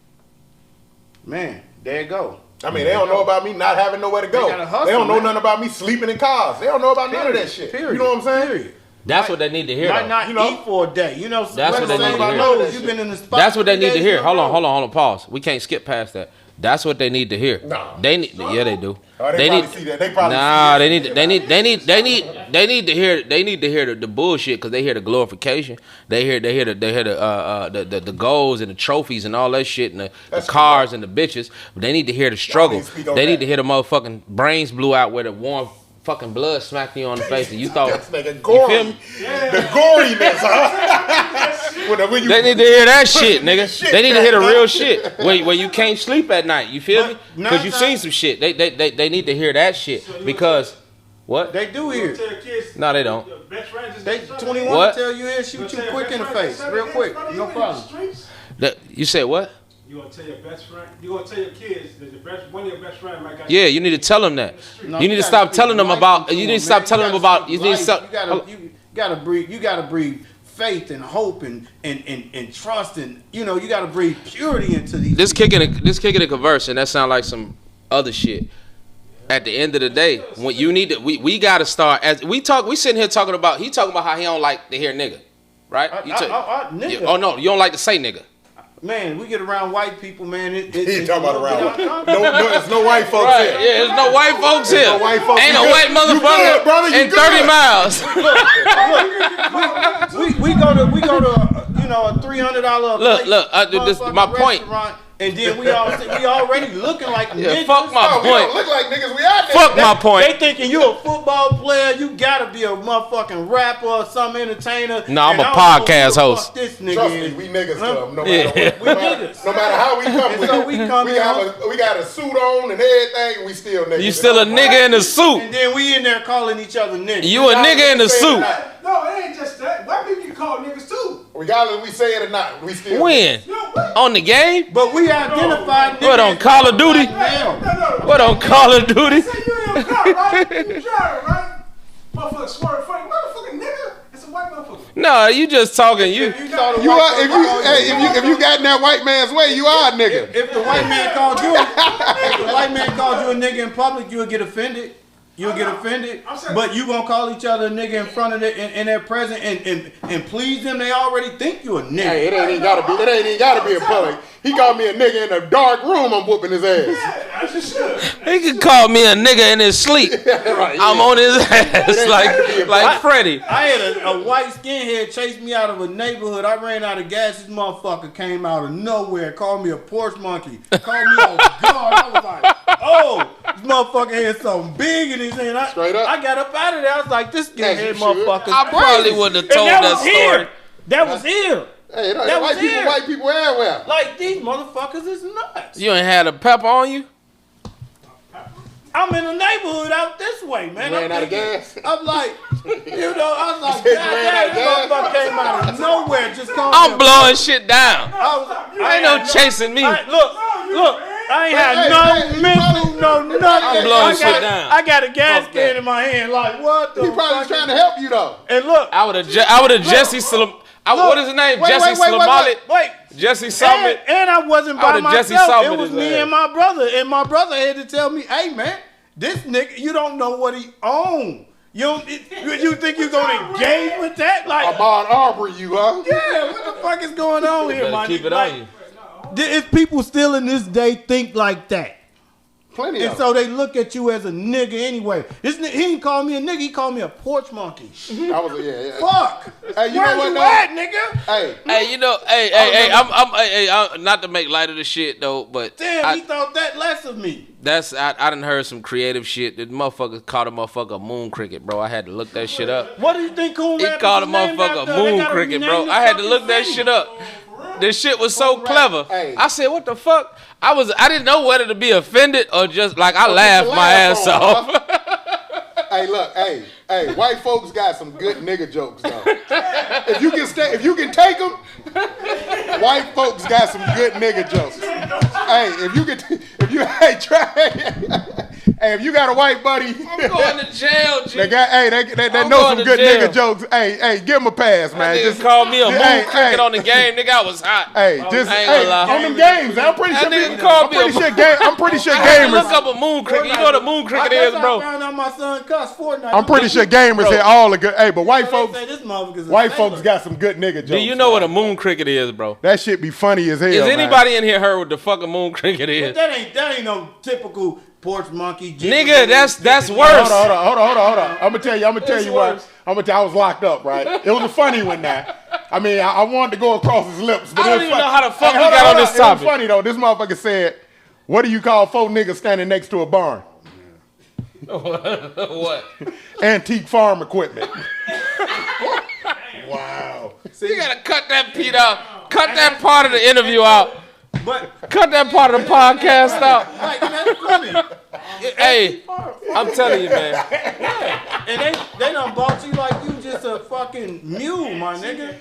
Man, there you go. I mean, they don't know about me not having nowhere to go. They gotta hustle, They don't know man. nothing about me sleeping in cars. They don't know about none of that shit. Period. You know what I'm saying? Period. That's what they need to hear. Might though. not You know? eat for a day. You know, That's what they need to hear. You've been in the spot. That's what they 3 need to days hear. in a Hold row. on. Pause. We can't skip past that. That's what they need to hear. No. They need. Yeah, they do. Oh, they They probably need. see that. They probably Nah, see they that. need. They need to hear. They need to hear the bullshit because they hear the glorification. They hear the goals and the trophies and all that shit and the cars and the bitches. But they need to hear the struggle. need to speak on They that. need to hear the motherfucking brains blew out where the warm fucking blood smacked you on the face and you thought. That's nigga You gory. feel me? The goriness, huh? when you, They need to hear that shit, nigga. Shit They need to hear the back, real man. shit where you can't sleep at night. You feel me? But Because you nine seen times- some shit. They need to hear that shit because what? They do here. No, they don't. They 21 What? tell you here, shoot you quick in the face, real quick, no problem. You said what? You gonna tell your best friend? You gonna tell your kids that one of your best friend might got? Yeah, you need to tell them that. No, You need to gotta stop speak telling them life about. into You need to them, stop man. telling them gotta about. You speak need to stop. life. You gotta breathe faith and hope and trust and you gotta breathe purity into these. This kicking a Converse, and that sound like some other shit. At the end of the day, when you need to, we gotta start as we talk. We sitting here talking about. He talking about how he don't like to hear nigga, right? Nigga. Oh no, you don't like to say nigga. Man, we get around white people, man. He ain't talking about around. No, there's no white folks Right? here. Yeah, there's no white folks here. no white folks. Ain't You a good. white You motherfucker good, brother. You in 30 good. miles. we go to a $300 Look, my point. and then we already looking like Yeah, niggas. fuck my Oh, we don't point. look like niggas. We out there. Fuck my point. They thinking you a football player, you gotta be a motherfucking rapper or some entertainer. No, I'm and a I don't know podcast who the host. fuck This nigga Trust me, is. we niggas Huh? come. No Yeah. matter what. We niggas. No matter how we come. And so we come in, we got a suit on and everything. And we still niggas. You still a nigga in a suit. and then we in there calling each other niggas. You a nigga in a suit. No, it ain't just that. White people get called niggas too. Regardless, we say it or not, we still. When? You know what? On the game? But we identified niggas. What, on Call of Duty? Now. No. What, on Call of Duty? Say you in your car, right? You driving, right? Motherfucker swerve funny. Motherfucking nigga. It's a white motherfucker. No, you just talking. You. You are if you got in that white man's way, you are a nigga. If the white man called you, a nigga in public, you would get offended. You'll get offended, but you gonna call each other a nigga in front of in their presence and please them. They already think you a nigga. Hey, it ain't even gotta be in public. He called me a nigga in a dark room. I'm whooping his ass. He could call me a nigga in his sleep. Right, I'm on his ass like Freddy. I had a white skinhead chase me out of a neighborhood. I ran out of gas. This motherfucker came out of nowhere, called me a porch monkey, called me a god. I was like, oh, this motherfucker had something big in his hand. Straight up. I got up out of there. I was like, this As you skinhead should. motherfucker. I probably wouldn't have told that story. That was here. Hey, That was here. white people everywhere. Like, these motherfuckers is nuts. You ain't had a pepper on you? I'm in the neighborhood out this way, man. Ran out of gas. I'm like, I was like, said you God ran out of damn, this gas? motherfucker came out of nowhere. Just called me I'm a- blowing shit down. I Ain't no chasing me. Look, I ain't had Hey, no hey, mental, no nothing. I'm blowing I got- shit down. I got a gas Fuck can that. in my hand, like, what the He probably was fuck? trying to help you though. And look, I would have Jesse Salam. What is his name? Jesse Salamalit. wait. Jesse Summit. And I wasn't I by would've Jesse myself. Summit It was his me ass. and my brother. And my brother had to tell me, hey, man, this nigga, you don't know what he own. You think you're gonna engage with that? Like, Ahmaud Arbery, you, huh? yeah, what the fuck is going on here, Better man? keep it Like, on you. if people still in this day think like that. Plenty And of so they look at you as a nigga anyway. He didn't call me a nigga, he called me a porch monkey. I was, yeah. Fuck! Hey, you Where know what, you though? at, nigga? Hey, Hey, you know, hey, I'm not to make light of the shit though, but Damn, he thought that less of me. I done heard some creative shit. The motherfucker called a motherfucker a moon cricket, bro. I had to look that shit up. What do you think Coon He Rapids called a is named motherfucker after? a They moon gotta cricket, rename bro. the I had to fucking look that city. shit up. This shit was so clever. Hey. I said, "What the fuck?" I didn't know whether to be offended or just like I laughed my laugh ass on, off. hey, look, hey, white folks got some good nigga jokes though. If you can take them, white folks got some good nigga jokes. Hey, if you got a white buddy, I'm going to jail, G. they I'm know going some to good jail. nigga jokes. Hey, give them a pass, man. Nigga Just called me a moon hey, cricket on the game. Nigga, I was hot. Hey, I ain't gonna lie. on them games. I'm pretty That sure. nigga called me a I'm pretty sure I had to look gamers. up a moon cricket. You know what a moon cricket That's is, how bro? I found out my son cussed Fortnite. I'm pretty sure gamers Bro. hit all the good. Hey, but white They folks, say this motherfucker's a white sailor. folks got some good nigga jokes. Do you know what a moon cricket is, bro? That shit be funny as hell. Is man. anybody in here heard what the fuck a moon cricket But is? that ain't no typical porch monkey. Nigga, that's worse. Hold on. I'm gonna tell you It's what. worse. I was locked up, right? It was a funny one now. I mean, I wanted to go across his lips, but I it don't was even fun- know how the fuck we hold got on this It was topic. funny though. This motherfucker said, "What do you call 4 niggas standing next to a barn?" What? Antique farm equipment. Wow. You gotta cut that Pete out. Cut that part of the interview out. But Cut that part of the podcast out. like that's funny. Hey, I'm telling you, man. And they done bought you like you just a fucking mule, my nigga.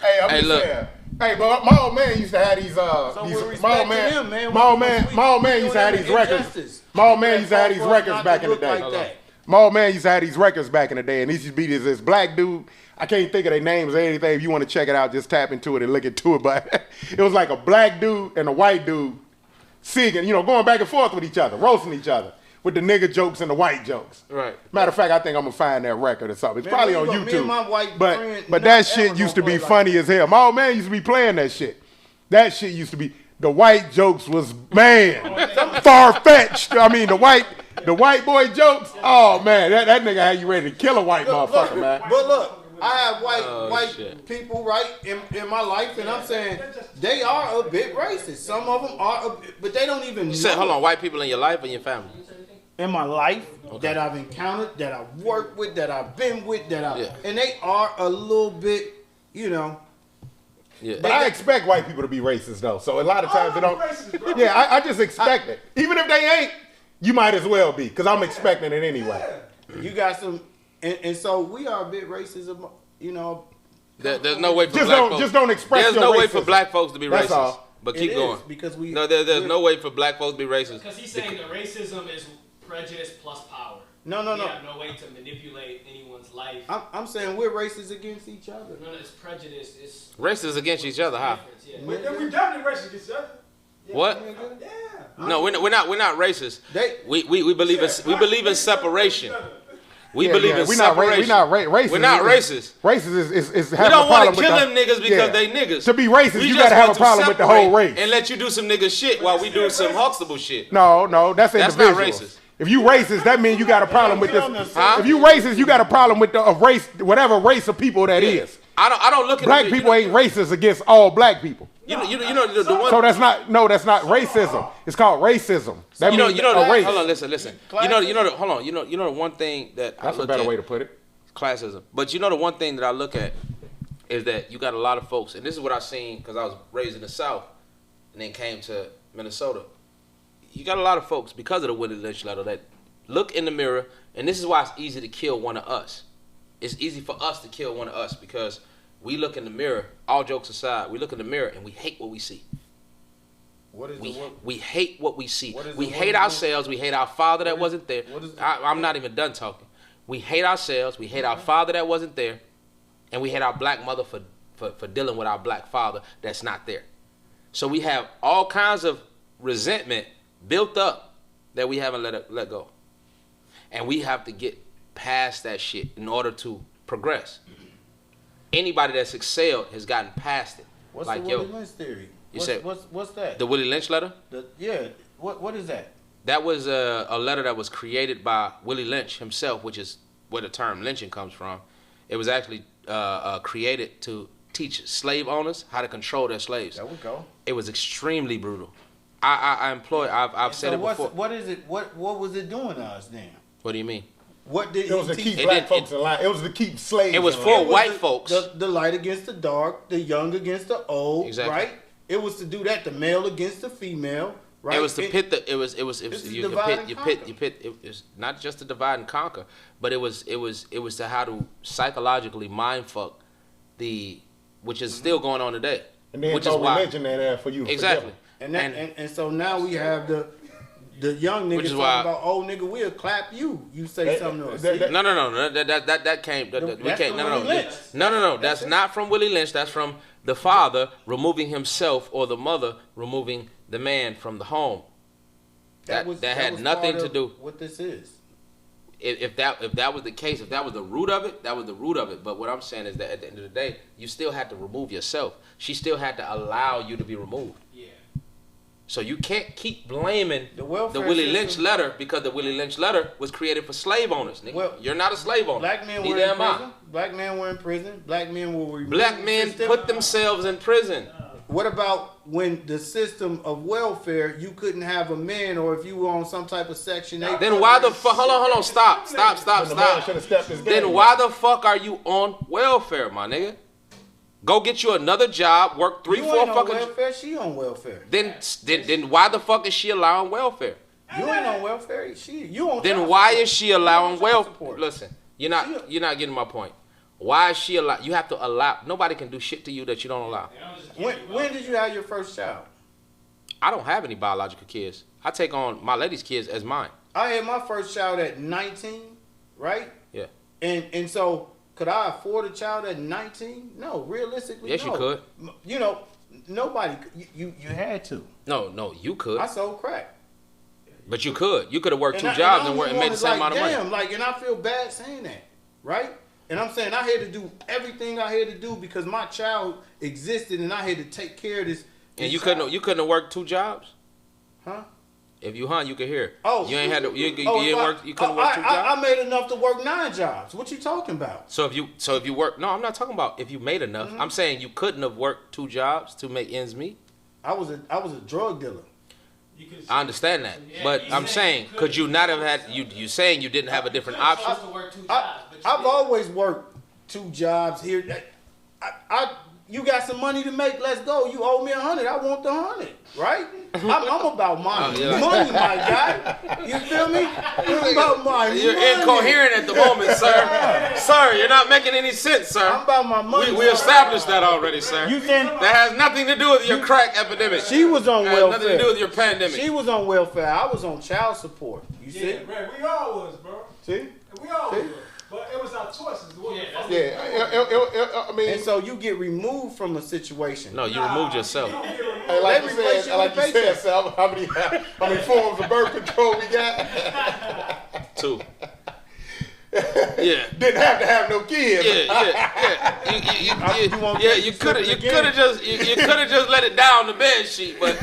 Hey, I'm Hey, just look. saying. Hey, but my old man used to have these. with respect My old to man, him, man, my old we- man, we- my old man we used to have doing these records. injustice. My old man used to have these For us records not back to in the look day. like that. My old man used to have these records back in the day, and he used to be this black dude. I can't think of their names or anything. If you want to check it out, just tap into it and look into it. But it was like a black dude and a white dude singing, going back and forth with each other, roasting each other with the nigga jokes and the white jokes. Right. Matter of fact, I think I'm gonna find that record or something. It's Man, probably me on and YouTube. my white but friend but not that shit ever used to gonna be play funny as hell. My old man used to be playing that shit. That shit used to be the white jokes was far fetched. I mean the white boy jokes. Oh man, that nigga had you ready to kill a white motherfucker, man. But look, I have white shit. people right in my life, and I'm saying they are a bit racist. Some of them are, but they don't even know. You said, hold on, white people in your life or in your family? In my life that I've encountered, that I've worked with, that I've been with, Yeah. and they are a little bit, Yeah. But I expect white people to be racist though. So a lot of times they don't. Racist, bro. Yeah, I just expect it. Even if they ain't, you might as well be, because I'm expecting it anyway. you got some, and so we are a bit racist, There's no way for Just black don't- folks. just don't express There's your no way for racism. black folks to be That's racist. all. But It keep is, going. because we. No, there's no way for black folks to be racist. Because he's saying that racism is prejudice plus power. No. We have no way to manipulate anyone's life. I'm saying we're racist against each other. No, it's prejudice. It's Racist against each other, huh? difference, yeah. We definitely racist against each other. What? Yeah. No, we're not racist. They- We believe in separation. We Yeah, believe yeah. in We're not separation. racist. We're not racist. Racist is We having don't a want problem to kill with them niggas because they niggas. To be racist, We you just gotta have want a problem with the separate whole race. and let you do some nigga shit while we do some Huxtable shit. No, that's That's not individual. racist. If you racist, that means you got a problem with this. Huh? If you racist, you got a problem with the race, whatever race of people that is. I don't look at Black it, people ain't racist against all black people. You know the one. So that's not racism. It's called racism. That means a race. Hold on, listen. You know the one thing that I That's a look better at, way to put it. classism. But you know the one thing that I look at is that you got a lot of folks, and this is what I've seen because I was raised in the South and then came to Minnesota. You got a lot of folks because of the Willie Lynch letter that look in the mirror, and this is why it's easy to kill one of us. It's easy for us to kill one of us because we look in the mirror, all jokes aside, we look in the mirror and we hate what we see. We hate what we see. We hate ourselves. We hate our father that wasn't there. I'm not even done talking. We hate ourselves. We hate our father that wasn't there. And we hate our black mother for dealing with our black father that's not there. So we have all kinds of resentment built up that we haven't let go. And we have to get past that shit in order to progress. Anybody that's excelled has gotten past it. What's like, the Willie Lynch theory? said- What's that? The Willie Lynch letter? What is that? That was a letter that was created by Willie Lynch himself, which is where the term lynching comes from. It was actually created to teach slave owners how to control their slaves. There we go. It was extremely brutal. I've said it before. What is it? What was it doing to us then? What do you mean? What did It was he to teach? keep black folks in line. It was to keep slaves. It was in for line. white folks. The light against the dark, the young against the old, Exactly. right? It was to do that. The male against the female, right? It was to pit the. It was It's you divide could and pit. It was not just to divide and conquer, but it was to how to psychologically mind fuck which is still going on today. And then which is throw why religion in there for you. exactly. and so now we have the young Which niggas is talking why- about, oh nigga, we'll clap you. You say something to us. that- See? No. That came. We That's can't. from No. Willie Lynch. No. That's not from Willie Lynch. That's from the father removing himself or the mother removing the man from the home. That had was nothing part to of do. what this is. If that was the case, if that was the root of it, that was the root of it. But what I'm saying is that at the end of the day, you still had to remove yourself. She still had to allow you to be removed. Yeah. So you can't keep blaming The the welfare Willie system- Lynch letter because the Willie Lynch letter was created for slave owners. Nigga. Well, you're not a slave owner. Black men were Neither in am I. prison. Black men were in prison. Black men were removed. Black from men the system. put themselves in prison. What about when the system of welfare, you couldn't have a man, or if you were on some type of Section 8? Then why the fuck? Hold on. Stop. The man should have stepped his game. Then why the fuck are you on welfare, my nigga? Go get you another job, work You 3-4 ain't on fucking. welfare. She on welfare. Then why the fuck is she allowing welfare? You ain't on welfare. You on. Then child why support. is she allowing child welfare? support. Listen, you're not getting my point. Why is she allow? You have to allow. Nobody can do shit to you that you don't allow. They don't just give you When up. did you have your first child? I don't have any biological kids. I take on my lady's kids as mine. I had my first child at 19, right? Yeah. And so could I afford a child at 19? No, realistically, Yes, no. you could. You know, nobody. You had to. No, you could. I sold crack. But you could. You could have worked two I jobs only and made the wanted, same amount of money. damn, and I feel bad saying that, right? And I'm saying I had to do everything I had to do because my child existed, and I had to take care of this. And this you child. couldn't have worked two jobs. Huh? If you you could hear. Oh, you ain't had to. You oh, didn't if I- work. You couldn't work two jobs. I made enough to work 9 jobs. What you talking about? So if you work, no, I'm not talking about if you made enough. Mm-hmm. I'm saying you couldn't have worked two jobs to make ends meet. I was a drug dealer. You could I understand that, Yeah, but he's I'm saying, saying could you not have had you saying you didn't have a different option? supposed to work 2 jobs, but you I've didn't. always worked 2 jobs here. You got some money to make? Let's go. You owe me 100. I want the 100. Right? I'm about money. Oh, yeah. Money, my guy. You feel me? I'm about my You're money. incoherent at the moment, sir. Sir, you're not making any sense, I'm sir. about my money. We established that already, sir. You saying That has nothing to do with your crack epidemic. she was on That has nothing to do welfare? with your pandemic. She was on welfare. I was on child support. You see? Yeah, man, we all was, bro. See? We all was. But it was our choices. Yeah, that's Yeah, I mean, And so you get removed from a situation. No, you removed yourself. hey, like Let you me replace said, you like with you said, paycheck. Sal, how many forms of birth control we got? 2. Yeah. Didn't have to have no kids. You want yeah, to you take could have something you could have just you could have just let it down the bed sheet, but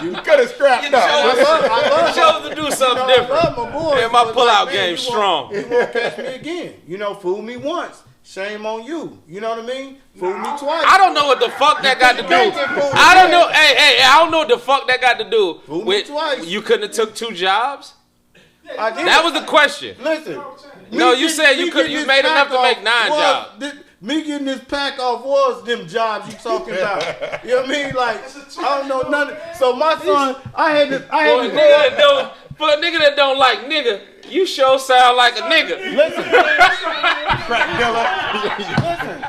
You could have strapped you up. chose, you chose to do something I different. love my boys. And my but pullout man, game you won't- strong. You won't catch me again. You know, fool me once, shame on you. You know what I mean? Fool me twice. I don't know what the fuck that got to do. I don't know. Hey, I don't know what the fuck that got to do Fool me with twice. you couldn't have took 2 jobs. I did. That was the question. Listen. No, me you get- said me you could. getting You this made enough pack to make off 9 was- jobs. Me getting this pack off was them jobs you talking about. You know what I mean? Like I don't know nothing. So my son, I had to For a nigga that don't like nigga, you sure sound like a nigga. listen. Listen.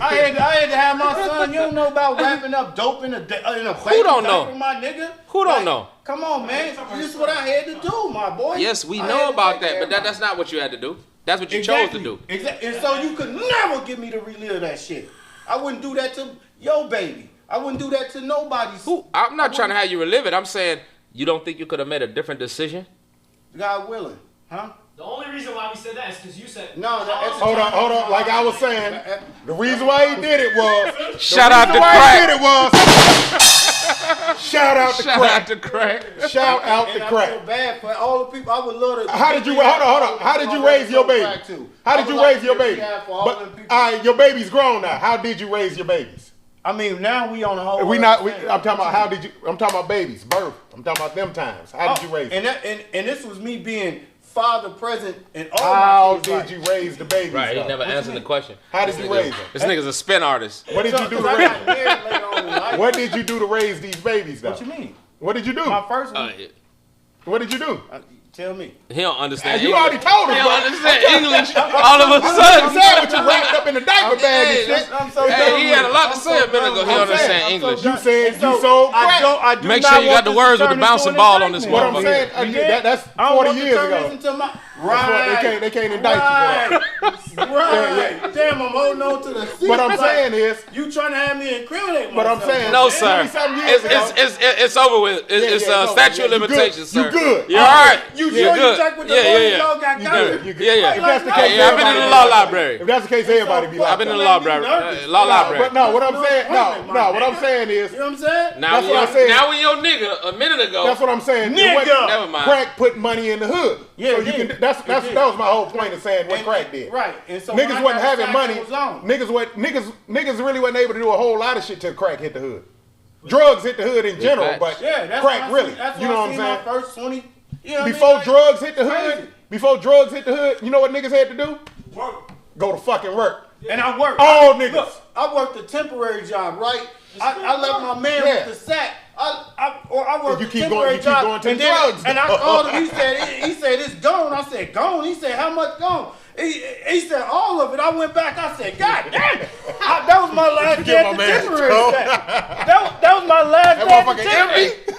I had to have my son. You don't know about wrapping up dope in a baby don't know? diaper, my nigga. Who don't know? Come on, man. This is what I had to do, my boy. Yes, we I know had to about take that, care but of my- that's not what you had to do. That's what you Exactly. chose to do. Exactly. And so you could never get me to relive that shit. I wouldn't do that to your baby. I wouldn't do that to nobody's. Who? I'm not trying to have you relive it. I'm saying you don't think you could have made a different decision. God willing, huh? The only reason why we said that is because you said No, that's Hold on. Like I was saying, the reason why he did it was. Shout out to Why crack. he did it was. Shout out to Shout crack. out to crack. Shout out to and I crack. feel bad for all the people. I would love to. How did you hold on? How did you raise your baby? How did you raise your baby? But all right, your baby's grown now. How did you raise your babies? I mean, now we on the whole. I'm talking about how did you? I'm talking about babies, birth. I'm talking about them times. How did you raise them? And this was me being father present and all How my kids' did life. you raise the babies? Right, he though? never answered the question. How did you raise them? This nigga's a spin artist. What did you do to I raise got them? married later on in life. What did you do to raise these babies though? What you mean? What did you do? My first one. What did you do? Tell me. He don't understand. You English. already told us. He bro. don't understand English. All of a I'm sudden. saying what you wrapped up in the diaper bag and shit. I'm so Hey, done he with had a it. lot to I'm say so a minute done ago. with He it. understand I'm so English. You done. said And you sold crack. I do Make not sure you got want the this words to with the turn bouncing into ball an on this indictment. What I'm saying, that's I don't 40 want to years turn ago. this into my Right. They can't indict you for that. Right. Damn, I'm holding on to the seat. What I'm saying is, You trying to have me incriminate myself. but I'm saying, No, sir. 20-something years ago. It's over with. It's yeah, no, statute of yeah, you limitations, good. sir. You good. You're all right. You You're sure good. you check with the Yeah, lawyer? yeah, Y'all got You covered? good. You good. Yeah, yeah. If that's the Like, case, Yeah, I've been in the law library. If that's the case, everybody be I've locked been in up. the law library. Law library. But no, what I'm saying, what I'm saying is, You know what I'm saying? Now That's when what I said. now when your nigga a minute ago. that's what I'm saying. Nigga. It wasn't- Never mind. Crack put money in the hood. Yeah, so it you did. can. That was my whole point of saying what And- crack did. Right. And so when I Niggas got wasn't having sacked, money. it was on. Niggas really wasn't able to do a whole lot of shit till crack hit the hood. Drugs hit the hood in general, facts. but Yeah, that's crack when I really. see- that's You when know I what I'm see saying? my first 20. You know what I mean? Before Like, drugs hit the crazy. hood, you know what niggas had to do? Work. Go to fucking work. And I worked. All niggas. Look, I worked a temporary job, right? I left my man Yeah. with the sack. I worked You a keep temporary going job. to and then- drugs. And I called him. He said it's gone. I said gone. He said how much gone? He said all of it. I went back. I said God damn. That was my last day Give at my the man temporary some. sack. That was my last That day at the motherfucker temporary. empty.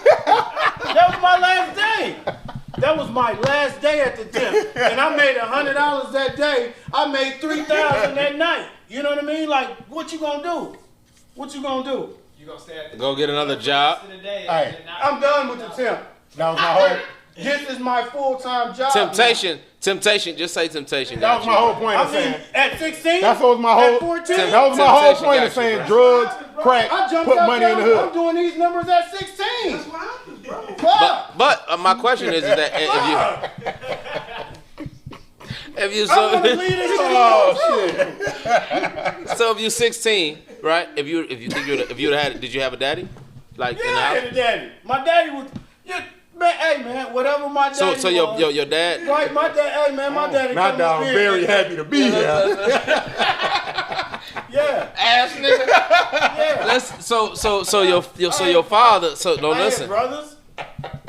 That was my last day. That was my last day at the temp, and I made $100 that day. I made $3,000 that night. You know what I mean? Like, what you gonna do? What you gonna do? You gonna stay at the Go get another job. rest of the day Hey, and then not- I'm done with the temp. That was my whole. This is my full-time job. Temptation. Just say temptation. That was my whole point I of mean, saying. at 16. That's what was my whole. At 14. That was my whole Temptation point got of you, saying bro. drugs, crack, I jumped put up money in the there. I'm hood. doing these numbers at 16. That's what happens, bro. Fuck. But my question is that if you I want to so leave this shit Oh shit! so if you 16, right? If you think if you'd had, did you have a daddy? Like in the Yeah, I house? had a daddy. My daddy was, yeah, man, hey man, whatever my daddy So was. your dad. Right, my dad, hey man, my daddy Not come that up I'm here very and- happy to be here. Yeah, Ass nigga. yeah. Let's so your father. So no, I had listen. brothers,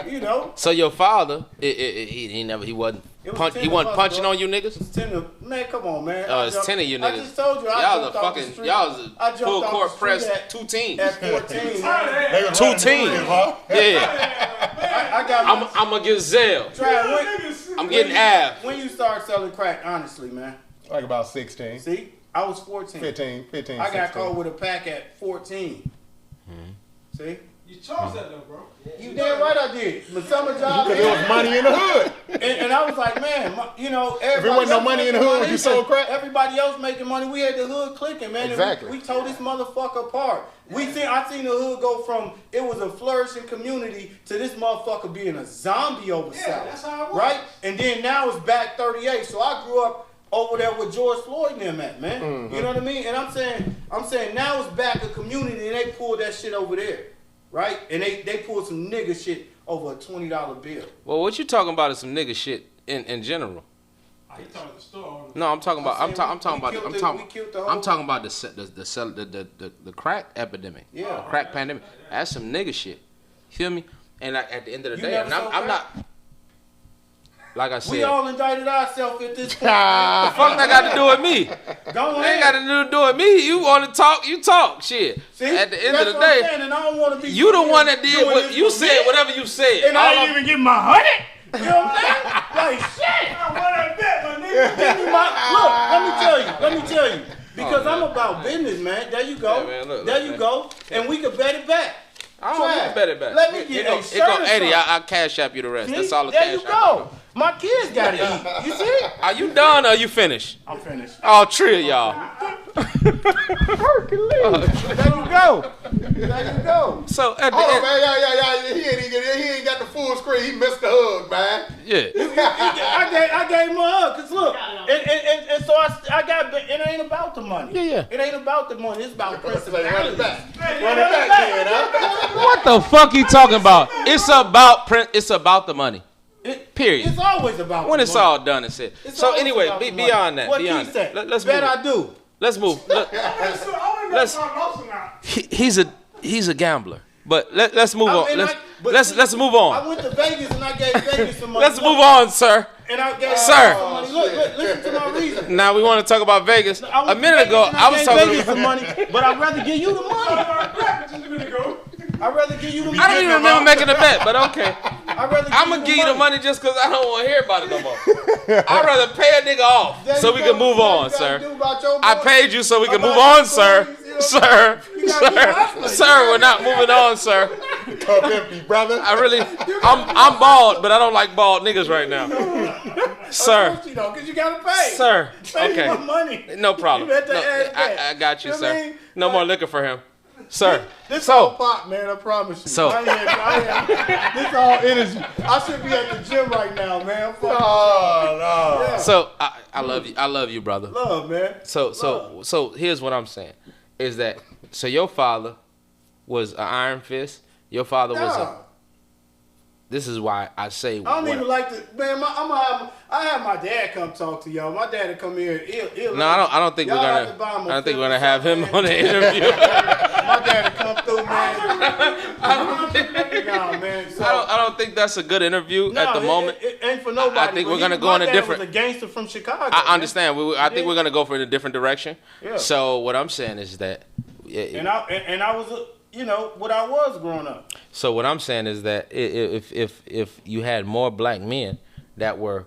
you know. So your father, he wasn't It was punch, 10 he of wasn't us, punching bro. on you niggas. It's 10 of, man, come on, man. Oh, it's 10 of you I niggas. just told you, I Y'all jumped a off the fucking street. y'all was I a jumped full off court the press street 2 teams. At 14, man. They was 2 running the teams. crib, huh? Yeah, I got I'm a gazelle. I'm getting Av. When you start selling crack, honestly, man. Like about 16, See, I was 14. 15, I 16. got caught with a pack at 14. See? You chose that though, bro. You damn right I did. My summer job. Because there was money in the hood. And I was like, man, you know, everybody wasn't no else money in the making hood, money, you sold crack? Everybody else making money. We had the hood clicking, man. and Exactly. We tore this motherfucker apart. I seen the hood go from it was a flourishing community to this motherfucker being a zombie over Yeah, south. that's how it was. Right? And then now it's back 38. So I grew up over there with George Floyd and them at, man. Mm-hmm. You know what I mean? And I'm saying now it's back a community and they pulled that shit over there. Right? And they pulled some nigga shit over a $20 bill. Well, what you talking about is some nigga shit in general. He talking at the store. No, I'm talking about. I'm saying talking we about. killed I'm the- talking. we killed the whole- I'm talking about the crack epidemic. Yeah. The crack pandemic. That's some nigga shit. Feel me? And like, at the end of the You day, never and I'm sold not. crack? Like I said, We all indicted ourselves at this point. the fuck that got to do with me? Go They ain't ahead. got to do with me. You want to talk? You talk. Shit. See, At the end that's of the what I'm day, saying, and I don't want to be you the one that did doing what this you for said. me, Whatever you said. and I All ain't I'm- even get my 100. You know what I'm saying? Like shit. I want that bet, my nigga. Give me my look. Let me tell you, because I'm about business, man. There you go. Yeah, man, look, there look, you man. go, and we can bet it back. I don't need to bet it back. Let me get a shirt or Eddie, something. I'll cash app you the rest. See? That's all the there cash you app. go. My kids gotta eat. You see? Are you done or are you finished? I'm finished. All three of y'all. Hercules. There you go. There you go. So at the Hold on, end, man. Yeah. He ain't got the full screen. He missed the hug, man. yeah. I gave him a hug, cause look, and so I got. It ain't about the money. Yeah. It ain't about the money. It's about principality. Run it back, kid, huh? What the fuck you talking about? It's about the money. Period. It's always about When the it's money. all done and said. It's So always anyway, about the money. beyond that, What beyond he said? that. Let's Bet move. I do. Let's move. He's a gambler. But let's move on. Let's move I on. went to Vegas and I gave Vegas some money. Let's move on, sir. And I gave Sir. some money. Look, listen to my reason. Now we want to talk about Vegas. I A went to minute Vegas ago, and I was gave talking Vegas about. some money, but I'd rather give you the money. I'd rather give you the money. I don't even remember making a bet, but okay. I'd rather I'm gonna give you the money just because I don't want to hear about it no more. I'd rather pay a nigga off There so you we go. can move There on, you gotta sir. do about your I boy. paid you so we can About move your on, boys, sir. you know? Sir, You gotta be hustling. sir, we're not moving on, sir. Cup empty, brother. I'm bald, but I don't like bald niggas right now. Sir, Of course you don't, because you gotta pay. sir, Pay okay. my money. No problem. You let the No, ass back. I got you, You know what I sir. mean? No more liquor for him. Sir, This all so, pop, man. I promise you. So- I am. This all energy. I should be at the gym right now, man. Fuck. Oh, no. Yeah. so I love you. I love you, brother. Love, man. So here's what I'm saying is that so your father was an iron fist. Your father was a. Nah. This is why I say. I don't what- even like to, man. I have my dad come talk to y'all. My dad will come here. He'll No, I don't think y'all we're have to buy gonna. him a I don't think we're fifth gonna or have him something, on the man. interview. My dad will come through, man. Nah, man. So, I don't think that's a good interview nah, at the moment. It ain't for nobody. I think but we're gonna he- go in a my dad different- was a gangster from Chicago. I man. understand. I think Yeah. we're gonna go for a different direction. Yeah. So what I'm saying is that. And I was, what I was growing up. So what I'm saying is that if you had more black men that were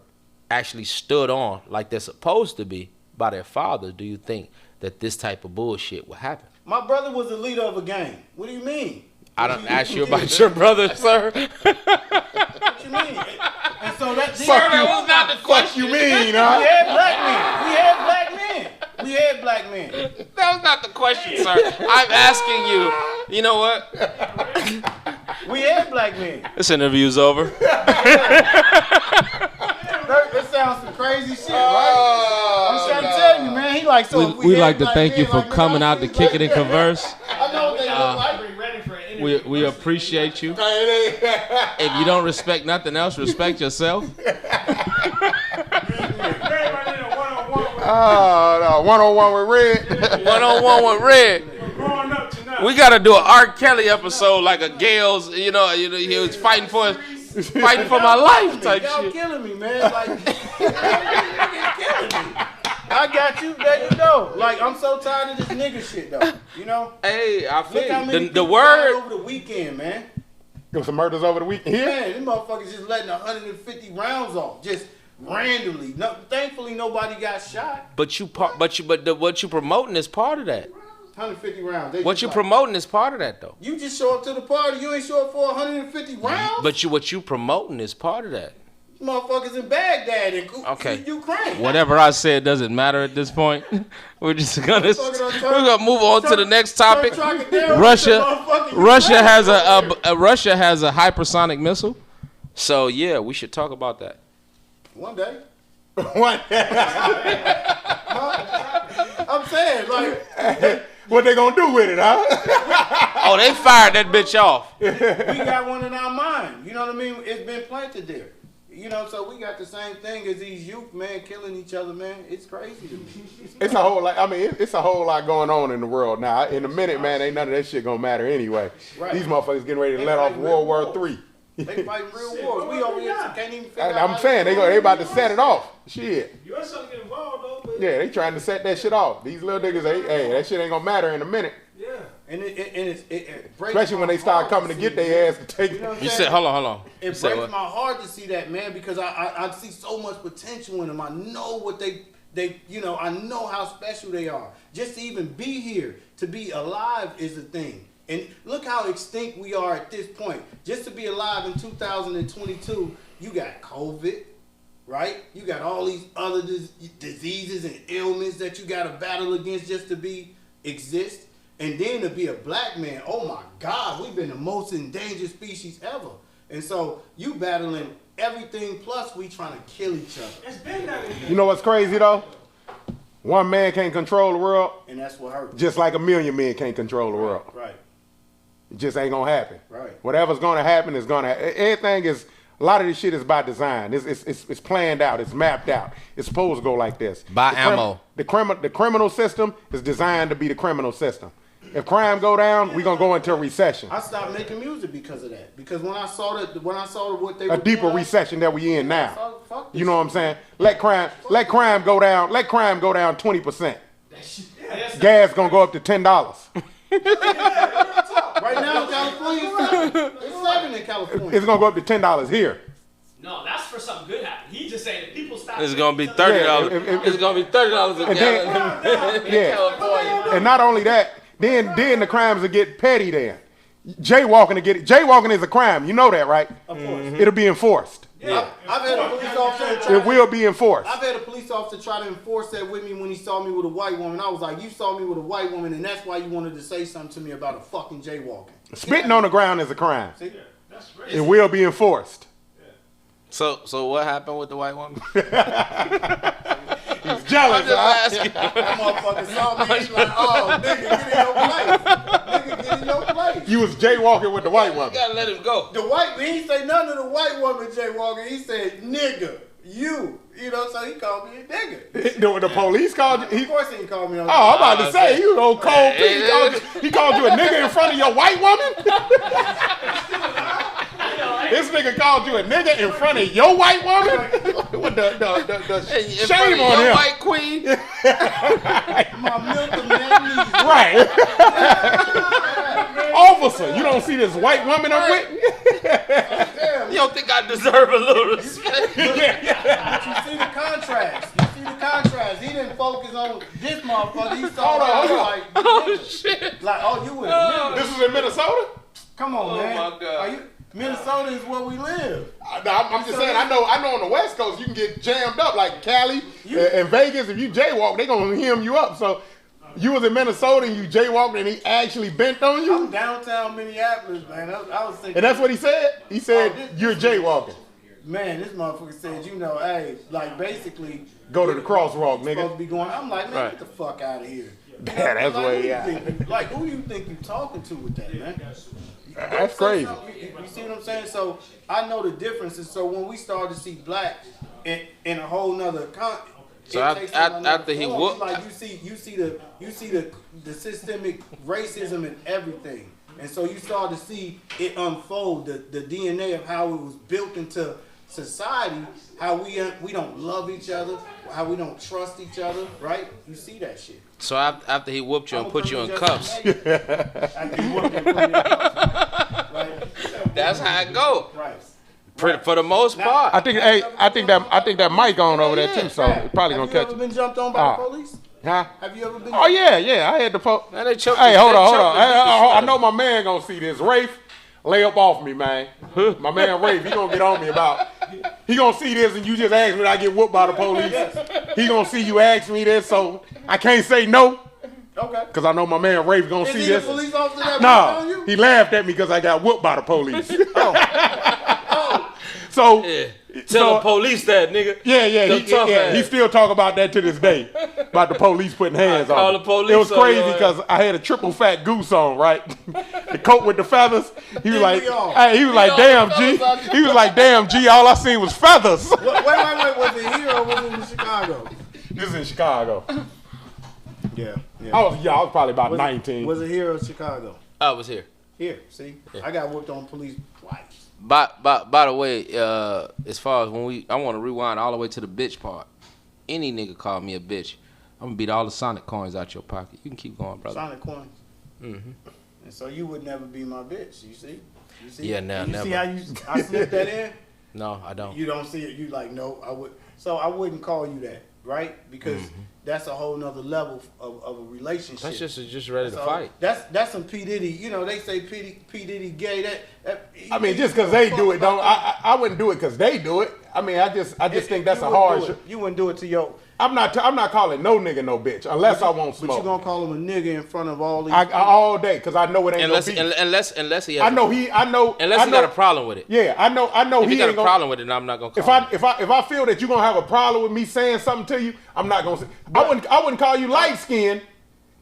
actually stood on like they're supposed to be by their fathers, do you think that this type of bullshit would happen? My brother was the leader of a gang. What do you mean? I don't ask you about your brother, sir. What you mean? And so that was not the Fuck you mean, We huh? had black men. We had black men. That was not the question, sir. I'm asking you. You know what? We had black men. This interview's over. That sounds some crazy shit, right? I'm trying to tell you, man. He like so. if We'd had like to black thank you men, for like, man, coming I out to see Kick It in black men. Converse. I know what they look like. Be ready for an interview. We appreciate you. If you don't respect nothing else, respect yourself. Oh, no. One-on-one with Red. One-on-one with Red. Growing up tonight. We gotta do an R. Kelly episode like a Gale's. He was fighting for my life type Y'all shit. killing me, man. Like, you're killing me. I got you. There you go. Like, I'm so tired of this nigga shit, though. You know? Hey, I Look how feel many you. The people died word. over the weekend, man. There was some murders over the weekend here. Man, these motherfuckers just letting 150 rounds off, just randomly. No, thankfully, nobody got shot. But what you promoting is part of that. 150 rounds. They What just you like, promoting is part of that though. You just show up to the party. You ain't show up for 150 rounds. But what you promoting is part of that. Motherfuckers in Baghdad and Okay. Ukraine. Whatever I said doesn't matter at this point. We're gonna move on to the next topic. Russia has Russia has a hypersonic missile. So yeah, we should talk about that. One day. What? I'm saying, like, What they gonna do with it, huh? Oh, they fired that bitch off. we got one in our mind. You know what I mean? It's been planted there. You know, so we got the same thing as these youth, man, killing each other, man. It's crazy to me. It's a whole lot. I mean, it's a whole lot going on in the world now. In a minute, man, ain't none of that shit gonna matter anyway. Right. These motherfuckers getting ready to They let off fighting World real War wars. III. They fighting real wars. We over here can't even figure out. I'm saying they about to set it off. Shit. U.S. ought to get involved though, but Yeah, they trying to set that shit off. These little niggas, hey, that shit ain't gonna matter in a minute. yeah. And it breaks Especially when my they start heart coming to see get it, their man. ass to take You know what I'm You saying? said, hold on. You It said breaks what? my heart to see that, man, because I see so much potential in them. I know what they I know how special they are. Just to even be here, to be alive is a thing. And look how extinct we are at this point. Just to be alive in 2022, you got COVID, right? You got all these other diseases and ailments that you got to battle against just to exist. And then to be a black man, oh my God, we've been the most endangered species ever. And so you battling everything, plus we trying to kill each other. It's been that way. You know what's crazy though? One man can't control the world, And that's what hurts. just like a million men can't control the world. Right. It just ain't gonna happen. Right. Whatever's gonna happen is gonna. Everything is. A lot of this shit is by design. It's planned out. It's mapped out. It's supposed to go like this. Buy ammo. The criminal system is designed to be the criminal system. If crime go down, we gonna go into a recession. I stopped making music because of that. Because when I saw what they were A deeper doing, recession that we in I now. saw, fuck this You know what I'm saying? Let crime go down. Let crime go down 20%. Gas gonna go up to $10. Right now in California, it's 7 in California. It's gonna go up to $10 here. No, that's for something good happening. He just saying that people stop. It's gonna be $30. Yeah, It's gonna be $30 a And then- gallon. Yeah. California. And not only that, then the crimes will get petty. Then jaywalking is a crime. You know that, right? Of course. It'll be enforced. Yeah. I've had a police officer It will be enforced. I've had a police officer try to enforce that with me when he saw me with a white woman. I was like, you saw me with a white woman, and that's why you wanted to say something to me about a fucking jaywalking. Spitting on the ground is a crime. See? That's great. It will be enforced. So what happened with the white woman? He's jealous. I'm just asking. That motherfucker saw me, he's like, oh, nigga, get in your place. Nigga, get in your place. You was jaywalking with the white You woman. gotta let him go. The white, he didn't say none of the white woman jaywalking. He said, nigga, you. You know, so he called me a nigga. The police called you. Of course he didn't call me. Oh, I'm about to say, you know, cold Hey, Pete. He called you a nigga in front of your white woman? This nigga called you a nigga in front of your white woman? What the In shame front of on your him. white queen. My milk and mayonnaise. Right. Officer, you don't see this white woman I'm with? You don't think I deserve a little respect? But you see the contrast. You see the contrast. He didn't focus on this motherfucker. He saw Hold on. like, Oh shit. like, oh, you with a nigga. This is in Minnesota? Come on, man. my God. Are you, Minnesota is where we live. I'm just saying, I know on the West Coast you can get jammed up like Cali and Vegas. If you jaywalk, they gonna hem you up. So you was in Minnesota and you jaywalked and he actually bent on you? I'm downtown Minneapolis, man. I was thinking, And that's what he said? He said, you're jaywalking. man, this motherfucker said, you know, hey, like basically, Go to the crosswalk, supposed nigga. to be going. I'm like, man, Right. get the fuck out of here. Yeah, that's like, where who he you at. think- Like, who you think you talking to with that, man? That's Say crazy. something, You see what I'm saying? So I know the differences. So when we start to see black in a whole nother So it takes on another after he form. whooped- like you see the systemic racism in everything, and so you start to see it unfold, the DNA of how it was built into society, how we don't love each other, how we don't trust each other, right? You see that shit. So after he whooped you and put you in cuffs, After you whooped me and put me in cuffs, right? that's how it go. Right. For the most part. I think that mic on over there too, so it probably Have gonna you catch ever it. been jumped on by the Ah. police? Huh? Have you ever been? Oh yeah, I had the Man, they choked Hey, the- hold they on. choked the Hey, nigga I shit. know my man gonna see this. Rafe, lay up off me, man. My man Rafe, he gonna get on me about. He gonna see this and you just ask me, did I get whooped by the police? He gonna see you ask me this, so I can't say no, Okay. cause I know my man Rafe gonna Is see he this. the police officer that No, on you? he laughed at me because I got whooped by the police. So Yeah. Tell the police that, nigga. yeah, Them tough ass. he still talk about that to this day, about the police putting hands I call on the him. police It was on crazy your ass. because I had a triple fat goose on, right? The coat with the feathers. He was like, we all. hey, he was like, all damn, the G. feathers out He was like, damn, G. All I seen was feathers. Wait. Was it here or was it in Chicago? This is in Chicago. Yeah. I was probably about 19. Was it here or Chicago? I was here. Here. See, I got whooped on police twice. By the way, as far as I want to rewind all the way to the bitch part. Any nigga call me a bitch, I'm gonna beat all the Sonic coins out your pocket. You can keep going, brother. Sonic coins. Mm-hmm. And so you would never be my bitch. You see? Yeah, now, you never. see how I slipped that in? No, I don't. You don't see it. You like, no, I would. So I wouldn't call you that, right? Because that's a whole nother level of a relationship. That's just ready to So fight. That's some P Diddy. You know, they say P Diddy gay. I mean, just because they do it, don't I wouldn't do it because they do it. I mean, I just think that's a hard. You wouldn't do it to your. I'm not calling no nigga no bitch unless I won't smoke. But you gonna call him a nigga in front of all these? All day because I know it ain't Unless no beef. unless he has Unless he got a problem with it. Yeah, I know If he he got a ain't gonna, problem with it, I'm not gonna call him. if I feel that you're gonna have a problem with me saying something to you, I'm not gonna say. I wouldn't call you light skinned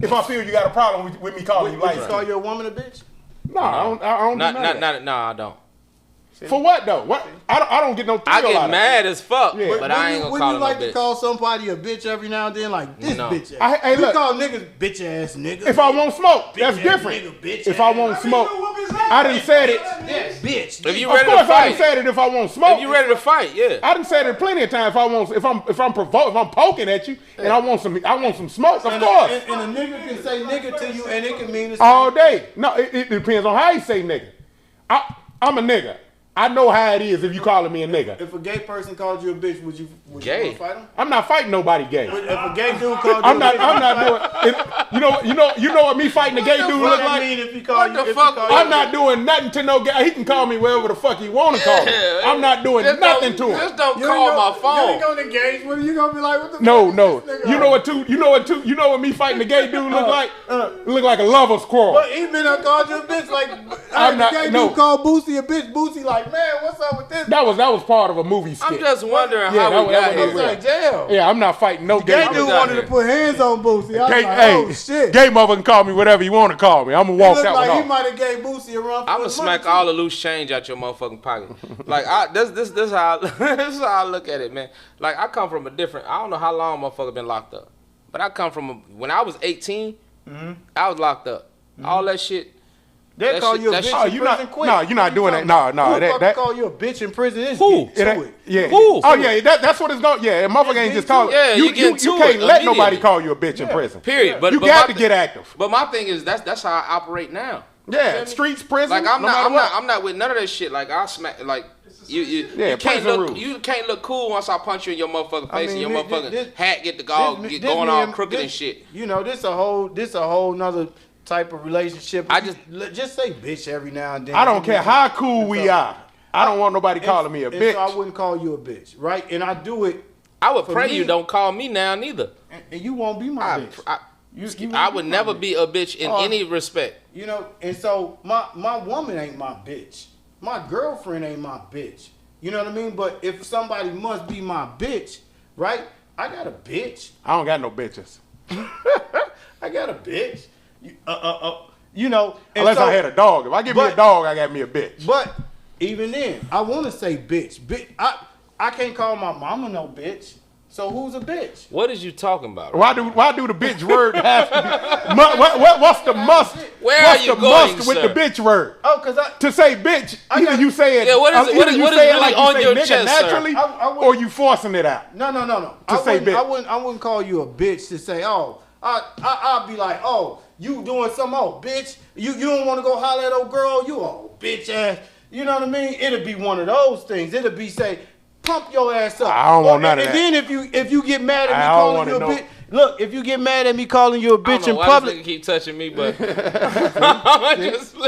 if I feel you got a problem with me calling you light Would you call skinned. your woman a bitch? No, I don't do none of that. No, I don't. For what though? What I don't get no thrill I out of get it. mad as fuck, Yeah. but I ain't gonna call him Wouldn't you like a to bitch. call somebody a bitch every now and then, like this No. bitch ass? Hey, we look. call niggas bitch ass nigga. If I won't smoke, Bitch that's ass different. nigga, bitch If I ass. won't I mean, smoke, you whoop his ass. I done said it. Yeah, bitch. If you Of ready course, to I done fight, said it if I won't smoke. if you ready to fight, yeah. I done said it plenty of times. If I'm poking at you and I want some smoke, of course. And a nigga can say nigga to you, and it can mean the same. All day. No, it depends on how you say nigga. I'm a nigga. I know how it is if you calling me a nigga. If a gay person called you a bitch, would you Gay? wanna fight him? I'm not fighting nobody gay. If a gay dude called you I'm a not. bitch, I'm not doing. You know what me fighting a gay dude what look that like? mean if he call you? the if he fuck? call you I'm a not doing nothing to no guy. He can call me wherever the fuck he want to call me. I'm not doing nothing to him. Just don't bitch? call my You phone. ain't gonna engage with him. You gonna be like, what the No, fuck no. is this nigga You on? know what me fighting a gay dude look like? Look like a lover's quarrel. But he been done called you a bitch. Like, I'm not- the gay no. dude called Boosie a bitch. Boosie like, man, what's up with this? That was part of a movie skit. I'm just wondering Yeah, how we got that I was was here. like, damn. Yeah, I'm not fighting no gay Gay dude. dude down wanted here. to put hands on Boosie. I was Gay, like, hey, oh shit. gay mother can call me whatever you want to call me. I'm gonna It walk looked that like one he off. might have gave Boosie a run for I'm gonna his smack money, all the loose change out your motherfucking pocket. Like this how this is how I look at it, man. Like I come from a different. I don't know how long motherfucker been locked up, but I come from when I was 18, I was locked up. All that shit. They That call shit- you a that bitch shit- Oh, in you prison not? quick. No, you're not doing that. No, no. Who the fuck That call you a bitch in prison? It's Who? get to it. Yeah. Who? Oh yeah, that's what it's going. Yeah, motherfucker ain't just calling. Yeah, you you getting to can't it let nobody immediately. call you a bitch in prison. Period. But you but got my to get active. But my thing is that's how I operate now. Yeah, streets, prison. Like I'm no matter what. I'm not with none of that shit. Like I smack like you Yeah, you can't prison look rules. you can't look cool once I punch you in your motherfucking face and your this- motherfucking this- hat get going all crooked and shit. You know, this a whole nother type of relationship. I just say bitch every now and then. I don't care how cool we so- are. I don't want nobody calling me a And so I bitch. wouldn't call you a bitch, right? And I do it, I would For pray me- you don't call me now neither. and you won't be my bitch. You I won't would my never bitch. be a bitch in Oh. any respect. You know, and so my woman ain't my bitch. My girlfriend ain't my bitch. You know what I mean? But if somebody must be my bitch, right? I got a bitch. I don't got no bitches. I got a bitch. You know, and Unless so- I had a dog. If I give me a but- dog, I got me a bitch. But even then, I want to say bitch. I can't call my mama no bitch. So who's a bitch? What is you talking about? Why do the bitch word have to be? What's the must? Where what's are you the going, must with sir? the bitch word? Oh, cause To say bitch, I either got- you say it, Yeah, what is it- either what is- you what is say it really like on you say your nigga chest, sir? naturally, I would- or you forcing it out. No. To say bitch. I wouldn't call you a bitch to say, oh, I'll be like, oh, you doing something, oh, bitch. You don't want to go holler at old girl, you old bitch ass. You know what I mean? It'll be one of those things. It'll be say, pump your ass up. I don't want none of that. And then if you get mad at me I don't calling you a wanna know. bitch, look, if you get mad at me calling you a I don't bitch know in why public, this nigga keep touching me, but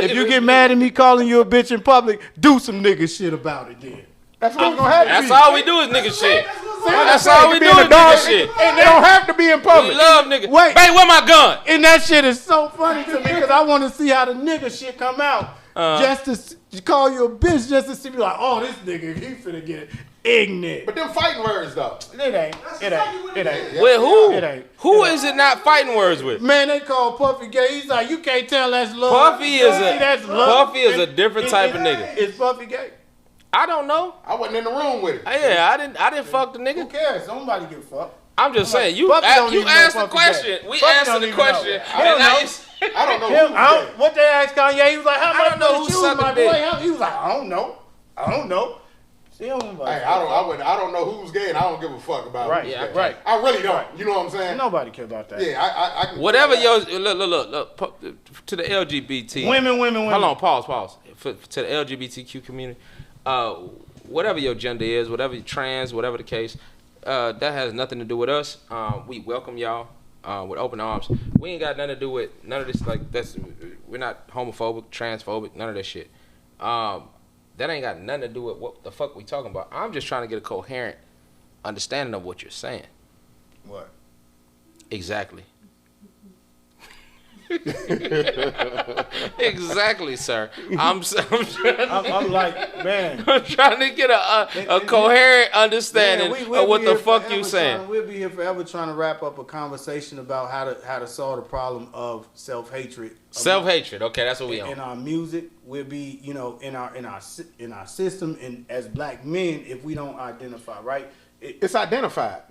if you get mad at me calling you a bitch in public, do some nigga shit about it then. That's what it's gonna have to that's be. all we do is nigga shit. That's saying, all we it do could be is in the dog. nigga shit. It don't have to be in We public. love nigga. Wait. Babe, where my gun? And that shit is so funny to me because I want to see how the nigga shit come out. Just to call you a bitch, just to see me like, oh, this nigga, he finna get ignorant. But them fighting words though. It ain't. It ain't. With who? It ain't. Who is it not fighting words with? Man, they call Puffy gay. He's like, you can't tell that's love. Puffy is That's a love. Puffy is a different type of nigga. Is Puffy gay? I don't know. I wasn't in the room with it. Yeah, I didn't fuck the Who nigga. cares? Somebody give a fuck. I'm just saying you Puffy don't you even know asked the Puffy question. gay. We Puffy answered don't the even know. question. I don't And now know. you- I don't know Him, who's gay. what they asked Kanye, he was like, how I much don't know for who the shoes, sucking my dick. boy? He was like, I don't know. See, Hey, I don't know who's gay, and I don't give a fuck about Right, who's yeah, gay. right. I really don't. You know what I'm saying? Nobody care about that. Yeah, I can. Whatever your look to the LGBT. Women. Hold on, pause. To the LGBTQ community, whatever your gender is, whatever you're trans, whatever the case, that has nothing to do with us. We welcome y'all with open arms. We ain't got nothing to do with none of this. Like we're not homophobic, transphobic, none of that shit. That ain't got nothing to do with what the fuck we talking about. I'm just trying to get a coherent understanding of what you're saying. What? Exactly. Exactly, sir. I'm like, man. I'm trying to get a coherent understanding of what the fuck you saying. We'll be here forever trying to wrap up a conversation about how to solve the problem of self-hatred. Self-hatred. Okay, that's what we on. In our music, we'll be, in our system, and as black men, if we don't identify, right? It's identified.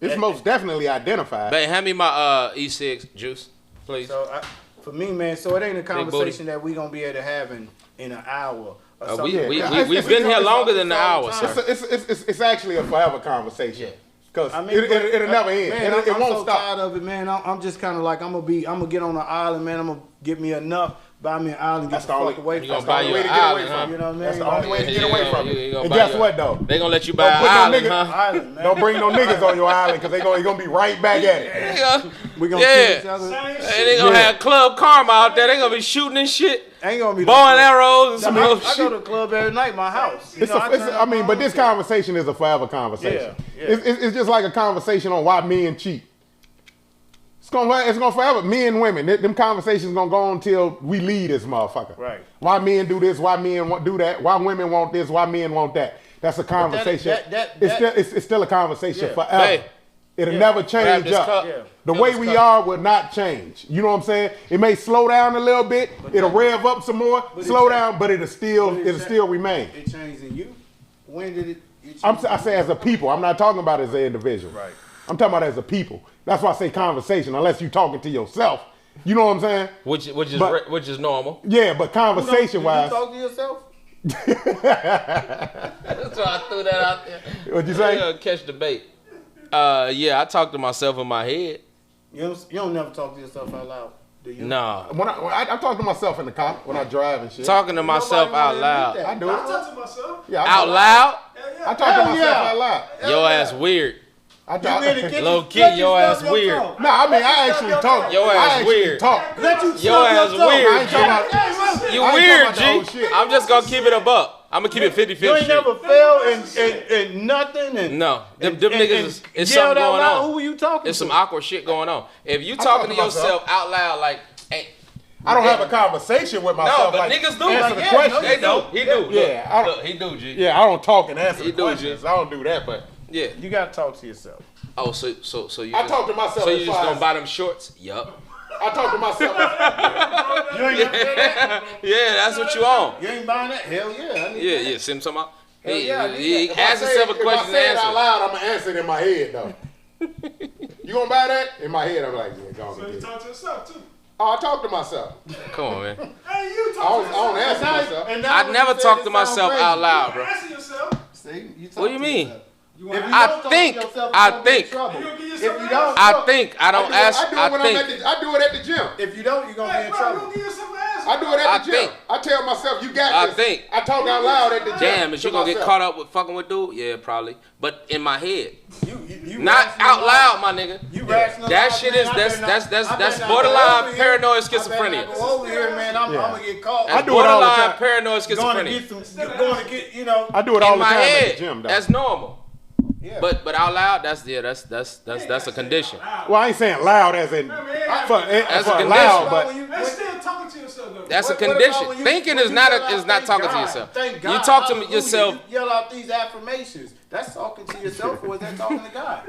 It's most definitely identified. Babe, hand me my E6 juice, please. So for me, man, so it ain't a conversation that we gonna be able to have in an hour. Or we've been here longer than an hour, sir. It's actually a forever conversation. Because I mean, it'll never end. Man, it won't so stop. Tired of it, man. I'm just kind of like I'm gonna get on an island, man. I'm gonna get me enough, buy me an island, get the fuck away from. That's the only way to get away from. You know what I mean? That's the only way to get away from it. And guess what though? They gonna let you buy an island, Island, man. Don't bring no niggas on your island because they gonna be right back at it. We gonna kill each other. And they gonna have Club Karma out there. They gonna be shooting and shit. Ain't gonna be bow and arrows and some other I go to the club every night, my house. But this conversation is a forever conversation. It's just like a conversation on why men cheat. It's gonna forever. Men and women, them conversations gonna go on until we leave this motherfucker. Right. Why men do this? Why men do that? Why women want this? Why men want that? That's a conversation. It's still a conversation forever. Hey. It'll never change up. The way we are will not change. You know what I'm saying? It may slow down a little bit. It'll rev up some more. Slow down, but it'll still remain. It changed in you. When did it? I say as a people. I'm not talking about as an individual. Right. I'm talking about as a people. That's why I say conversation. Unless you're talking to yourself. You know what I'm saying? Which is normal. Yeah, but conversation wise. You talk to yourself. That's why I threw that out there. What'd you say? Catch the bait. Yeah, I talk to myself in my head. You don't never talk to yourself out loud, do you? No. When I talk to myself in the car when I drive and shit. Talking to myself out loud. I do I it. talk to myself. Yeah, Out loud? I talk to myself out loud. Your ass weird. Low key, your ass weird. No, I mean I actually talk. Your ass weird. Your ass weird. You weird, G. I'm just gonna keep it a buck. I'm gonna keep it 50-50. You ain't never failed in nothing. And, no, them niggas is something going on. Who are you talking to? There's some awkward shit going on. If you talking to yourself out loud, like, hey, I don't have a conversation with myself. no, but like, niggas do. Answer the question. They do. He do. Yeah, Look, he do, G. Yeah, I don't talk and answer He the do, questions. I don't do that, but Yeah. You gotta talk to yourself. Oh, so you. I talk to myself. So you as just far gonna as- buy them shorts? Yup. I talk to myself. You ain't never said that? Yeah, that's what you on. You ain't buying that? Hell yeah. I need Yeah, that. yeah. See him talking about? Hell yeah, I need He that. ask himself a question and If I say it out answer. loud, I'm gonna answer it in my head though. You gonna buy that? In my head, I'm like, yeah, go on. So get you it. talk to yourself too. Oh, I talk to myself. Come on, man. Hey, you I talk don't, to I don't yourself. answer myself. And now I what never you said, talk it to sound myself crazy. out loud, bro. Answer yourself. See, you talk What do you to mean? yourself. You If you want I don't talk think- to yourself, I you're gonna be in think- trouble. You gonna give If yourself you an don't, answer? I think. I don't ask. I do it when I I'm think. I do it at the gym. if you don't, you're gonna be Hey, in bro, you trouble. gonna give yourself an answer? I do it I at the gym. think. I tell myself, you got I this. think. I talk out loud at the gym. Damn, is to you gonna get myself. caught up with fucking with dude? Yeah, probably. But in my head, You not out loud, my nigga. You rationalize, That shit man, is I that's better that's not- that's I that's better not go borderline over here. paranoid I better schizophrenia. not go over here, man. I'm gonna get caught. I That's do it all the borderline time. paranoid Going to schizophrenia. going to get, you know. I do it all In the my time at head, the gym, though. that's normal. Yeah. But out loud, that's a condition. Well, I ain't saying loud as in That's for a condition. loud, but That's still talking to yourself though. That's a What about condition. when you- Thinking when is you not yell out, is not "Thank talking to God, yourself. thank God, You talk to hallelujah," yourself. You yell out these affirmations. That's talking to yourself, or is that talking to God?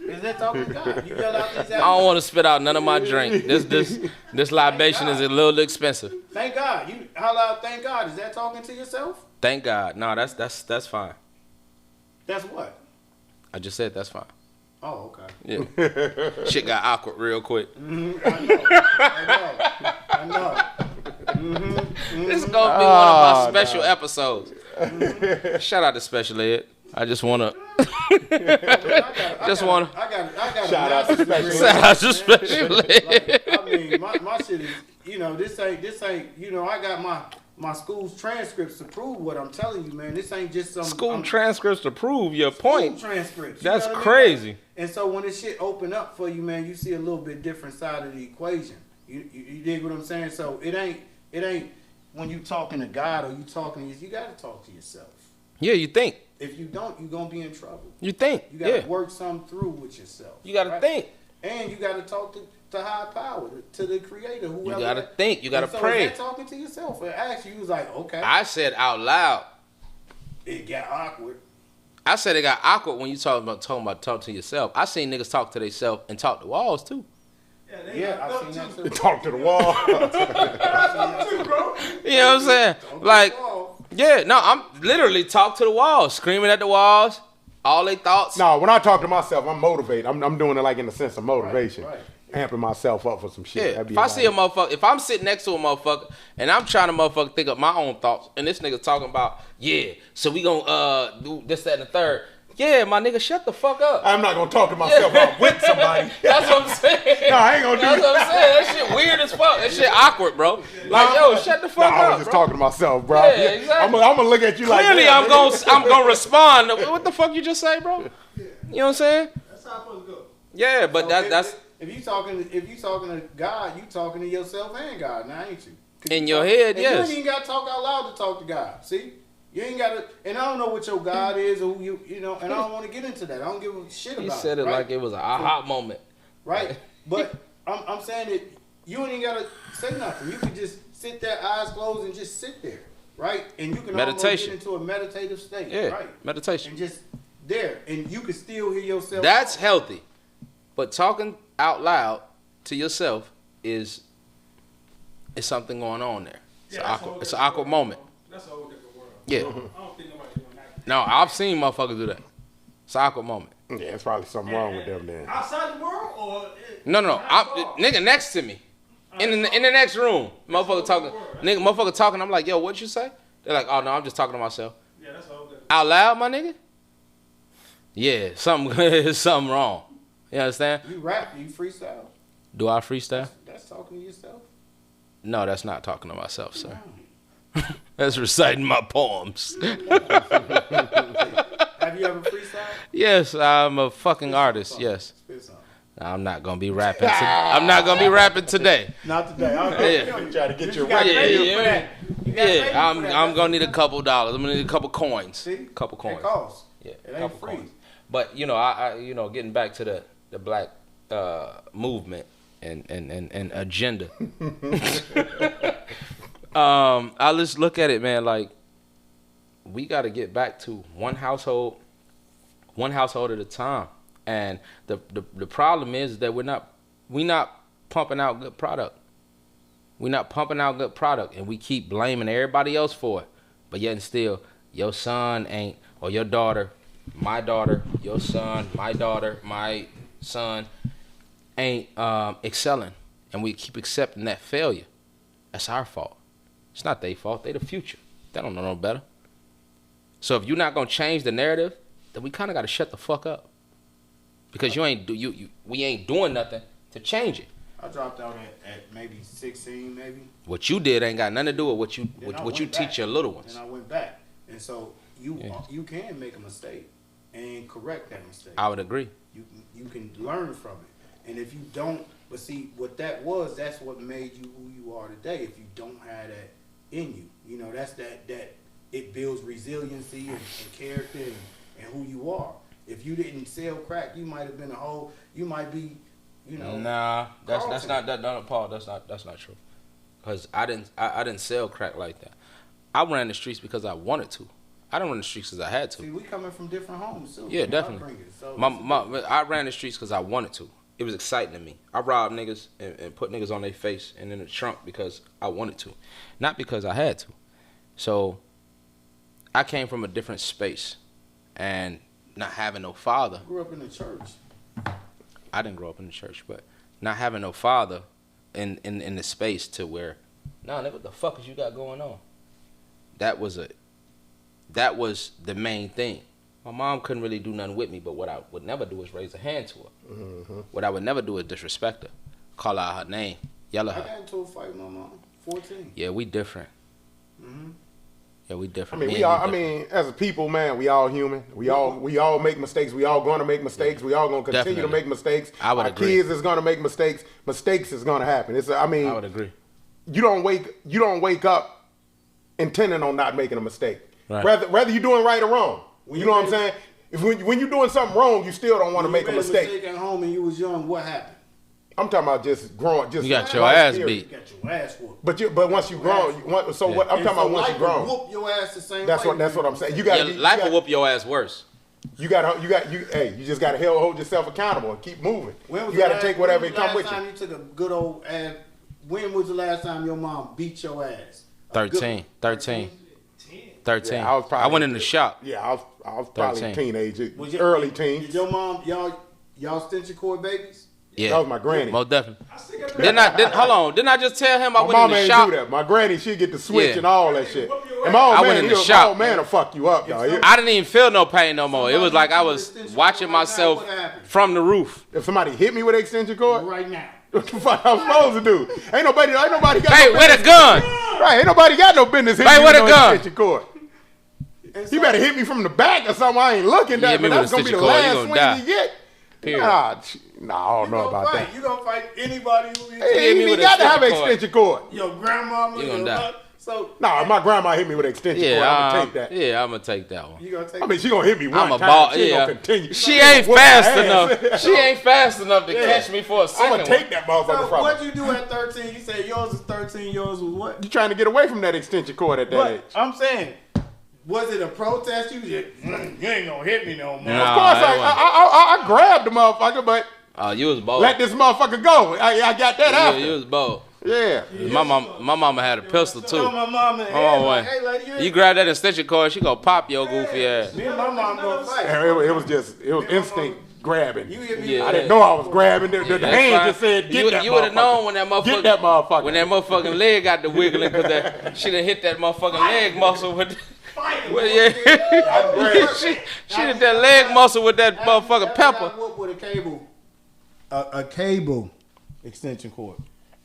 Is that talking to God? You yell out these affirmations. I don't want to spit out none of my drink. This libation is a little expensive. Thank God. You holler out, thank God. Is that talking to yourself? Thank God. No, that's fine. That's what? I just said that's fine. Oh, okay. Yeah. Shit got awkward real quick. I know. This is gonna be one of my special episodes. Shout out to Special Ed. I just wanna I got Shout out to Special Ed. shout out to Special Ed. I mean, my shit is, this ain't, I got my school's transcripts to prove what I'm telling you, man. This ain't just some School transcripts to prove your school point. transcripts. That's know what I mean? crazy. And so when this shit open up for you, man, you see a little bit different side of the equation. You dig what I'm saying? So it ain't when you talking to God or you talking to you gotta talk to yourself. Yeah, you think. If you don't, you're gonna be in trouble. You think. You gotta Yeah. work something through with yourself. You gotta right? think. And you gotta talk to high power, to the creator, whoever. You gotta think. You gotta and so pray. Is that talking to yourself? And actually, you was like, okay. I said out loud. It got awkward. I said it got awkward when you talk to yourself. I seen niggas talk to themselves and talk to walls too. Yeah, I seen that too. Talk to the wall. Too, bro. You know what I'm saying? Like, yeah, no, I'm literally talk to the walls, screaming at the walls, all they thoughts. No, when I talk to myself, I'm motivated. I'm doing it like in the sense of motivation. Right. Amping myself up for some shit. Yeah, That'd be if I about see a it. motherfucker, if I'm sitting next to a motherfucker and I'm trying to motherfucker think of my own thoughts, and this nigga talking about, yeah, so we gonna do this, that, and the third. Yeah, my nigga, shut the fuck up. I'm not gonna talk to myself while I'm with somebody. That's what I'm saying. No, I ain't gonna do That's that. what I'm saying. That shit weird as fuck. That shit awkward, bro. Like, yo, shut the No, fuck I up, was just bro. talking to myself, bro. Yeah, exactly. I'm gonna look at you like Clearly, that, I'm nigga. gonna respond. What the fuck you just say, bro? You know what I'm saying? That's how it's supposed to go. Yeah, but So that's if you talking to God, you talking to yourself and God, now ain't you? 'Cause in you your talk- head, and yes. You ain't even gotta talk out loud to talk to God. See, you ain't gotta. And I don't know what your God is or who you know. And I don't want to get into that. I don't give a shit about. He said it right? like it was a aha moment. Right, but I'm saying that you ain't even gotta say nothing. You can just sit there, eyes closed, and just sit there, right? And you can almost Meditation. get into a meditative state, Yeah, right? meditation. And just there, and you can still hear yourself. That's talk. healthy. But talking out loud to yourself is something going on there. It's Yeah, that's a awkward. whole It's an different awkward world. moment. That's a whole different world. Yeah. I don't think nobody doing that. No, I've seen motherfuckers do that. It's an awkward moment. Yeah, it's probably something wrong with them then. Outside the world or No. Not far. Nigga next to me. In the next room. Motherfucker talking. Nigga, motherfucker talking. I'm like, yo, what'd you say? They're like, oh no, I'm just talking to myself. Yeah, that's a whole different. Out loud, my nigga? Yeah, something wrong. You understand? You rap, you freestyle. Do I freestyle? That's talking to yourself. No, that's not talking to myself, sir. That's reciting my poems. Have you ever freestyled? Yes, I'm a fucking artist. Yes. Spit something. I'm not gonna be rapping. I'm not gonna be rapping today. Not today. Yeah. You try to get your Yeah, right. yeah. Yeah, I'm gonna need a couple dollars. I'm gonna need a couple coins. See? Couple coins. It costs. Yeah, It ain't couple free. coins. But you know, I getting back to the black movement and agenda. I just look at it, man. Like we got to get back to one household at a time. And the problem is that we not pumping out good product. We're not pumping out good product, and we keep blaming everybody else for it. But yet and still, your son ain't, or your daughter, my daughter, your son, my daughter, my son ain't excelling, and we keep accepting that failure. That's our fault. It's not their fault. They the future. They don't know no better. So if you're not gonna change the narrative, then we kind of got to shut the fuck up. Because we ain't doing nothing to change it. I dropped out at maybe 16, maybe. What you did ain't got nothing to do with what you Then I what you went back. teach your little ones. And I went back. And so you can make a mistake and correct that mistake. I would agree. You can learn from it. And if you don't, but see what that was, that's what made you who you are today. If you don't have that in you, you know, that's that it builds resiliency and character and who you are. If you didn't sell crack, you might have been you might be, you know. Nah, that's Carlton. not that. No, Paul, that's not true. Cause I didn't sell crack like that. I ran the streets because I wanted to. I didn't run the streets because I had to. See, we coming from different homes too. Yeah, definitely. So I ran the streets because I wanted to. It was exciting to me. I robbed niggas and put niggas on their face and in the trunk because I wanted to, not because I had to. So I came from a different space, and not having no father. grew up in the church. I didn't grow up in the church, but not having no father in the space to where, nah, nigga, what the fuck is you got going on? That was the main thing. My mom couldn't really do nothing with me, but what I would never do is raise a hand to her. Mm-hmm. What I would never do is disrespect her, call out her name, yell at I her. got into a fight with my mom. 14. Yeah, we different. Yeah, we I different. mean, Me and you different. as a people, man, we all human. We all make mistakes. We all gonna make mistakes. We all gonna continue to Definitely. make mistakes. I would Our agree. kids is gonna make mistakes. Mistakes is gonna happen. I would agree. You don't wake up intending on not making a mistake. Right. Whether you're doing right or wrong. You know what I'm saying? When you're doing something wrong, you still don't want to make a mistake. At home and you was young, what happened? I'm talking about just growing. Just You got your life ass period. beat. You got your ass whooped. But once you grown, I'm talking about once you grown. Whoop your ass the same That's way. what I'm saying. You Yeah, got life will whoop your ass worse. You just gotta hold yourself accountable and keep moving. When was You the gotta last- take whatever when it was the come with last time you. you took a good old ass? When was the last time your mom beat your ass? 13. 13. Yeah, I was probably- I went in the shop. Yeah, I was probably 13. a teenager, Was your- early Did teen. your mom y'all extension cord babies? Yeah. That was my granny. Most definitely. I still got Hold on. Didn't I just tell him I My went in mama the ain't shop? do that. My granny, she'd get the switch Yeah. and all that shit. Whoop your And my old I man, went in the my shop. old man will fuck you up, dog. I didn't even feel no pain no more. It was like I was watching myself from the roof. If somebody hit me with an extension cord, Right now. what the fuck I'm supposed to do? Ain't nobody got Hey, no with a business. gun. Right, ain't nobody got no business hitting Hey, me with with a no gun. extension cord. You better hit me from the back or something. I ain't looking You at, hit me but with that's a gonna be the extension cord, you last gonna swing die. you get. Period. Nah, I don't know about that. You gonna fight anybody who Hey, hit you me ain't with even a got to have an extension cord. extension cord. your grandmama. You gonna your die. mother. So Nah, if my grandma hit me with an extension cord, I'm gonna take that. Yeah, I'm gonna take that one. you gonna take. I mean, she gonna hit me one I'm a time. ball. She ain't Yeah, gonna continue. she ain't Whoop my fast ass. enough. She ain't fast enough to catch me for a I'm second. gonna take that motherfucker so from what'd her. you do at 13? You said yours was 13. Yours was what? You trying to get away from that extension cord at that But age? I'm saying, was it a protest? You just, you ain't gonna hit me no more. Nah. Of course, that I grabbed the motherfucker, but Oh, you was bold. let this motherfucker go. I got that Yeah, after. you was bold. Yeah. My mama had a pistol So too. my mom and Oh, like, wait. hey lady, You grab that extension cord, she gonna pop your goofy ass. me and my mom gonna fight. It was instinct grabbing. You hit me. Yeah. I didn't know I was grabbing. The That's hand fine. just said, get that You would have motherfucker. known when that motherfucker. Get that motherfucker. When that motherfucking leg got the wiggling, cause that she done hit that motherfucking leg muscle with. Yeah, she hit that leg muscle with that motherfucking pepper. I whooped with a cable. A cable extension cord.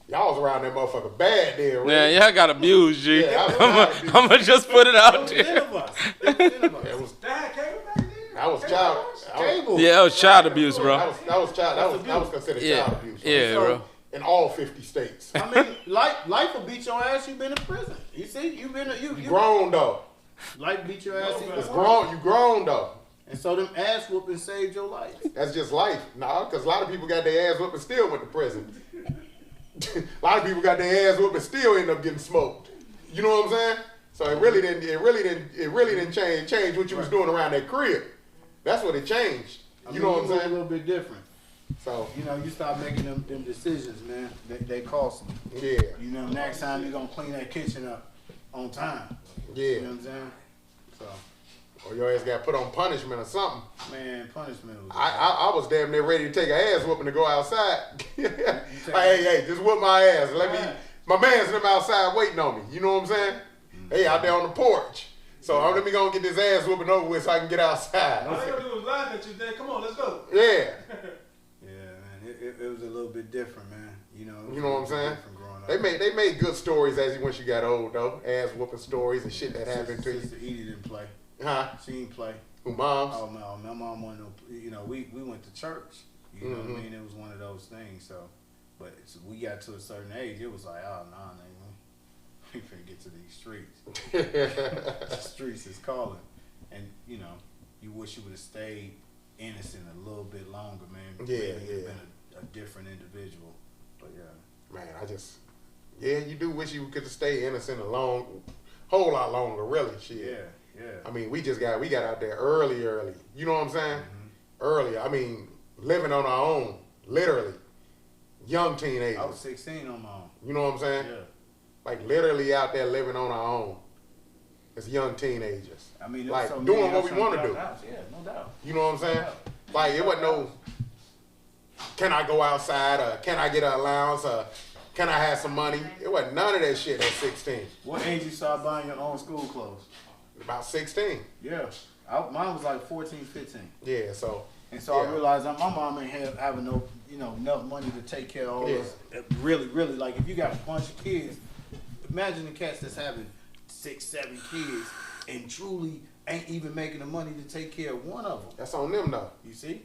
Y'all was around that motherfucker bad there, Man, really. y'all got abused, G. Yeah, I was I'ma just put it out Ten there. of us. Ten of us. It was, Dad came back then. that was child. Cable. Yeah, that was child abuse, bro. That was considered Yeah, child abuse. yeah, bro. In all 50 states. I mean, life will beat your ass. You've been in prison. You see, you've been you Grown though. life beat your ass. It's grown. You grown though. And so them ass whooping saved your life. That's just life. Nah, because a lot of people got their ass whooped and still went to prison. A lot of people got their ass whooped and still end up getting smoked. You know what I'm saying? So it really didn't change what you was doing around that crib. That's what it changed. You know what I'm A saying? little bit different. So You know, you start making them decisions, man. They cost them. yeah, You know, next time you're gonna clean that kitchen up on time. You yeah. know what I'm saying? So, Or your ass got put on punishment or something. man, punishment was. I was damn near ready to take an ass whooping to go outside. hey, just whoop my ass. My man's them outside waiting on me. You know what I'm saying? Hey, out there on the porch. So let me go and get this ass whooping over with so I can get outside. All they gonna do is laugh at you, Dad. Come on, let's go. Yeah. Yeah, man, it was a little bit different, man. You know You know what I'm saying? Different growing up. They made good stories once you got old though. Ass whooping stories and shit that happened to you. Sister Edie didn't play. Huh? She didn't play. Who moms? Oh no, my mom wanted to. You know, we went to church. You know what I mean? It was one of those things. So, but we got to a certain age. It was like, oh no, nigga, we finna get to these streets. The streets is calling, and you know, you wish you would have stayed innocent a little bit longer, man. Yeah, Maybe you'd yeah. have been a different individual. But yeah. Man, you do wish you could have stayed innocent a whole lot longer, really. Shit. Yeah. I mean, we got out there early. You know what I'm saying? Early. I mean, living on our own, literally. Young teenagers. I was 16 on my own. You know what I'm saying? Yeah. Like literally out there living on our own as young teenagers. I mean, Like, so many doing what else we wanna do. house. Yeah, no doubt. You know what I'm saying? Like it wasn't no, can I go outside or can I get an allowance or can I have some money? It wasn't none of that shit at 16. What age you start buying your own school clothes? About 16. Yeah. Mine was like 14, 15. Yeah, so. And so Yeah. I realized that my mom ain't having no, enough money to take care of all Yeah. this. Really, like if you got a bunch of kids, imagine the cats that's having 6, 7 kids and truly ain't even making the money to take care of one of them. That's on them though. You see?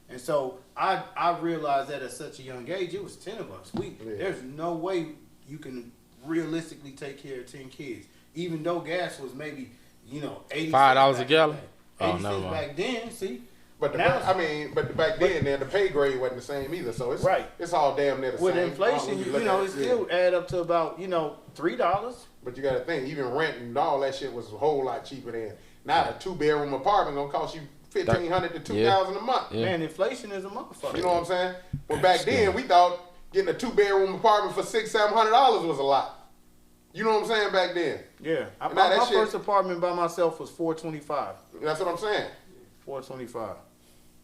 And so I realized that at such a young age, it was 10 of us. There's no way you can realistically take care of 10 kids. Even though gas was maybe, $85 a gallon. Oh, 86 never mind. back then, see? But back then, the pay grade wasn't the same either. So it's it's all damn near the with same. inflation, it still add up to about $3. But you got to think, even rent and all that shit was a whole lot cheaper then. Now a 2-bedroom apartment gonna cost you $1,500 to $2,000 a month. Yeah. Man, inflation is a motherfucker. You know what I'm saying? But back then, we thought getting a 2-bedroom apartment for $600-$700 was a lot. You know what I'm saying? Back then. Yeah, And my first apartment by myself was $425. That's what I'm saying. $425.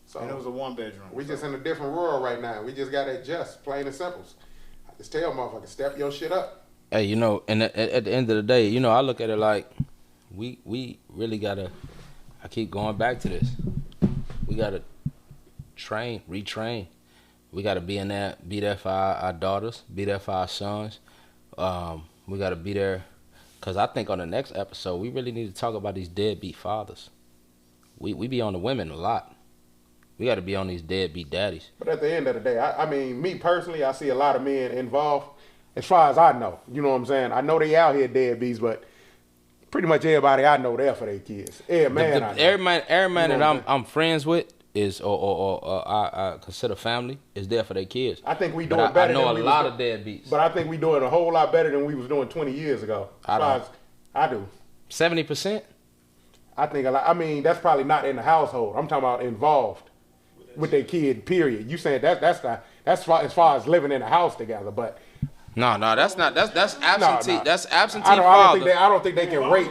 So And it was a 1-bedroom. we just in a different world right now. We just gotta adjust, plain and simple. I just tell motherfuckers, step your shit up. Hey, and at the end of the day, I look at it like we really gotta. I keep going back to this. We gotta retrain. We gotta be there for our daughters, be there for our sons. We gotta be there, cause I think on the next episode we really need to talk about these deadbeat fathers. We be on the women a lot. We gotta be on these deadbeat daddies. But at the end of the day, I mean, me personally, I see a lot of men involved. As far as I know, you know what I'm saying? I know they out here deadbeats, but pretty much everybody I know there for their kids. Every man that I'm friends with is or I consider family is there for their kids. I think we doing But better. I know than a we lot was, of deadbeats. But I think we doing a whole lot better than we was doing 20 years ago. I do. 70%. I think a lot. I mean, that's probably not in the household. I'm talking about involved with their kid. Period. You saying that's as far as living in a house together, but. No, that's not. That's absentee. No. That's absentee I father. don't think they can rate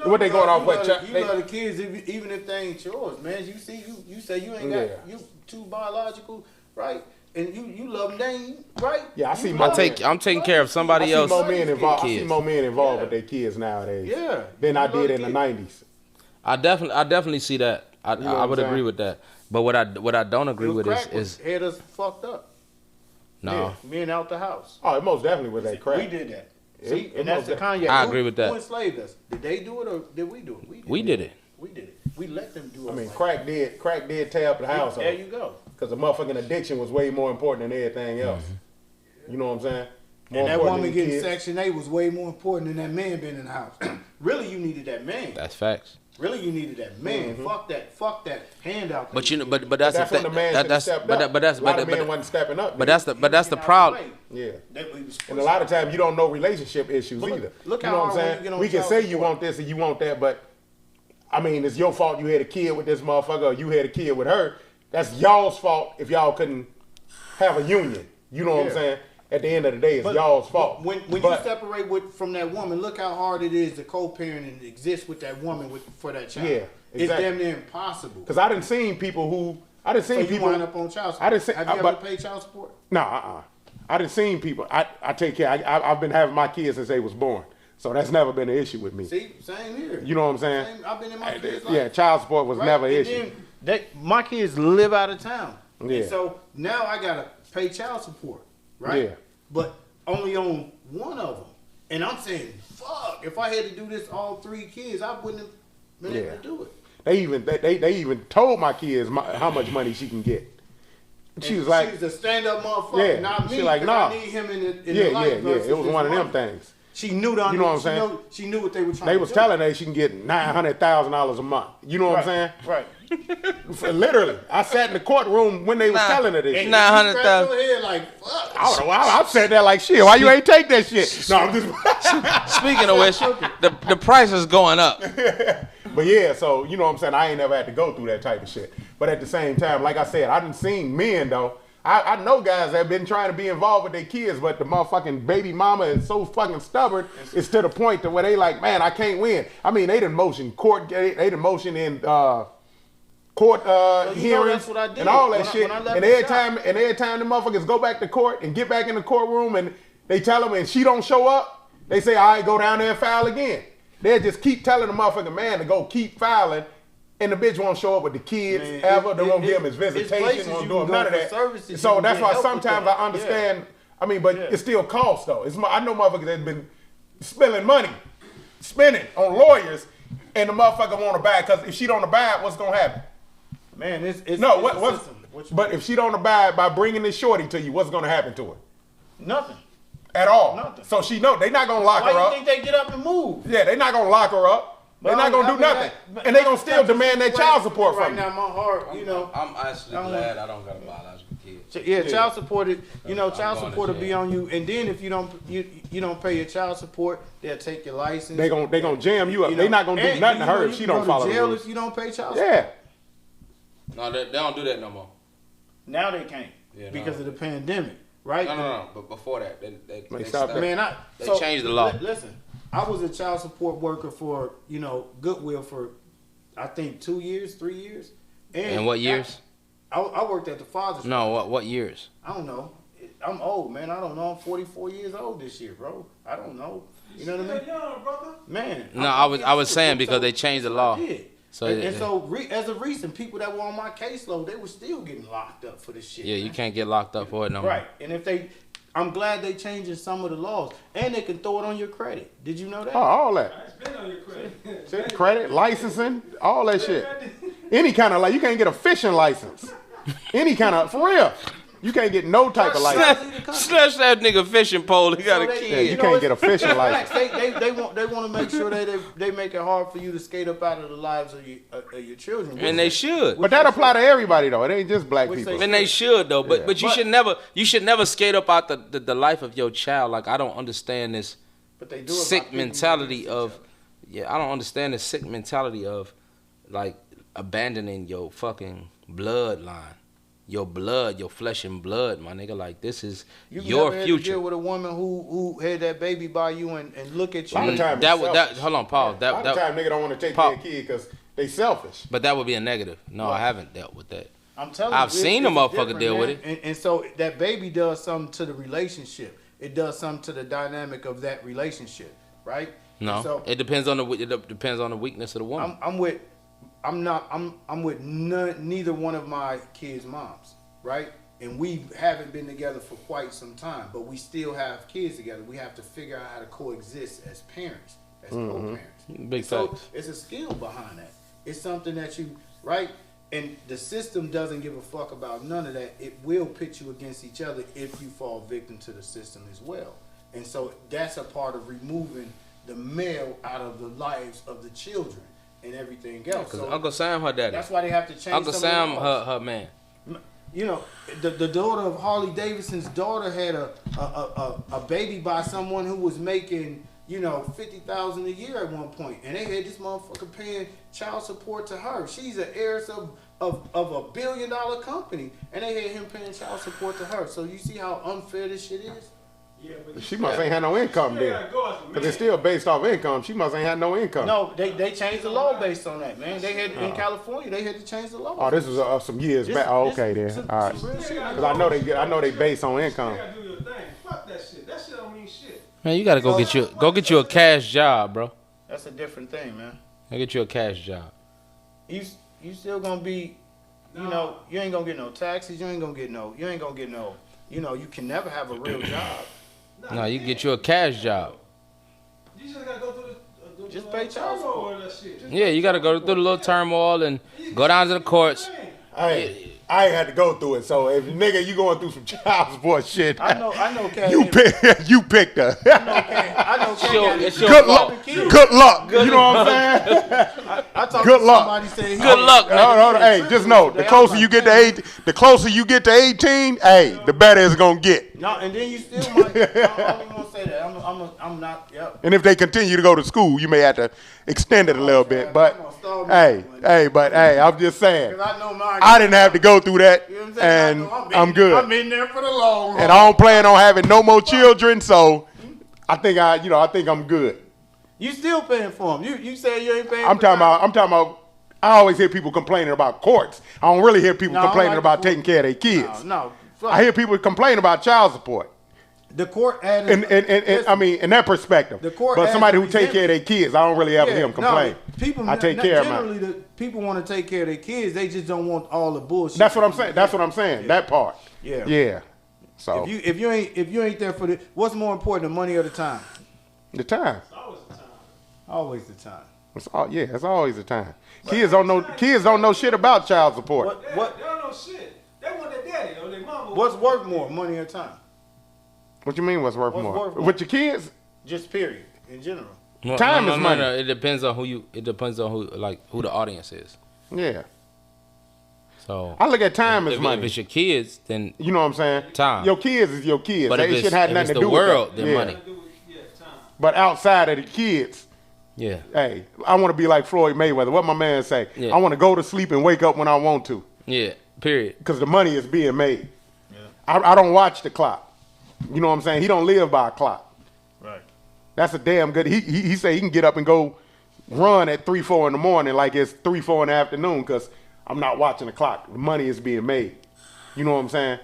what they going off. What you love the kids even if they ain't yours, man. You see, you say you ain't got you too biological, right? And you love them, they ain't right. Yeah, I see. I'm taking care of somebody else. More men involved. Kids. I see more men involved with their kids nowadays. Yeah. Than I did in the '90s. I definitely see that. I would agree with that. But what I don't agree with is had us fucked up. no. Yeah, men out the house. Oh, it most definitely was that crap. We did that. See, It and that's the Kanye. I agree with that. Who enslaved us? Did they do it or did we do it? We did it. We did it. We let them do it. I mean, like crack did tear up the household. There you go. Because the motherfucking addiction was way more important than everything else. You know what I'm saying? More And that important woman than getting kids. Section 8 was way more important than that man being in the house. Really, you needed that man. That's facts. Really, you needed that man. Fuck that handout. But thing. but that's the That's when thing. the man should have stepped up. But that's a lot of men wasn't stepping up. but that's the problem. Yeah. That we was And a lot of times you don't know relationship issues Look- either. look you how know what hard I'm when you saying? get on We can child say you support. want this and you want that, but I mean, it's your fault you had a kid with this motherfucker or you had a kid with her. That's y'all's fault if y'all couldn't have a union. You know what I'm Yeah. saying? At the end of the day, it's y'all's fault. When you separate from that woman, look how hard it is to co-parent and exist with that woman for that child. Yeah, It's exactly. damn near impossible. Because I didn't seen people who So you wind up on child support. I didn't see. Have you ever but, paid child support? No, I didn't seen people. I take care. I've been having my kids since they was born, so that's never been an issue with me. See, same here. You know what I'm saying? I've been in my kids' life. Yeah, child support was Right? never an And issue. then my kids live out of town. Yeah. And so now I gotta pay child support, right? Yeah. But only on one of them. And I'm saying, fuck, if I had to do this all 3 kids, I wouldn't have been able to do it. They even told my kids how much money she can get. She was like, she's a stand-up motherfucker, Yeah. not me. She like, 'cause nah. I need him in the life versus It was this one of them woman. things. She knew the You know what I'm saying? She knew what they were trying They to was do. telling her she can get $900,000 a month. You know what I'm saying? Right. Literally, I sat in the courtroom when they was telling her this. And shit. 900,000. you scratch your head like, fuck. I don't know. I sat there like shit. Why you ain't take that shit? No, I'm just. Speaking of which, the price is going up. But yeah, so you know what I'm saying. I ain't never had to go through that type of shit. But at the same time, like I said, I done seen men though. I know guys that have been trying to be involved with their kids, but the motherfucking baby mama is so fucking stubborn. It's to the point to where they like, man, I can't win. I mean, they done motion court, they done motion in court hearings that's what I did. and all that When I- shit. when I left And the every time the motherfuckers go back to court and get back in the courtroom and they tell them and she don't show up, they say, all right, go down there and file again. They just keep telling the motherfucking man to go keep filing. And the bitch won't show up with the kids Man, ever. They won't it- give him his it's visitation. places Won't you do him can none go of for that. services you So can that's get why help with sometimes that. I understand. I mean, but it still costs though. I know motherfuckers that been spilling money spending on lawyers, and the motherfucker want to buy it, because if she don't abide, what's gonna happen? Man, it's No, it's a what? system. What you But mean? if she don't abide by bringing this shorty to you, what's gonna happen to her? Nothing. At all. Nothing. So she know they not gonna lock Why her you up. think they get up and move? Yeah, they not gonna lock her up. They're not gonna do nothing, and they gonna still demand their child support right from you. now. My heart, you know. I'm actually I don't glad I don't got a biological kid. Yeah, child support. You know, child going to support will be jail. on you, and then if you don't pay your child support, they'll take your license. They gonna jam you up. You They know, not gonna do and nothing to you know her you if she can don't go to follow the jail rules. if you don't pay child support. Yeah. No, they don't do that no more. Now they can't because of the pandemic, right? No. But before that, they stopped stopped. that. Man, They changed the law. Listen, I was a child support worker for Goodwill for I think 2 years, 3 years. And what years? I worked at the Father's. No, what years? I don't know. I'm old, man. I don't know. I'm 44 years old this year, bro. I don't know. You know what I mean? Young, brother. Man. No, I was saying because they changed the law. So As of recent, people that were on my caseload, they were still getting locked up for this shit. yeah, man. you can't get locked up for it no more. Right. And I'm glad they changing some of the laws, and they can throw it on your credit. Did you know that? Oh, all that. It's been on your credit. Credit, licensing, all that shit. Any kind of, like, you can't get a fishing license. Any kind of, for real. You can't get no type of license. Snatch that nigga fishing pole. He got a So they- Yeah, kid. you can't get a fishing Facts. license. They want to make sure that they make it hard for you to skate up out of the lives of your children. And they should. But that apply to everybody though. It ain't just black Which people. they- And they should though. But Yeah. you should never skate up out the life of your child. Like I don't understand this But they do it by sick picking mentality against of each other. I don't understand the sick mentality of like abandoning your fucking bloodline. Your blood, your flesh and blood, my nigga. Like this is You your never had to future. deal with a woman who had that baby by you and look at you. A lot of time That it's would selfish. hold on, Paul. A lot of That time nigga don't want to take Paul. their kid because they selfish. but that would be a negative. No, I haven't dealt with that. I'm telling I've you, seen it's a motherfucker different, deal with man. it. And so that baby does something to the relationship. It does something to the dynamic of that relationship, right? No, So it depends on the weakness of the woman. I'm with neither one of my kids' moms, right? And we haven't been together for quite some time, but we still have kids together. We have to figure out how to coexist as parents, as co-parents. Big So facts. it's a skill behind that. It's something that you, right? And the system doesn't give a fuck about none of that. It will pit you against each other if you fall victim to the system as well. And so that's a part of removing the male out of the lives of the children and everything else. Because So Uncle Sam, her daddy. that's why they have to change Uncle some of Sam, the laws. her man. You know, the daughter of Harley Davidson's daughter had a baby by someone who was making, $50,000 a year at one point, and they had this motherfucker paying child support to her. She's an heiress of a $1 billion company, and they had him paying child support to her. So you see how unfair this shit is? Yeah, but She must ain't had no income still then. gotta go as a Because man. it's still based off income. She must ain't had no income. No, they changed the law based on that, man. They had in California, they had to change the law. Oh, this was some years back. Oh, okay then. All right. Some real shit. Because I know they based on income. You gotta do your thing. Fuck that shit. That shit don't mean shit. Man, you gotta go get you a cash job, bro. That's a different thing, man. Go get you a cash job. You still gonna be, you ain't gonna get no taxes. You ain't gonna get no. You can never have a real job. No, you get you a cash job. You just gotta go through the Just pay child turmoil support. of that shit. Just Yeah, you gotta go through the little turmoil and go down to the courts. Hey, I ain't had to go through it. So if nigga you going through some child support shit, I know. Cat. you picked her. I know. Cat. It's your Good fault. luck. Good luck. You know what I'm saying? I talked Good to luck. somebody saying Good luck, No, hey, just know the closer you get to 18, hey, the better it's gonna get. No, and then you still might. I don't even want to say that. I'm not. Yep. And if they continue to go to school, you may have to extend it a little bit. But hey, I'm just saying, I know mine. I didn't have to go through that, You know what I'm saying? and I'm good. I'm in there for the long haul. And I don't plan on having no more children, so I think I'm good. You still paying for them? You say you ain't paying? I'm talking about. I always hear people complaining about courts. I don't really hear people No, I don't complaining like about the taking care of their kids. No. I hear people complain about child support. The court added. And I mean, in that perspective. The court but has somebody to who take care of their kids, I don't really ever hear them complain. I take care of generally, mine. the people want to take care of their kids. They just don't want all the bullshit. That's what I'm saying. That's what I'm saying. That part. Yeah. Yeah. So If you ain't there for the, what's more important, the money or the time? the time. It's always the time. Always the time. It's always a time. Kids don't know shit about child support. What? They don't know shit. They want their daddy or their mama. What's worth more, money or time? What you mean what's worth more? With your kids? Just period, in general. No, Time is money. No. It depends on who the audience is. Yeah. So I look at time as money. If it's your kids, then you know what I'm saying? Time. Your kids is your kids. But They should have nothing to do the world, with then that. money. Yeah, time. But outside of the kids, Yeah. hey, I want to be like Floyd Mayweather. What my man say? Yeah. I want to go to sleep and wake up when I want to. Yeah. Period. Because the money is being made. Yeah. I don't watch the clock. You know what I'm saying? He don't live by a clock. Right. That's a damn good. He say he can get up and go run at 3, 4 in the morning like it's 3, 4 in the afternoon because I'm not watching the clock. The money is being made. You know what I'm saying?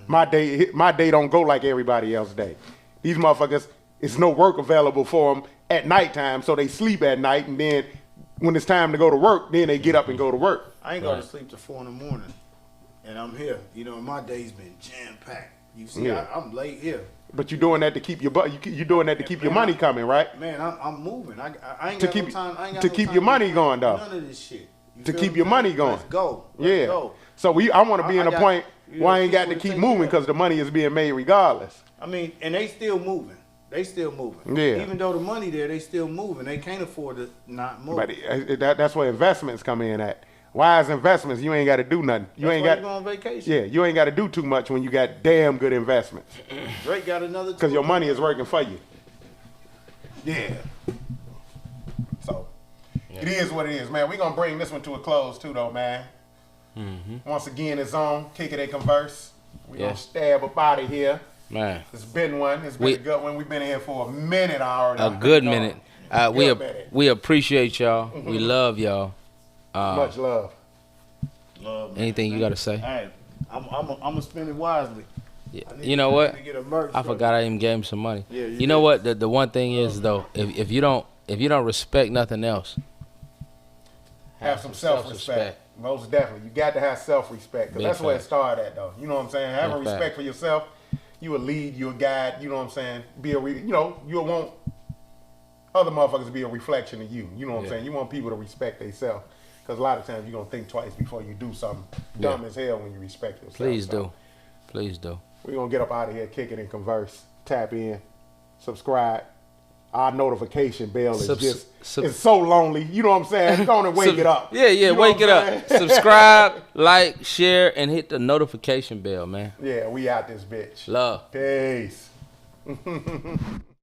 My day don't go like everybody else's day. These motherfuckers, it's no work available for them at nighttime, so they sleep at night, and then when it's time to go to work, then they get up and go to work. I ain't going to sleep till 4 in the morning, and I'm here. You know, my day's been jam packed. You see, Yeah. I'm late here. But you're doing that to keep you're doing that to keep your money coming, right? Man, I'm moving. I ain't To got keep- no time. I ain't got to no keep time your to money do going, though. None of this shit. You To feel keep what your I'm money saying? going. Let's go. Yeah. Let's go. So I want to be I in a got- point you where I know, ain't got to people to keep take moving care. because the money is being made regardless. I mean, and they still moving. They still moving. Yeah. Even though the money there, they still moving. They can't afford to not move. But that's where investments come in at. Wise investments, you ain't got to do nothing. You That's ain't why got. you go on vacation. Yeah, you ain't got to do too much when you got damn good investments Drake got another. because your money is working for you. Yeah. So it is what it is, man. We're gonna bring this one to a close too, though, man. Once again, it's on Kick It and Converse. We're Yeah. gonna stab up out of here. Man. It's been one. It's been We- a good one. We've been in here for a minute already. A good minute. Good minute. We appreciate y'all. We love y'all. Much love. Love, man. Anything you got to say? Hey, I'm gonna spend it wisely. Yeah. I need You know what? to get a merch I truck. forgot I even gave him some money. Yeah, you know what? The one thing is though, if you don't respect nothing else, Have some self-respect. Most definitely. You got to have self-respect. Because Big that's where it fact. started at, though. You know what I'm saying? Having Big fact. respect for yourself, you will lead, you will guide, you know what I'm saying? You'll want other motherfuckers to be a reflection of you. You know what I'm Yeah. saying? You want people to respect themselves. Because a lot of times you're going to think twice before you do something dumb as hell when you respect yourself. please So do. Please do. We're going to get up out of here, kick it and converse. Tap in, subscribe. Our notification bell is it's so lonely. You know what I'm saying? Go on and wake it up. Yeah, You know wake what it I'm up. saying? Subscribe, like, share, and hit the notification bell, man. Yeah, we out this bitch. Love. Peace.